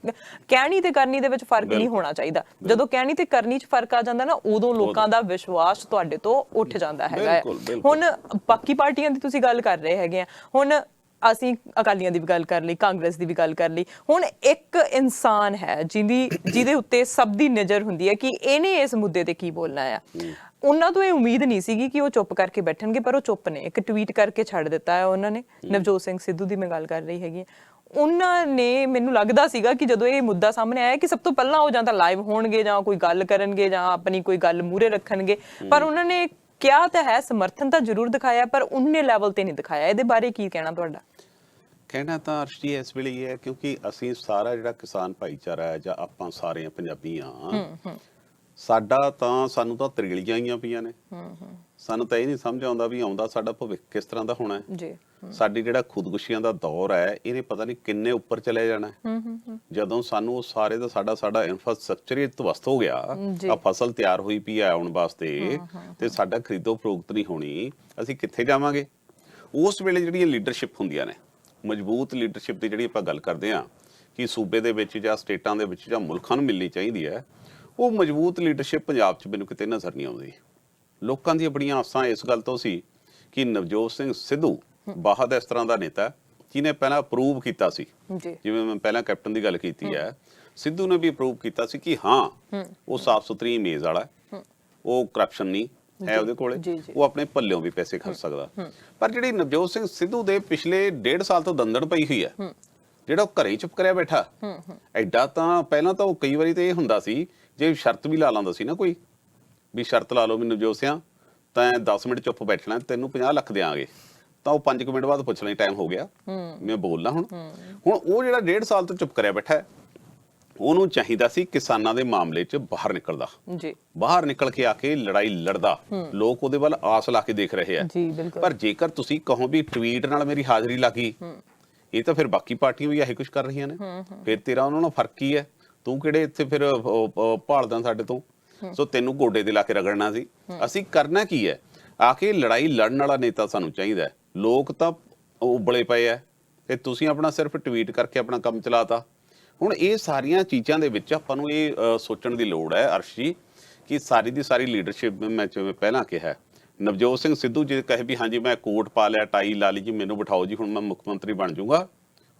ਕਹਿਣੀ ਤੇ ਕਰਨੀ ਦੇ ਵਿੱਚ ਫਰਕ ਨਹੀਂ ਹੋਣਾ ਚਾਹੀਦਾ। ਜਦੋਂ ਕਹਿਣੀ ਤੇ ਕਰਨੀ 'ਚ ਫਰਕ ਆ ਜਾਂਦਾ ਨਾ, ਉਦੋਂ ਲੋਕਾਂ ਦਾ ਵਿਸ਼ਵਾਸ ਤੁਹਾਡੇ ਤੋਂ ਉੱਠ ਜਾਂਦਾ ਹੈਗਾ। ਹੁਣ ਬਾਕੀ ਪਾਰਟੀਆਂ ਦੀ ਤੁਸੀਂ ਗੱਲ ਕਰ ਰਹੇ ਹੈਗੇ ਆ, ਹੁਣ ਅਸੀਂ ਅਕਾਲੀਆਂ ਦੀ ਵੀ ਗੱਲ ਕਰ ਲਈ, ਕਾਂਗਰਸ ਦੀ ਵੀ ਗੱਲ ਕਰ ਲਈ, ਹੁਣ ਇੱਕ ਇਨਸਾਨ ਹੈ ਜਿਹਦੇ ਉੱਤੇ ਸਭ ਦੀ ਨਜ਼ਰ ਹੁੰਦੀ ਹੈ ਕਿ ਇਹਨੇ ਇਸ ਮੁੱਦੇ ਤੇ ਕੀ ਬੋਲਣਾ ਆ। ਉਹਨਾਂ ਤੋਂ ਇਹ ਉਮੀਦ ਨਹੀਂ ਸੀਗੀ ਕਿ ਉਹ ਚੁੱਪ ਕਰਕੇ ਬੈਠਣਗੇ, ਪਰ ਉਹ ਚੁੱਪ ਨੇ। ਇੱਕ ਟਵੀਟ ਕਰਕੇ ਛੱਡ ਦਿੱਤਾ ਹੈ ਉਹਨਾਂ ਨੇ। ਨਵਜੋਤ ਸਿੰਘ ਸਿੱਧੂ ਦੀ ਮੈਂ ਗੱਲ ਕਰ ਰਹੀ ਹੈਗੀ। ਉਹਨਾਂ ਨੇ, ਮੈਨੂੰ ਲੱਗਦਾ ਸੀਗਾ ਕਿ ਜਦੋਂ ਇਹ ਮੁੱਦਾ ਸਾਹਮਣੇ ਆਇਆ ਕਿ ਸਭ ਤੋਂ ਪਹਿਲਾਂ ਉਹ ਜਾਂ ਤਾਂ ਲਾਈਵ ਹੋਣਗੇ ਜਾਂ ਕੋਈ ਗੱਲ ਕਰਨਗੇ ਜਾਂ ਆਪਣੀ ਕੋਈ ਗੱਲ ਮੂਹਰੇ ਰੱਖਣਗੇ, ਪਰ ਉਹਨਾਂ ਨੇ ਕਿਹਾ ਤਾਂ ਹੈ, ਸਮਰਥਨ ਤਾਂ ਜ਼ਰੂਰ ਦਿਖਾਇਆ, ਪਰ ਉਨੇ ਲੈਵਲ ਤੇ ਨਹੀਂ ਦਿਖਾਇਆ। ਇਹਦੇ ਬਾਰੇ ਕੀ ਕਹਿਣਾ ਤੁਹਾਡਾ? ਕਹਿਣਾ ਤਾਂ ਅਰਸ਼ੀ ਇਸ ਵੇਲੇ ਇਹ ਹੈ, ਕਿਉਂਕਿ ਅਸੀਂ ਸਾਰਾ ਜਿਹੜਾ ਕਿਸਾਨ ਭਾਈਚਾਰਾ ਹੈ ਜਾਂ ਆਪਾਂ ਸਾਰੇ ਪੰਜਾਬੀ ਹਾਂ, ਸਾਨੂੰ ਤਾਂ ਤਰੀਲੀਆਂ ਆਈਆਂ ਪਈਆਂ ਨੇ। ਸਾਨੂੰ ਤਾਂ ਇਹ ਨਹੀਂ ਸਮਝ ਆਉਂਦਾ ਵੀ ਆਉਂਦਾ ਸਾਡਾ ਭਵਿੱਖ ਕਿਸ ਤਰ੍ਹਾਂ ਦਾ ਹੋਣਾ ਹੈ। ਸਾਡੀ ਜਿਹੜਾ ਖੁਦਕੁਸ਼ੀਆਂ ਦਾ ਦੌਰ ਹੈ, ਇਹਨੇ ਪਤਾ ਨਹੀਂ ਕਿੰਨੇ ਉੱਪਰ ਚਲੇ ਜਾਣਾ। ਜਦੋਂ ਸਾਨੂੰ ਉਹ ਸਾਰੇ ਦਾ ਸਾਡਾ ਇਨਫਰਾਸਟ੍ਰਕਚਰ ਹੀ ਧਵਸਤ ਹੋ ਗਿਆ, ਆ ਫਸਲ ਤਿਆਰ ਹੋਈ ਪਈ ਹੈ ਆਉਣ ਵਾਸਤੇ, ਤੇ ਸਾਡਾ ਖਰੀਦੋ ਫਰੋਖਤ ਨਹੀਂ ਹੋਣੀ, ਅਸੀਂ ਕਿੱਥੇ ਜਾਵਾਂਗੇ? ਉਸ ਵੇਲੇ ਜਿਹੜੀਆਂ ਲੀਡਰਸ਼ਿਪ ਹੁੰਦੀਆਂ ਨੇ, ਮਜ਼ਬੂਤ ਲੀਡਰਸ਼ਿਪ ਦੀ ਜਿਹੜੀ ਆਪਾਂ ਗੱਲ ਕਰਦੇ ਹਾਂ ਕਿ ਸੂਬੇ ਦੇ ਵਿੱਚ ਜਾਂ ਸਟੇਟਾਂ ਦੇ ਵਿੱਚ ਜਾਂ ਮੁਲਕਾਂ ਨੂੰ ਮਿਲਣੀ ਚਾਹੀਦੀ ਹੈ, ਉਹ ਮਜ਼ਬੂਤ ਲੀਡਰਸ਼ਿਪ ਪੰਜਾਬ 'ਚ ਮੈਨੂੰ ਕਿਤੇ ਨਜ਼ਰ ਨਹੀਂ ਆਉਂਦੀ। ਲੋਕਾਂ ਦੀਆਂ ਬੜੀਆਂ ਆਸਾਂ ਇਸ ਗੱਲ ਤੋਂ ਸੀ ਕਿ ਨਵਜੋਤ ਸਿੰਘ ਸਿੱਧੂ ਬਾਹਰ ਇਸ ਤਰ੍ਹਾਂ ਦਾ ਨੇਤਾ ਜਿਹਨੇ ਪਹਿਲਾਂ ਅਪਰੂਵ ਕੀਤਾ ਸੀ, ਜਿਵੇਂ ਮੈਂ ਪਹਿਲਾਂ ਕੈਪਟਨ ਦੀ ਗੱਲ ਕੀਤੀ ਹੈ, ਸਿੱਧੂ ਨੇ ਵੀ ਅਪਰੂਵ ਕੀਤਾ ਸੀ ਕਿ ਹਾਂ ਉਹ ਸਾਫ਼ ਸੁਥਰੀ ਇਮੇਜ ਵਾਲਾ, ਉਹ ਕਰਪਸ਼ਨ ਨਹੀਂ ਹੈ ਉਹਦੇ ਕੋਲੇ, ਉਹ ਆਪਣੇ ਪੱਲਿਓਂ ਵੀ ਪੈਸੇ ਖਰਚ ਸਕਦਾ। ਪਰ ਜਿਹੜੀ ਨਵਜੋਤ ਸਿੰਘ ਸਿੱਧੂ ਦੇ ਪਿਛਲੇ 1.5 ਸਾਲ ਤੋਂ ਦੰਦੜ ਪਈ ਹੋਈ ਹੈ, ਜਿਹੜਾ ਉਹ ਘਰੇ ਚੁੱਪ ਕਰਿਆ ਬੈਠਾ, ਐਡਾ ਤਾਂ ਪਹਿਲਾਂ ਤਾਂ ਉਹ ਕਈ ਵਾਰੀ ਤੇ ਇਹ ਹੁੰਦਾ ਸੀ, ਜੇ ਸ਼ਰਤ ਵੀ ਲਾ ਲਾਂਦਾ ਸੀ ਨਾ ਕੋਈ, ਵੀ ਸ਼ਰਤ ਲਾ ਲਓ ਮੈਨੂੰ ਨਵਜੋਤ ਸਿੰਘ ਤਾਂ 10 ਮਿੰਟ ਚੁੱਪ ਬੈਠਣਾ, ਤੈਨੂੰ 50 ਲੱਖ ਦਿਆਂਗੇ, ਤਾਂ ਉਹ 5 ਮਿੰਟ ਬਾਅਦ ਪੁੱਛ ਲੈਣ ਟਾਈਮ ਹੋ ਗਿਆ, ਮੈਂ ਬੋਲਣਾ ਹੁਣ ਉਹ ਜਿਹੜਾ 1.5 ਸਾਲ ਤੋਂ ਚੁੱਪ ਕਰਿਆ ਬੈਠਾ, ਉਹਨੂੰ ਚਾਹੀਦਾ ਸੀ ਕਿਸਾਨਾਂ ਦੇ ਮਾਮਲੇ 'ਚ ਬਾਹਰ ਨਿਕਲਦਾ, ਬਾਹਰ ਨਿਕਲ ਕੇ ਆ ਕੇ ਲੜਾਈ ਲੜਦਾ। ਲੋਕ ਉਹਦੇ ਵੱਲ ਆਸ ਲਾ ਕੇ ਦੇਖ ਰਹੇ ਆ। ਪਰ ਜੇਕਰ ਤੁਸੀਂ ਕਹੋ ਵੀ ਟਵੀਟ ਨਾਲ ਮੇਰੀ ਹਾਜ਼ਰੀ ਲੱਗੀ, ਇਹ ਤਾਂ ਫਿਰ ਬਾਕੀ ਪਾਰਟੀਆਂ ਵੀ ਇਹੀ ਕੁਝ ਕਰ ਰਹੀਆਂ ਨੇ, ਫਿਰ ਤੇਰਾ ਉਹਨਾਂ ਨਾਲ ਫਰਕ ਕੀ ਹੈ? ਤੂੰ ਕਿਹੜੇ ਇੱਥੇ ਫਿਰ ਭਾਲਦਾ ਸਾਡੇ ਤੋਂ? ਸੋ ਤੈਨੂੰ ਗੋਡੇ ਤੇ ਲਾ ਕੇ ਰਗੜਨਾ ਸੀ। ਅਸੀਂ ਕਰਨਾ ਕੀ ਹੈ? ਆ ਕੇ ਲੜਾਈ ਲੜਨ ਵਾਲਾ ਨੇਤਾ ਸਾਨੂੰ ਚਾਹੀਦਾ। ਲੋਕ ਤਾਂ ਉਬਲੇ ਪਏ ਆ ਤੇ ਤੁਸੀਂ ਆਪਣਾ ਸਿਰਫ ਟਵੀਟ ਕਰਕੇ ਆਪਣਾ ਕੰਮ ਚਲਾਤਾ। ਹੁਣ ਇਹ ਸਾਰੀਆਂ ਚੀਜ਼ਾਂ ਦੇ ਵਿੱਚ ਆਪਾਂ ਨੂੰ ਇਹ ਸੋਚਣ ਦੀ ਲੋੜ ਹੈ ਅਰਸ਼ੀ ਕਿ ਸਾਰੀ ਦੀ ਸਾਰੀ ਲੀਡਰਸ਼ਿਪ, ਮੈਂ ਜਿਵੇਂ ਪਹਿਲਾਂ ਕਿਹਾ, ਨਵਜੋਤ ਸਿੰਘ ਸਿੱਧੂ ਜੇ ਕਹੇ ਵੀ ਹਾਂਜੀ ਮੈਂ ਕੋਟ ਪਾ ਲਿਆ, ਟਾਈ ਲਾ ਲਈ ਜੀ, ਮੈਨੂੰ ਬਿਠਾਓ ਜੀ, ਹੁਣ ਮੈਂ ਮੁੱਖ ਮੰਤਰੀ ਬਣ ਜਾਊਂਗਾ,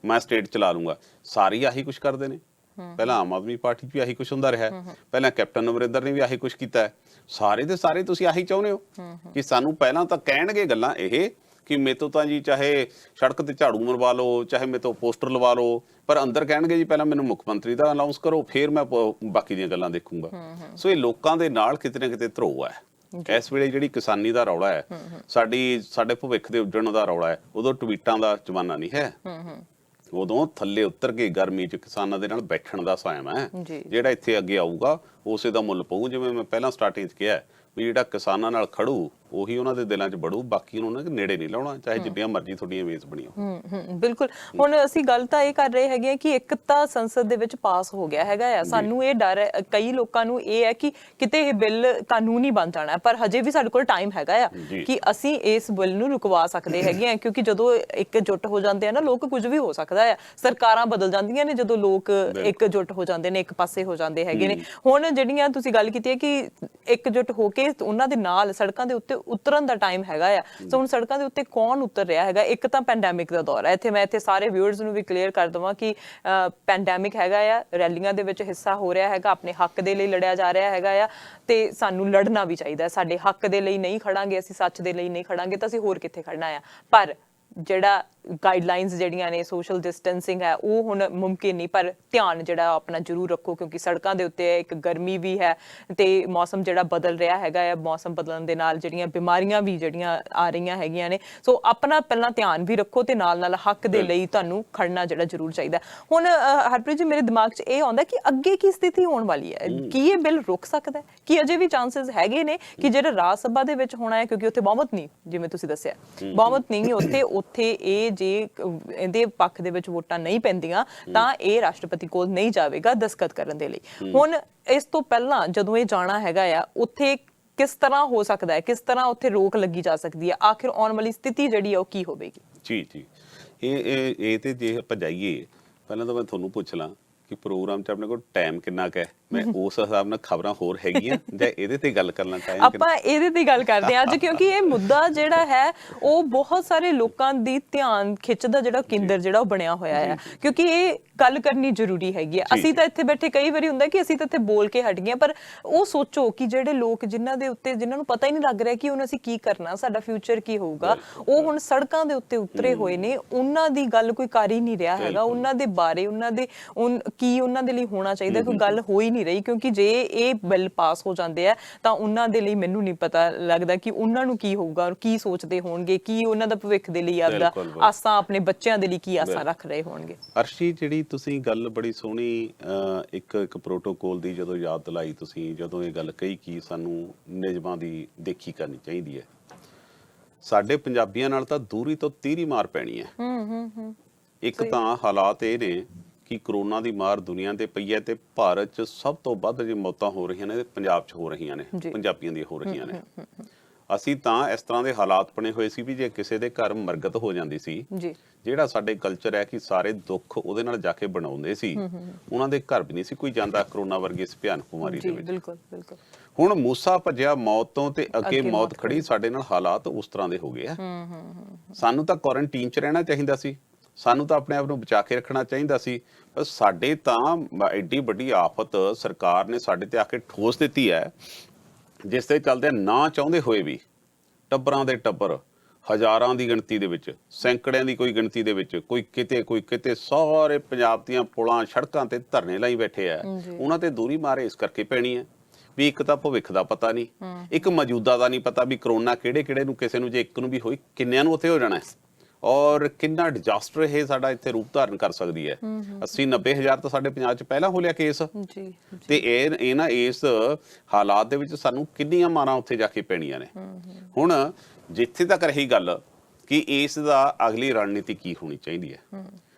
ਮੈਂ ਸਟੇਟ ਚਲਾ ਲੂੰਗਾ, ਸਾਰੇ ਆਹੀ ਕੁਛ ਕਰਦੇ ਨੇ। ਪਹਿਲਾਂ ਆਮ ਆਦਮੀ ਪਾਰਟੀ 'ਚ ਵੀ ਆਹੀ ਕੁਛ ਹੁੰਦਾ ਰਿਹਾ, ਪਹਿਲਾਂ ਕੈਪਟਨ ਅਮਰਿੰਦਰ ਨੇ ਵੀ ਆਹੀ ਕੁਛ ਕੀਤਾ ਹੈ। ਸਾਰੇ ਦੇ ਸਾਰੇ ਤੁਸੀਂ ਆਹੀ ਚਾਹੁੰਦੇ ਹੋ ਕਿ ਸਾਨੂੰ ਪਹਿਲਾਂ ਤਾਂ ਕਹਿਣਗੇ ਗੱਲਾਂ ਇਹ ਕਿ ਮੇਰੇ ਤੋਂ ਤਾਂ ਜੀ ਚਾਹੇ ਸੜਕ ਤੇ ਝਾੜੂ ਮਰਵਾ ਲਓ, ਚਾਹੇ ਮੇਰੇ ਤੋਂ ਪੋਸਟਰ ਲਵਾ ਲਓ, ਪਰ ਅੰਦਰ ਕਹਿਣਗੇ ਜੀ ਪਹਿਲਾਂ ਮੈਨੂੰ ਮੁੱਖ ਮੰਤਰੀ ਦਾ ਅਨਾਉਂਸ ਕਰੋ, ਫਿਰ ਮੈਂ ਬਾਕੀ ਦੀਆਂ ਗੱਲਾਂ ਦੇਖੂੰਗਾ। ਸੋ ਇਹ ਲੋਕਾਂ ਦੇ ਨਾਲ ਕਿਤੇ ਨਾ ਕਿਤੇ ਧਰੋ ਹੈ। ਇਸ ਵੇਲੇ ਜਿਹੜੀ ਕਿਸਾਨੀ ਦਾ ਰੌਲਾ ਹੈ, ਸਾਡੇ ਭਵਿੱਖ ਦੇ ਉੱਜੜਨ ਦਾ ਰੌਲਾ ਹੈ, ਉਦੋਂ ਟਵੀਟਾਂ ਦਾ ਜ਼ਮਾਨਾ ਨਹੀਂ ਹੈ। ਉਦੋਂ ਥੱਲੇ ਉਤਰ ਕੇ ਗਰਮੀ 'ਚ ਕਿਸਾਨਾਂ ਦੇ ਨਾਲ ਬੈਠਣ ਦਾ ਟਾਈਮ ਹੈ। ਜਿਹੜਾ ਇੱਥੇ ਅੱਗੇ ਆਊਗਾ ਉਸੇ ਦਾ ਮੁੱਲ ਪਊ। ਜਿਵੇਂ ਮੈਂ ਪਹਿਲਾਂ ਸਟਾਰਟਿੰਗ 'ਚ ਕਿਹਾ ਵੀ ਜਿਹੜਾ ਕਿਸਾਨਾਂ ਨਾਲ ਖੜੂ ਉਹੀ ਉਹਨਾਂ ਦੇ ਦਿਲਾਂ 'ਚ ਬੜੂ, ਬਾਕੀ ਨੂੰ ਉਹਨਾਂ ਦੇ ਨੇੜੇ ਨਹੀਂ ਲਾਉਣਾ, ਚਾਹੇ ਜਿੰਨੀਆਂ ਮਰਜ਼ੀ ਤੁਹਾਡੀਆਂ ਇਮੇਜ ਬਣੀਆਂ। ਬਿਲਕੁਲ। ਹੁਣ ਅਸੀਂ ਗੱਲ ਤਾਂ ਇਹ ਕਰ ਰਹੇ ਹੈਗੇ ਕਿ ਇੱਕ ਤਾਂ ਸੰਸਦ ਦੇ ਵਿੱਚ ਪਾਸ ਹੋ ਗਿਆ ਹੈਗਾ ਆ, ਸਾਨੂੰ ਇਹ ਡਰ ਹੈ, ਕਈ ਲੋਕਾਂ ਨੂੰ ਇਹ ਹੈ ਕਿ ਕਿਤੇ ਇਹ ਬਿੱਲ ਕਾਨੂੰਨੀ ਬਣ ਜਾਣਾ, ਪਰ ਹਜੇ ਵੀ ਸਾਡੇ ਕੋਲ ਟਾਈਮ ਹੈਗਾ ਆ ਕਿ ਅਸੀਂ ਇਸ ਬਿੱਲ ਨੂੰ ਰੁਕਵਾ ਸਕਦੇ ਹੈਗੇ ਆ, ਕਿਉਂਕਿ ਜਦੋਂ ਇਕਜੁੱਟ ਹੋ ਜਾਂਦੇ ਆ ਨਾ ਲੋਕ, ਕੁਝ ਵੀ ਹੋ ਸਕਦਾ ਆ। ਸਰਕਾਰਾਂ ਬਦਲ ਜਾਂਦੀਆਂ ਨੇ ਜਦੋਂ ਲੋਕ ਇਕਜੁੱਟ ਹੋ ਜਾਂਦੇ ਨੇ, ਇੱਕ ਪਾਸੇ ਹੋ ਜਾਂਦੇ ਹੈਗੇ ਨੇ। ਹੁਣ ਜਿਹੜੀਆਂ ਤੁਸੀਂ ਗੱਲ ਕੀਤੀ ਹੈ ਕਿ ਇਕਜੁੱਟ ਹੋ ਕੇ ਉਹਨਾਂ ਦੇ ਨਾਲ ਸੜਕਾਂ ਦੇ ਉੱਤੇ ਉਤਰਨ ਦਾ ਟਾਈਮ ਹੈਗਾ ਆ। ਸੋ ਹੁਣ ਸੜਕਾਂ ਦੇ ਉੱਤੇ ਕੌਣ ਉਤਰ ਰਿਹਾ ਹੈਗਾ? ਇੱਕ ਤਾਂ ਪੈਂਡੈਮਿਕ ਦਾ ਦੌਰ ਹੈ, ਮੈਂ ਇੱਥੇ ਸਾਰੇ ਵਿਊਅਰਸ ਨੂੰ ਵੀ ਕਲੀਅਰ ਕਰ ਦਵਾਂ ਕਿ ਪੈਂਡੈਮਿਕ ਹੈਗਾ ਆ, ਰੈਲੀਆਂ ਦੇ ਵਿੱਚ ਹਿੱਸਾ ਹੋ ਰਿਹਾ ਹੈਗਾ, ਆਪਣੇ ਹੱਕ ਦੇ ਲਈ ਲੜਿਆ ਜਾ ਰਿਹਾ ਹੈਗਾ ਆ, ਤੇ ਸਾਨੂੰ ਲੜਨਾ ਵੀ ਚਾਹੀਦਾ। ਸਾਡੇ ਹੱਕ ਦੇ ਲਈ ਨਹੀਂ ਖੜਾਂਗੇ, ਅਸੀਂ ਸੱਚ ਦੇ ਲਈ ਨਹੀਂ ਖੜਾਂਗੇ ਤਾਂ ਅਸੀਂ ਹੋਰ ਕਿੱਥੇ ਖੜਨਾ ਆ। ਪਰ ਜਿਹੜਾ ਗਾਈਡਲਾਈਨਸ ਜਿਹੜੀਆਂ ਨੇ, ਸੋਸ਼ਲ ਡਿਸਟੈਂਸਿੰਗ ਹੈ, ਉਹ ਹੁਣ ਮੁਮਕਿਨ ਨਹੀਂ, ਪਰ ਧਿਆਨ ਜਿਹੜਾ ਆਪਣਾ ਜ਼ਰੂਰ ਰੱਖੋ, ਕਿਉਂਕਿ ਸੜਕਾਂ ਦੇ ਉੱਤੇ ਇੱਕ ਗਰਮੀ ਵੀ ਹੈ ਤੇ ਮੌਸਮ ਜਿਹੜਾ ਬਦਲ ਰਿਹਾ ਹੈਗਾ ਹੈ। ਮੌਸਮ ਬਦਲਣ ਦੇ ਨਾਲ ਜਿਹੜੀਆਂ ਬਿਮਾਰੀਆਂ ਵੀ ਜਿਹੜੀਆਂ ਆ ਰਹੀਆਂ ਹੈਗੀਆਂ ਨੇ, ਸੋ ਆਪਣਾ ਪਹਿਲਾਂ ਧਿਆਨ ਵੀ ਰੱਖੋ ਤੇ ਨਾਲ ਨਾਲ ਹੱਕ ਦੇ ਲਈ ਤੁਹਾਨੂੰ ਖੜਨਾ ਜਿਹੜਾ ਜ਼ਰੂਰ ਚਾਹੀਦਾ। ਹੁਣ ਹਰਪ੍ਰੀਤ ਜੀ, ਮੇਰੇ ਦਿਮਾਗ 'ਚ ਇਹ ਆਉਂਦਾ ਕਿ ਅੱਗੇ ਕੀ ਸਥਿਤੀ ਹੋਣ ਵਾਲੀ ਹੈ? ਕੀ ਇਹ ਬਿੱਲ ਰੁਕ ਸਕਦਾ ਹੈ? ਕਿ ਅਜੇ ਵੀ ਚਾਂਸਸ ਹੈਗੇ ਨੇ ਕਿ ਜਿਹੜਾ ਰਾਜ ਸਭਾ ਦੇ ਵਿੱਚ ਹੋਣਾ ਹੈ, ਕਿਉਂਕਿ ਉੱਥੇ ਬਹੁਮਤ ਨਹੀਂ, ਜਿਵੇਂ ਤੁਸੀਂ ਦੱਸਿਆ ਬਹੁਮਤ ਨਹੀਂ ਉੱਥੇ ਇਹ ਜੇ ਇਹਦੇ ਪੱਖ ਦੇ ਵਿੱਚ ਵੋਟਾਂ ਨਹੀਂ ਪੈਂਦੀਆਂ ਤਾਂ ਇਹ ਰਾਸ਼ਟਰਪਤੀ ਕੋਲ ਨਹੀਂ ਜਾਵੇਗਾ ਦਸਤਖਤ ਕਰਨ ਦੇ ਲਈ। ਹੁਣ ਇਸ ਤੋਂ ਪਹਿਲਾਂ ਜਦੋਂ ਇਹ ਜਾਣਾ ਹੈਗਾ ਆ, ਉੱਥੇ ਕਿਸ ਤਰ੍ਹਾਂ ਹੋ ਸਕਦਾ ਹੈ, ਕਿਸ ਤਰ੍ਹਾਂ ਉੱਥੇ ਰੋਕ ਲੱਗੀ ਜਾ ਸਕਦੀ ਹੈ? ਆਖਿਰ ਆਉਣ ਵਾਲੀ ਸਥਿਤੀ ਜਿਹੜੀ ਹੈ ਉਹ ਕੀ ਹੋਵੇਗੀ? ਜੀ ਇਹ ਤੇ ਜੇ ਆਪਾਂ ਜਾਈਏ, ਪਹਿਲਾਂ ਤਾਂ ਮੈਂ ਤੁਹਾਨੂੰ ਪੁੱਛ ਲਾਂ ਕਿ ਪ੍ਰੋਗਰਾਮ 'ਚ ਆਪਣੇ ਕੋਲ ਟਾਈਮ ਕਿੰਨਾ ਕੁ ਹੈ? ਮੈਂ ਉਸ ਹਿਸਾਬ ਨਾਲ ਖਬਰਾਂ ਹੋਰ ਹੈਗੀਆਂ ਜਾਂ ਇਹਦੇ ਤੇ ਗੱਲ ਕਰਨਾ ਟਾਈਮ? ਆਪਾਂ ਇਹਦੇ ਤੇ ਗੱਲ ਕਰਦੇ ਹਾਂ ਅੱਜ, ਕਿਉਂਕਿ ਇਹ ਮੁੱਦਾ ਜਿਹੜਾ ਹੈ ਉਹ ਬਹੁਤ ਸਾਰੇ ਲੋਕਾਂ ਦੀ ਧਿਆਨ ਖਿੱਚਦਾ ਜਿਹੜਾ ਕੇਂਦਰ ਜਿਹੜਾ ਉਹ ਬਣਿਆ ਹੋਇਆ ਹੈ, ਕਿਉਂਕਿ ਇਹ ਗੱਲ ਕਰਨੀ ਜ਼ਰੂਰੀ ਹੈਗੀ ਹੈ। ਅਸੀਂ ਤਾਂ ਇੱਥੇ ਬੈਠੇ ਕਈ ਵਾਰੀ ਹੁੰਦਾ ਕਿ ਅਸੀਂ ਤਾਂ ਇੱਥੇ ਬੋਲ ਕੇ ਹਟ ਗਏ, ਪਰ ਉਹ ਸੋਚੋ ਕਿ ਜਿਹੜੇ ਲੋਕ ਜਿਨ੍ਹਾਂ ਨੂੰ ਪਤਾ ਹੀ ਨਹੀਂ ਲੱਗ ਰਿਹਾ ਕਿ ਹੁਣ ਅਸੀਂ ਕੀ ਕਰਨਾ, ਸਾਡਾ ਫਿਊਚਰ ਕੀ ਹੋਊਗਾ, ਉਹ ਹੁਣ ਸੜਕਾਂ ਦੇ ਉੱਤੇ ਉਤਰੇ ਹੋਏ ਨੇ, ਉਹਨਾਂ ਦੀ ਗੱਲ ਕੋਈ ਕਰ ਹੀ ਨਹੀਂ ਰਿਹਾ ਹੈਗਾ, ਉਹਨਾਂ ਦੇ ਬਾਰੇ ਉਹਨਾਂ ਦੇ ਲਈ ਹੋਣਾ ਚਾਹੀਦਾ, ਕੋਈ ਗੱਲ ਹੋ ਹੀ ਨਹੀਂ ਰਹੀ। ਕਿਉਂਕਿ ਜੇ ਇਹ ਬਿੱਲ ਪਾਸ ਹੋ ਜਾਂਦੇ ਆ ਤਾਂ ਉਹਨਾਂ ਦੇ ਲਈ ਮੈਨੂੰ ਨਹੀਂ ਪਤਾ ਲੱਗਦਾ ਕਿ ਉਹਨਾਂ ਨੂੰ ਕੀ ਹੋਊਗਾ, ਕੀ ਸੋਚਦੇ ਹੋਣਗੇ, ਕੀ ਉਹਨਾਂ ਦਾ ਭਵਿੱਖ ਦੇ ਲਈ ਆਪਦਾ ਆਸਾਂ, ਆਪਣੇ ਬੱਚਿਆਂ ਦੇ ਲਈ ਕੀ ਆਸਾਂ ਰੱਖ ਰਹੇ ਹੋਣਗੇ। ਅਰਸ਼ੀ, ਜਿਹੜੀ ਤੁਸੀਂ ਗੱਲ ਬੜੀ ਸੋਹਣੀ ਇੱਕ ਪ੍ਰੋਟੋਕੋਲ ਦੀ ਜਦੋਂ ਯਾਦ ਦਿਲਾਈ ਤੁਸੀਂ, ਜਦੋਂ ਇਹ ਗੱਲ ਕਹੀ ਕਿ ਸਾਨੂੰ ਨਿਯਮਾਂ ਦੀ ਦੇਖੀ ਕਰਨੀ ਚਾਹੀਦੀ ਹੈ, ਸਾਡੇ ਪੰਜਾਬੀਆਂ ਨਾਲ ਤਾਂ ਦੂਰੀ ਤੋਂ ਤੀਰੀ ਮਾਰ ਪੈਣੀ ਹੈ। ਇੱਕ ਤਾਂ ਹਾਲਾਤ ਇਹ ਨੇ ਕਿ ਕਰੋਨਾ ਦੀ ਮਾਰ ਦੁਨੀਆ ਤੇ ਪਈ ਹੈ ਤੇ ਭਾਰਤ 'ਚ ਸਭ ਤੋਂ ਵੱਧ ਜੇ ਮੌਤਾਂ ਹੋ ਰਹੀਆਂ ਨੇ ਪੰਜਾਬ 'ਚ ਹੋ ਰਹੀਆਂ ਨੇ, ਪੰਜਾਬੀਆਂ ਦੀਆਂ ਹੋ ਰਹੀਆਂ ਨੇ। ਅਸੀਂ ਤਾਂ ਇਸ ਤਰ੍ਹਾਂ ਦੇ ਹਾਲਾਤ ਬਣੇ ਹੋਏ ਸੀ ਵੀ ਜੇ ਕਿਸੇ ਦੇ ਘਰ ਮਰਗਤ ਹੋ ਜਾਂਦੀ ਸੀ, ਜਿਹੜਾ ਸਾਡੇ ਕਲਚਰ ਹੈ ਕਿ ਸਾਰੇ ਦੁੱਖ ਉਹਦੇ ਨਾਲ ਜਾ ਕੇ ਬਣਾਉਂਦੇ ਸੀ, ਉਹਨਾਂ ਦੇ ਘਰ ਵੀ ਨਹੀਂ ਸੀ ਕੋਈ ਜਾਂਦਾ ਕਰੋਨਾ ਵਰਗੀ ਇਸ ਭਿਆਨਕ ਬਿਮਾਰੀ ਦੇ ਵਿੱਚ। ਬਿਲਕੁਲ। ਹੁਣ ਮੂਸਾ ਭੱਜਿਆ ਮੌਤ ਤੋਂ ਤੇ ਅੱਗੇ ਮੌਤ ਖੜੀ, ਸਾਡੇ ਨਾਲ ਹਾਲਾਤ ਉਸ ਤਰ੍ਹਾਂ ਦੇ ਹੋ ਗਏ ਆ। ਸਾਨੂੰ ਤਾਂ ਕੁਆਰੰਟੀਨ 'ਚ ਰਹਿਣਾ ਚਾਹੀਦਾ ਸੀ, ਸਾਨੂੰ ਤਾਂ ਆਪਣੇ ਆਪ ਨੂੰ ਬਚਾ ਕੇ ਰੱਖਣਾ ਚਾਹੀਦਾ ਸੀ, ਪਰ ਸਾਡੇ ਤਾਂ ਐਡੀ ਵੱਡੀ ਆਫਤ ਸਰਕਾਰ ਨੇ ਸਾਡੇ ਤੇ ਆ ਕੇ ਠੋਸ ਦਿੱਤੀ ਹੈ, ਜਿਸ ਦੇ ਚੱਲਦੇ ਨਾ ਚਾਹੁੰਦੇ ਹੋਏ ਵੀ ਟੱਬਰਾਂ ਦੇ ਟੱਬਰ, ਹਜ਼ਾਰਾਂ ਦੀ ਗਿਣਤੀ ਦੇ ਵਿੱਚ, ਸੈਂਕੜਿਆਂ ਦੀ ਕੋਈ ਗਿਣਤੀ ਦੇ ਵਿੱਚ, ਕੋਈ ਕਿਤੇ ਸਾਰੇ ਪੰਜਾਬ ਦੀਆਂ ਪੁਲਾਂ ਸੜਕਾਂ ਤੇ ਧਰਨੇ ਲਾਈ ਬੈਠੇ ਆ। ਉਹਨਾਂ ਤੇ ਦੂਰੀ ਮਾਰੇ ਇਸ ਕਰਕੇ ਪੈਣੀ ਹੈ ਵੀ ਇੱਕ ਤਾਂ ਭਵਿੱਖ ਦਾ ਪਤਾ ਨਹੀਂ, ਇੱਕ ਮੌਜੂਦਾ ਦਾ ਨਹੀਂ ਪਤਾ ਵੀ ਕਰੋਨਾ ਕਿਹੜੇ ਨੂੰ, ਕਿਸੇ ਨੂੰ ਜੇ ਇੱਕ ਨੂੰ ਵੀ ਹੋਈ ਕਿੰਨਿਆਂ ਨੂੰ ਉੱਥੇ ਹੋ ਜਾਣਾ ਹੈ, ਔਰ ਕਿੰਨਾ ਡਿਜ਼ਾਸਟਰ ਇਹ ਸਾਡਾ ਇੱਥੇ ਰੂਪ ਧਾਰਨ ਕਰ ਸਕਦੀ ਹੈ। 80-90 ਹਜ਼ਾਰ ਤਾਂ ਸਾਡੇ ਪੰਜਾਬ 'ਚ ਪਹਿਲਾਂ ਹੋ ਲਿਆ ਕੇਸ, ਤੇ ਇਹ ਨਾ ਇਸ ਹਾਲਾਤ ਦੇ ਵਿੱਚ ਸਾਨੂੰ ਕਿੰਨੀਆਂ ਮਾਰਾਂ ਉੱਥੇ ਜਾ ਕੇ ਪੈਣੀਆਂ ਨੇ। ਹੁਣ ਜਿੱਥੇ ਤੱਕ ਰਹੀ ਗੱਲ ਕਿ ਇਸ ਦਾ ਅਗਲੀ ਰਣਨੀਤੀ ਕੀ ਹੋਣੀ ਚਾਹੀਦੀ ਹੈ,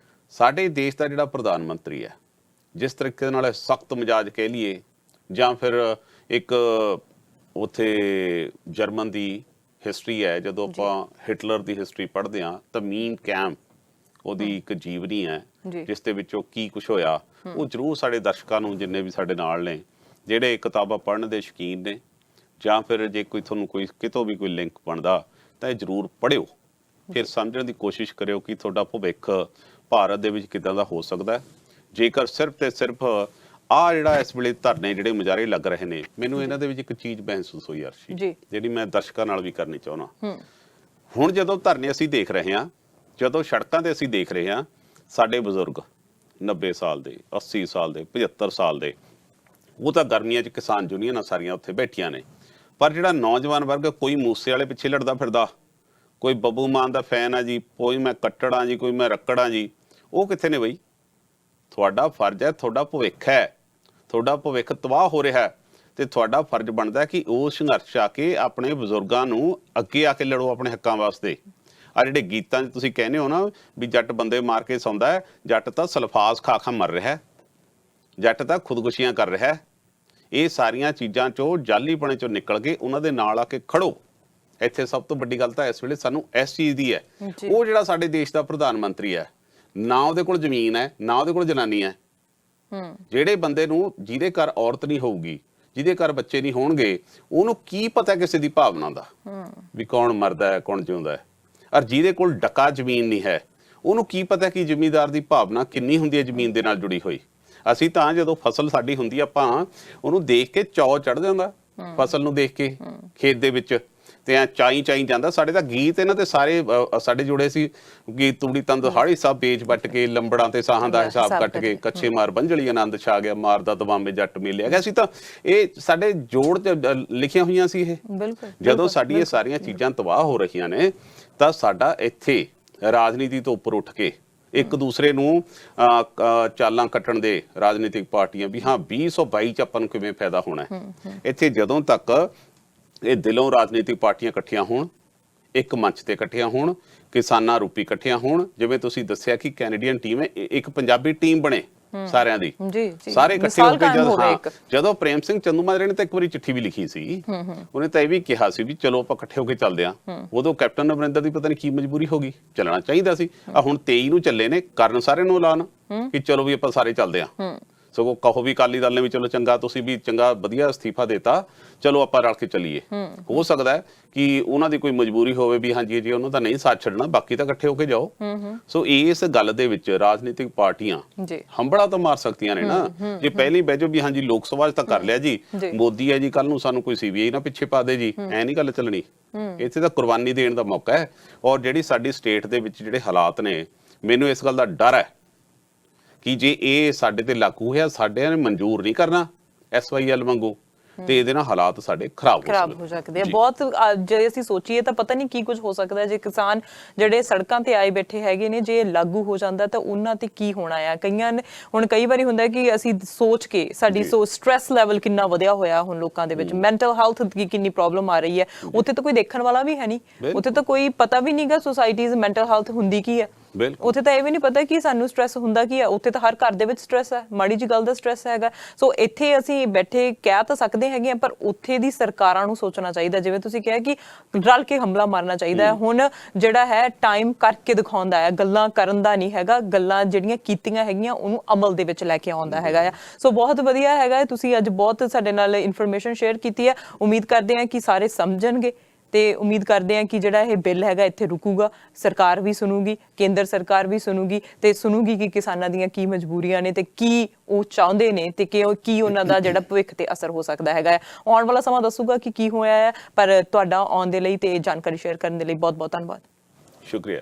ਸਾਡੇ ਦੇਸ਼ ਦਾ ਜਿਹੜਾ ਪ੍ਰਧਾਨ ਮੰਤਰੀ ਹੈ, ਜਿਸ ਤਰੀਕੇ ਨਾਲ ਸਖਤ ਮਿਜਾਜ ਕਹਿ ਲਈਏ ਜਾਂ ਫਿਰ ਇੱਕ ਉੱਥੇ ਜਰਮਨ ਦੀ ਹਿਸਟਰੀ ਹੈ, ਜਦੋਂ ਆਪਾਂ ਹਿਟਲਰ ਦੀ ਹਿਸਟਰੀ ਪੜ੍ਹਦੇ ਹਾਂ ਤਾਂ ਮੀਨ ਕੈਂਪ ਉਹਦੀ ਇੱਕ ਜੀਵਨੀ ਹੈ ਜਿਸ ਦੇ ਵਿੱਚੋਂ ਕੀ ਕੁਛ ਹੋਇਆ, ਉਹ ਜ਼ਰੂਰ ਸਾਡੇ ਦਰਸ਼ਕਾਂ ਨੂੰ, ਜਿੰਨੇ ਵੀ ਸਾਡੇ ਨਾਲ ਨੇ ਜਿਹੜੇ ਕਿਤਾਬਾਂ ਪੜ੍ਹਨ ਦੇ ਸ਼ੌਕੀਨ ਨੇ, ਜਾਂ ਫਿਰ ਜੇ ਕੋਈ ਤੁਹਾਨੂੰ ਕੋਈ ਕਿਤੋਂ ਵੀ ਕੋਈ ਲਿੰਕ ਬਣਦਾ ਤਾਂ ਇਹ ਜ਼ਰੂਰ ਪੜ੍ਹਿਓ, ਫਿਰ ਸਮਝਣ ਦੀ ਕੋਸ਼ਿਸ਼ ਕਰਿਓ ਕਿ ਤੁਹਾਡਾ ਭਵਿੱਖ ਭਾਰਤ ਦੇ ਵਿੱਚ ਕਿੱਦਾਂ ਦਾ ਹੋ ਸਕਦਾ ਹੈ। ਜੇਕਰ ਸਿਰਫ ਤੇ ਸਿਰਫ ਆ ਜਿਹੜਾ ਇਸ ਵੇਲੇ ਧਰਨੇ ਜਿਹੜੇ ਮੁਜ਼ਾਹਰੇ ਲੱਗ ਰਹੇ ਨੇ, ਮੈਨੂੰ ਇਹਨਾਂ ਦੇ ਵਿੱਚ ਇੱਕ ਚੀਜ਼ ਮਹਿਸੂਸ ਹੋਈ ਅਰਸ਼ੀ, ਜਿਹੜੀ ਮੈਂ ਦਰਸ਼ਕਾਂ ਨਾਲ ਵੀ ਕਰਨੀ ਚਾਹੁੰਦਾ। ਹੁਣ ਜਦੋਂ ਧਰਨੇ ਅਸੀਂ ਦੇਖ ਰਹੇ ਹਾਂ, ਜਦੋਂ ਸੜਕਾਂ ਤੇ ਅਸੀਂ ਦੇਖ ਰਹੇ ਹਾਂ, ਸਾਡੇ ਬਜ਼ੁਰਗ 90 ਸਾਲ ਦੇ, 80 ਸਾਲ ਦੇ, 75 ਸਾਲ ਦੇ, ਉਹ ਤਾਂ ਗਰਮੀਆਂ 'ਚ ਕਿਸਾਨ ਯੂਨੀਅਨਾਂ ਸਾਰੀਆਂ ਉੱਥੇ ਬੈਠੀਆਂ ਨੇ, ਪਰ ਜਿਹੜਾ ਨੌਜਵਾਨ ਵਰਗ, ਕੋਈ ਮੂਸੇ ਵਾਲੇ ਪਿੱਛੇ ਲੜਦਾ ਫਿਰਦਾ, ਕੋਈ ਬੱਬੂ ਮਾਨ ਦਾ ਫੈਨ ਆ ਜੀ, ਕੋਈ ਮੈਂ ਕੱਟੜ ਆ ਜੀ, ਕੋਈ ਮੈਂ ਰੱਕੜ ਆ ਜੀ, ਉਹ ਕਿੱਥੇ ਨੇ ਬਈ? ਤੁਹਾਡਾ ਫਰਜ਼ ਹੈ, ਤੁਹਾਡਾ ਭਵਿੱਖ ਹੈ, ਤੁਹਾਡਾ ਭਵਿੱਖ ਤਬਾਹ ਹੋ ਰਿਹਾ ਹੈ, ਤੇ ਤੁਹਾਡਾ ਫਰਜ਼ ਬਣਦਾ ਕਿ ਉਹ ਸੰਘਰਸ਼ ਆ ਕੇ ਆਪਣੇ ਬਜ਼ੁਰਗਾਂ ਨੂੰ ਅੱਗੇ ਆ ਕੇ ਲੜੋ ਆਪਣੇ ਹੱਕਾਂ ਵਾਸਤੇ। ਆ ਜਿਹੜੇ ਗੀਤਾਂ 'ਚ ਤੁਸੀਂ ਕਹਿੰਦੇ ਹੋ ਨਾ ਵੀ ਜੱਟ ਬੰਦੇ ਮਾਰ ਕੇ ਸੌਂਦਾ ਹੈ, ਜੱਟ ਤਾਂ ਸਲਫਾਜ਼ ਖਾ ਖਾ ਮਰ ਰਿਹਾ, ਜੱਟ ਤਾਂ ਖੁਦਕੁਸ਼ੀਆਂ ਕਰ ਰਿਹਾ, ਇਹ ਸਾਰੀਆਂ ਚੀਜ਼ਾਂ 'ਚੋਂ ਜਾਲੀਪਣੇ 'ਚੋਂ ਨਿਕਲ ਕੇ ਉਹਨਾਂ ਦੇ ਨਾਲ ਆ ਕੇ ਖੜੋ। ਇੱਥੇ ਸਭ ਤੋਂ ਵੱਡੀ ਗੱਲ ਤਾਂ ਇਸ ਵੇਲੇ ਸਾਨੂੰ ਇਸ ਚੀਜ਼ ਦੀ ਹੈ, ਉਹ ਜਿਹੜਾ ਸਾਡੇ ਦੇਸ਼ ਦਾ ਪ੍ਰਧਾਨ ਮੰਤਰੀ ਹੈ, ਨਾ ਉਹਦੇ ਕੋਲ ਜ਼ਮੀਨ ਹੈ, ਨਾ ਉਹਦੇ ਕੋਲ ਜਨਾਨੀ ਹੈ। ਜਿਹੜੇ ਬੰਦੇ ਨੂੰ, ਜਿਹਦੇ ਘਰ ਔਰਤ ਨਹੀਂ ਹੋਊਗੀ, ਜਿਹਦੇ ਘਰ ਬੱਚੇ ਨਹੀਂ ਹੋਣਗੇ, ਉਹਨੂੰ ਕੀ ਪਤਾ ਕਿਸੇ ਦੀ ਭਾਵਨਾ ਦਾ ਵੀ ਕੌਣ ਮਰਦਾ ਹੈ, ਕੌਣ ਜਿਉਂਦਾ ਹੈ। ਔਰ ਜਿਹਦੇ ਕੋਲ ਡੱਕਾ ਜ਼ਮੀਨ ਨਹੀਂ ਹੈ, ਉਹਨੂੰ ਕੀ ਪਤਾ ਕਿ ਜ਼ਿਮੀਂਦਾਰ ਦੀ ਭਾਵਨਾ ਕਿੰਨੀ ਹੁੰਦੀ ਹੈ ਜ਼ਮੀਨ ਦੇ ਨਾਲ ਜੁੜੀ ਹੋਈ। ਅਸੀਂ ਤਾਂ ਜਦੋਂ ਫਸਲ ਸਾਡੀ ਹੁੰਦੀ, ਆਪਾਂ ਉਹਨੂੰ ਦੇਖ ਕੇ ਚੌ ਚੜ੍ਹ ਜਾਂਦਾ, ਫਸਲ ਨੂੰ ਦੇਖ ਕੇ ਖੇਤ ਦੇ ਵਿੱਚ, ਤੇ ਐ ਚਾਈ ਜਾਂਦਾ। ਸਾਡੇ ਤਾਂ ਗੀਤ ਇਹਨਾਂ ਤੇ ਸਾਰੇ ਸਾਡੇ ਜੁੜੇ ਸੀ, ਗੀਤ ਤੂੜੀ ਤੰਦ ਹਾੜੀ ਸਭ ਵੇਚ ਵੱਟ ਕੇ, ਲੰਬੜਾਂ ਤੇ ਸਾਹਾਂ ਦਾ ਹਿਸਾਬ ਕੱਟ ਕੇ, ਕੱਚੇ ਮਾਰ ਬੰਝਲੀ ਆਨੰਦ ਛਾ ਗਿਆ, ਮਾਰਦਾ ਦਵਾਮੇ ਜੱਟ ਮੇਲਿਆ ਗਿਆ ਸੀ। ਤਾਂ ਇਹ ਸਾਡੇ ਜੋੜ ਚ ਲਿਖੀਆਂ ਹੋਈਆਂ ਸੀ ਇਹ। ਜਦੋਂ ਸਾਡੀ ਇਹ ਸਾਰੀਆਂ ਚੀਜ਼ਾਂ ਤਬਾਹ ਹੋ ਰਹੀਆਂ ਨੇ ਤਾਂ ਸਾਡਾ ਇੱਥੇ ਰਾਜਨੀਤੀ ਤੋਂ ਉੱਪਰ ਉੱਠ ਕੇ ਇੱਕ ਦੂਸਰੇ ਨੂੰ ਚਾਲਾਂ ਕੱਟਣ ਦੇ ਰਾਜਨੀਤਿਕ ਪਾਰਟੀਆਂ ਵੀ ਹਾਂ 2022 ਚ ਆਪਾਂ ਨੂੰ ਕਿਵੇਂ ਫਾਇਦਾ ਹੋਣਾ ਹੈ। ਇੱਥੇ ਜਦੋਂ ਤੱਕ ਇਹ ਦਿਲੋਂ ਰਾਜਨੀਤਿਕ ਪਾਰਟੀਆਂ ਇਕੱਠੀਆਂ ਹੋਣ, ਇੱਕ ਮੰਚ ਤੇ ਇਕੱਠੀਆਂ ਹੋਣ, ਕਿਸਾਨਾਂ ਰੂਪੀ ਇਕੱਠੀਆਂ ਹੋਣ, ਜਿਵੇਂ ਤੁਸੀਂ ਦੱਸਿਆ ਕਿ ਕੈਨੇਡੀਅਨ ਟੀਮ ਹੈ, ਇੱਕ ਪੰਜਾਬੀ ਟੀਮ ਬਣੇ ਸਾਰਿਆਂ ਦੀ, ਸਾਰੇ ਇਕੱਠੇ ਹੋ ਕੇ ਜਦੋਂ ਪ੍ਰੇਮ ਸਿੰਘ ਚੰਦੂਮਾਜਰੇ ਨੇ ਤਾਂ ਇੱਕ ਵਾਰੀ ਚਿੱਠੀ ਵੀ ਲਿਖੀ ਸੀ, ਉਹਨੇ ਤਾਂ ਇਹ ਵੀ ਕਿਹਾ ਸੀ ਵੀ ਚਲੋ ਆਪਾਂ ਇਕੱਠੇ ਹੋ ਕੇ ਚੱਲਦੇ ਆਂ। ਉਦੋਂ ਕੈਪਟਨ ਅਮਰਿੰਦਰ ਦੀ ਪਤਾ ਨਹੀਂ ਕੀ ਮਜਬੂਰੀ ਹੋ ਗਈ, ਚੱਲਣਾ ਚਾਹੀਦਾ ਸੀ। ਹੁਣ 23 ਨੂੰ ਚੱਲੇ ਨੇ, ਕਰਨ ਸਾਰਿਆਂ ਨੂੰ ਐਲਾਨ ਕਿ ਚਲੋ ਵੀ ਆਪਾਂ ਸਾਰੇ ਚੱਲਦੇ ਆਂ। ਸਗੋਂ ਕਹੋ ਵੀ ਅਕਾਲੀ ਦਲ ਨੇ ਵੀ ਚਲੋ ਚੰਗਾ, ਤੁਸੀਂ ਵੀ ਚੰਗਾ ਵਧੀਆ ਅਸਤੀਫਾ ਦੇਤਾ, ਚਲੋ ਆਪਾਂ ਰਲ ਕੇ ਚੱਲੀਏ। ਹੋ ਸਕਦਾ ਹੈ ਕਿ ਉਹਨਾਂ ਦੀ ਕੋਈ ਮਜਬੂਰੀ ਹੋਵੇ ਵੀ ਹਾਂਜੀ ਜੀ ਉਹਨਾਂ ਦਾ ਨਹੀਂ ਸਾਥ ਛੱਡਣਾ, ਬਾਕੀ ਤਾਂ ਇਕੱਠੇ ਹੋ ਕੇ ਜਾਓ। ਸੋ ਇਸ ਗੱਲ ਦੇ ਵਿੱਚ ਰਾਜਨੀਤਿਕ ਪਾਰਟੀਆਂ ਹੰਬੜਾ ਤਾਂ ਮਾਰ ਸਕਦੀਆਂ ਨੇ ਨਾ। ਜੇ ਪਹਿਲੀ ਬਹਿ ਜਾਓ ਵੀ ਹਾਂਜੀ ਲੋਕ ਸਭਾ 'ਚ ਤਾਂ ਕਰ ਲਿਆ ਜੀ, ਮੋਦੀ ਹੈ ਜੀ, ਕੱਲ ਨੂੰ ਸਾਨੂੰ ਕੋਈ CBI ਨਾ ਪਿੱਛੇ ਪਾ ਦੇ ਜੀ, ਐ ਨਹੀਂ ਗੱਲ ਚੱਲਣੀ। ਇੱਥੇ ਤਾਂ ਕੁਰਬਾਨੀ ਦੇਣ ਦਾ ਮੌਕਾ ਹੈ। ਔਰ ਜਿਹੜੀ ਸਾਡੀ ਸਟੇਟ ਦੇ ਵਿੱਚ ਜਿਹੜੇ ਹਾਲਾਤ ਨੇ, ਮੈਨੂੰ ਇਸ ਗੱਲ ਦਾ ਡਰ ਹੈ ਕਿ ਜੇ ਇਹ ਸਾਡੇ ਤੇ ਲਾਗੂ ਹੋਇਆ, ਸਾਡਿਆਂ ਨੇ ਮਨਜ਼ੂਰ ਨਹੀਂ ਕਰਨਾ SYL ਵਾਂਗੂ, ਤੇ ਇਹਦੇ ਨਾਲ ਹਾਲਾਤ ਸਾਡੇ ਖਰਾਬ ਹੋ ਸਕਦੇ ਆ ਬਹੁਤ। ਜੇ ਅਸੀਂ ਸੋਚੀਏ ਤਾਂ ਪਤਾ ਨਹੀਂ ਕੀ ਕੁਝ ਹੋ ਸਕਦਾ ਜੇ ਕਿਸਾਨ ਜਿਹੜੇ ਸੜਕਾਂ ਤੇ ਆਏ ਬੈਠੇ ਹੈਗੇ ਨੇ, ਜੇ ਲਾਗੂ ਹੋ ਜਾਂਦਾ ਤਾਂ ਉਹਨਾਂ ਤੇ ਕੀ ਹੋਣਾ ਆ। ਕਈਆਂ ਨੇ ਹੁਣ ਕਈ ਵਾਰੀ ਹੁੰਦਾ ਕਿ ਅਸੀਂ ਸੋਚ ਕੇ ਸਾਡੀ ਸਟ੍ਰੈਸ ਲੈਵਲ ਕਿੰਨਾ ਵਧਿਆ ਹੋਇਆ ਹੁਣ ਲੋਕਾਂ ਦੇ ਵਿੱਚ, ਮੈਂਟਲ ਹੈਲਥ ਦੀ ਕਿੰਨੀ ਪ੍ਰੋਬਲਮ ਆ ਰਹੀ ਹੈ। ਉੱਥੇ ਤਾਂ ਕੋਈ ਦੇਖਣ ਵਾਲਾ ਵੀ ਹੈ ਨਹੀਂ, ਉੱਥੇ ਤਾਂ ਕੋਈ ਪਤਾ ਵੀ ਨਹੀਂਗਾ ਸੋਸਾਇਟੀਜ਼ ਮੈਂਟਲ ਹੈਲਥ ਹੁੰਦੀ ਕੀ ਹੈ। ਉੱਥੇ ਤਾਂ ਇਹ ਵੀ ਨਹੀਂ ਪਤਾ ਕਿ ਸਾਨੂੰ ਸਟ੍ਰੈਸ ਹੁੰਦਾ ਕੀ ਹੈ। ਉੱਥੇ ਤਾਂ ਹਰ ਘਰ ਦੇ ਵਿੱਚ ਸਟ੍ਰੈਸ ਹੈ, ਮਾੜੀ ਜਿਹੀ ਗੱਲ ਦਾ ਸਟ੍ਰੈਸ ਹੈਗਾ। ਸੋ ਇੱਥੇ ਅਸੀਂ ਬੈਠੇ ਕਹਿ ਤਾਂ ਸਕਦੇ ਹੈਗੇ ਆ, ਪਰ ਉੱਥੇ ਦੀ ਸਰਕਾਰਾਂ ਨੂੰ ਸੋਚਣਾ ਚਾਹੀਦਾ। ਜਿਵੇਂ ਤੁਸੀਂ ਕਿਹਾ ਕਿ ਰਲ ਕੇ ਹਮਲਾ ਮਾਰਨਾ ਚਾਹੀਦਾ ਹੈ। ਹੁਣ ਜਿਹੜਾ ਹੈ ਟਾਈਮ ਕਰਕੇ ਦਿਖਾਉਂਦਾ ਹੈ, ਗੱਲਾਂ ਕਰਨ ਦਾ ਨਹੀਂ ਹੈਗਾ, ਗੱਲਾਂ ਜਿਹੜੀਆਂ ਕੀਤੀਆਂ ਹੈਗੀਆਂ ਉਹਨੂੰ ਅਮਲ ਦੇ ਵਿੱਚ ਲੈ ਕੇ ਆਉਂਦਾ ਹੈਗਾ ਆ। ਸੋ ਬਹੁਤ ਵਧੀਆ ਹੈਗਾ, ਤੁਸੀਂ ਅੱਜ ਬਹੁਤ ਸਾਡੇ ਨਾਲ ਇਨਫੋਰਮੇਸ਼ਨ ਸ਼ੇਅਰ ਕੀਤੀ ਹੈ। ਉਮੀਦ ਕਰਦੇ ਹਾਂ ਕਿ ਸਾਰੇ ਸਮਝਣਗੇ ਤੇ ਉਮੀਦ ਕਰਦੇ ਹਾਂ ਕਿ ਜਿਹੜਾ ਇਹ ਬਿੱਲ ਹੈਗਾ ਇੱਥੇ ਰੁਕੂਗਾ, ਸਰਕਾਰ ਵੀ ਸੁਣੂਗੀ, ਕੇਂਦਰ ਸਰਕਾਰ ਵੀ ਸੁਣੂਗੀ ਤੇ ਸੁਣੂਗੀ ਕਿ ਕਿਸਾਨਾਂ ਦੀਆਂ ਕੀ ਮਜਬੂਰੀਆਂ ਨੇ ਤੇ ਕੀ ਉਹ ਚਾਹੁੰਦੇ ਨੇ ਤੇ ਕੀ ਉਹਨਾਂ ਦਾ ਜਿਹੜਾ ਭਵਿੱਖ ਤੇ ਅਸਰ ਹੋ ਸਕਦਾ ਹੈਗਾ। ਆਉਣ ਵਾਲਾ ਸਮਾਂ ਦੱਸੂਗਾ ਕਿ ਕੀ ਹੋਇਆ ਹੈ। ਪਰ ਤੁਹਾਡਾ ਆਉਣ ਦੇ ਲਈ ਤੇ ਜਾਣਕਾਰੀ ਸ਼ੇਅਰ ਕਰਨ ਦੇ ਲਈ ਬਹੁਤ ਬਹੁਤ ਧੰਨਵਾਦ। ਸ਼ੁਕਰੀਆ।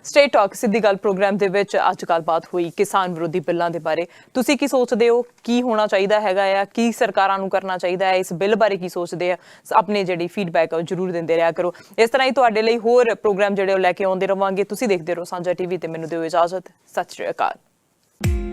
ਸਟੇਟ ਟਾਕ ਸਿੱਧੀ ਗੱਲ ਪ੍ਰੋਗਰਾਮ ਦੇ ਵਿੱਚ ਅੱਜ ਗੱਲਬਾਤ ਹੋਈ ਕਿਸਾਨ ਵਿਰੋਧੀ ਬਿੱਲਾਂ ਦੇ ਬਾਰੇ। ਤੁਸੀਂ ਕੀ ਸੋਚਦੇ ਹੋ, ਕੀ ਹੋਣਾ ਚਾਹੀਦਾ ਹੈਗਾ ਆ, ਕੀ ਸਰਕਾਰਾਂ ਨੂੰ ਕਰਨਾ ਚਾਹੀਦਾ ਹੈ, ਇਸ ਬਿੱਲ ਬਾਰੇ ਕੀ ਸੋਚਦੇ ਆ? ਆਪਣੇ ਜਿਹੜੀ ਫੀਡਬੈਕ ਆ ਉਹ ਜ਼ਰੂਰ ਦਿੰਦੇ ਰਿਹਾ ਕਰੋ। ਇਸ ਤਰ੍ਹਾਂ ਹੀ ਤੁਹਾਡੇ ਲਈ ਹੋਰ ਪ੍ਰੋਗਰਾਮ ਜਿਹੜੇ ਉਹ ਲੈ ਕੇ ਆਉਂਦੇ ਰਵਾਂਗੇ। ਤੁਸੀਂ ਦੇਖਦੇ ਰਹੋ ਸਾਂਝਾ TV ਤੇ ਮੈਨੂੰ ਦਿਓ ਇਜਾਜ਼ਤ। ਸਤਿ ਸ਼੍ਰੀ ਅਕਾਲ।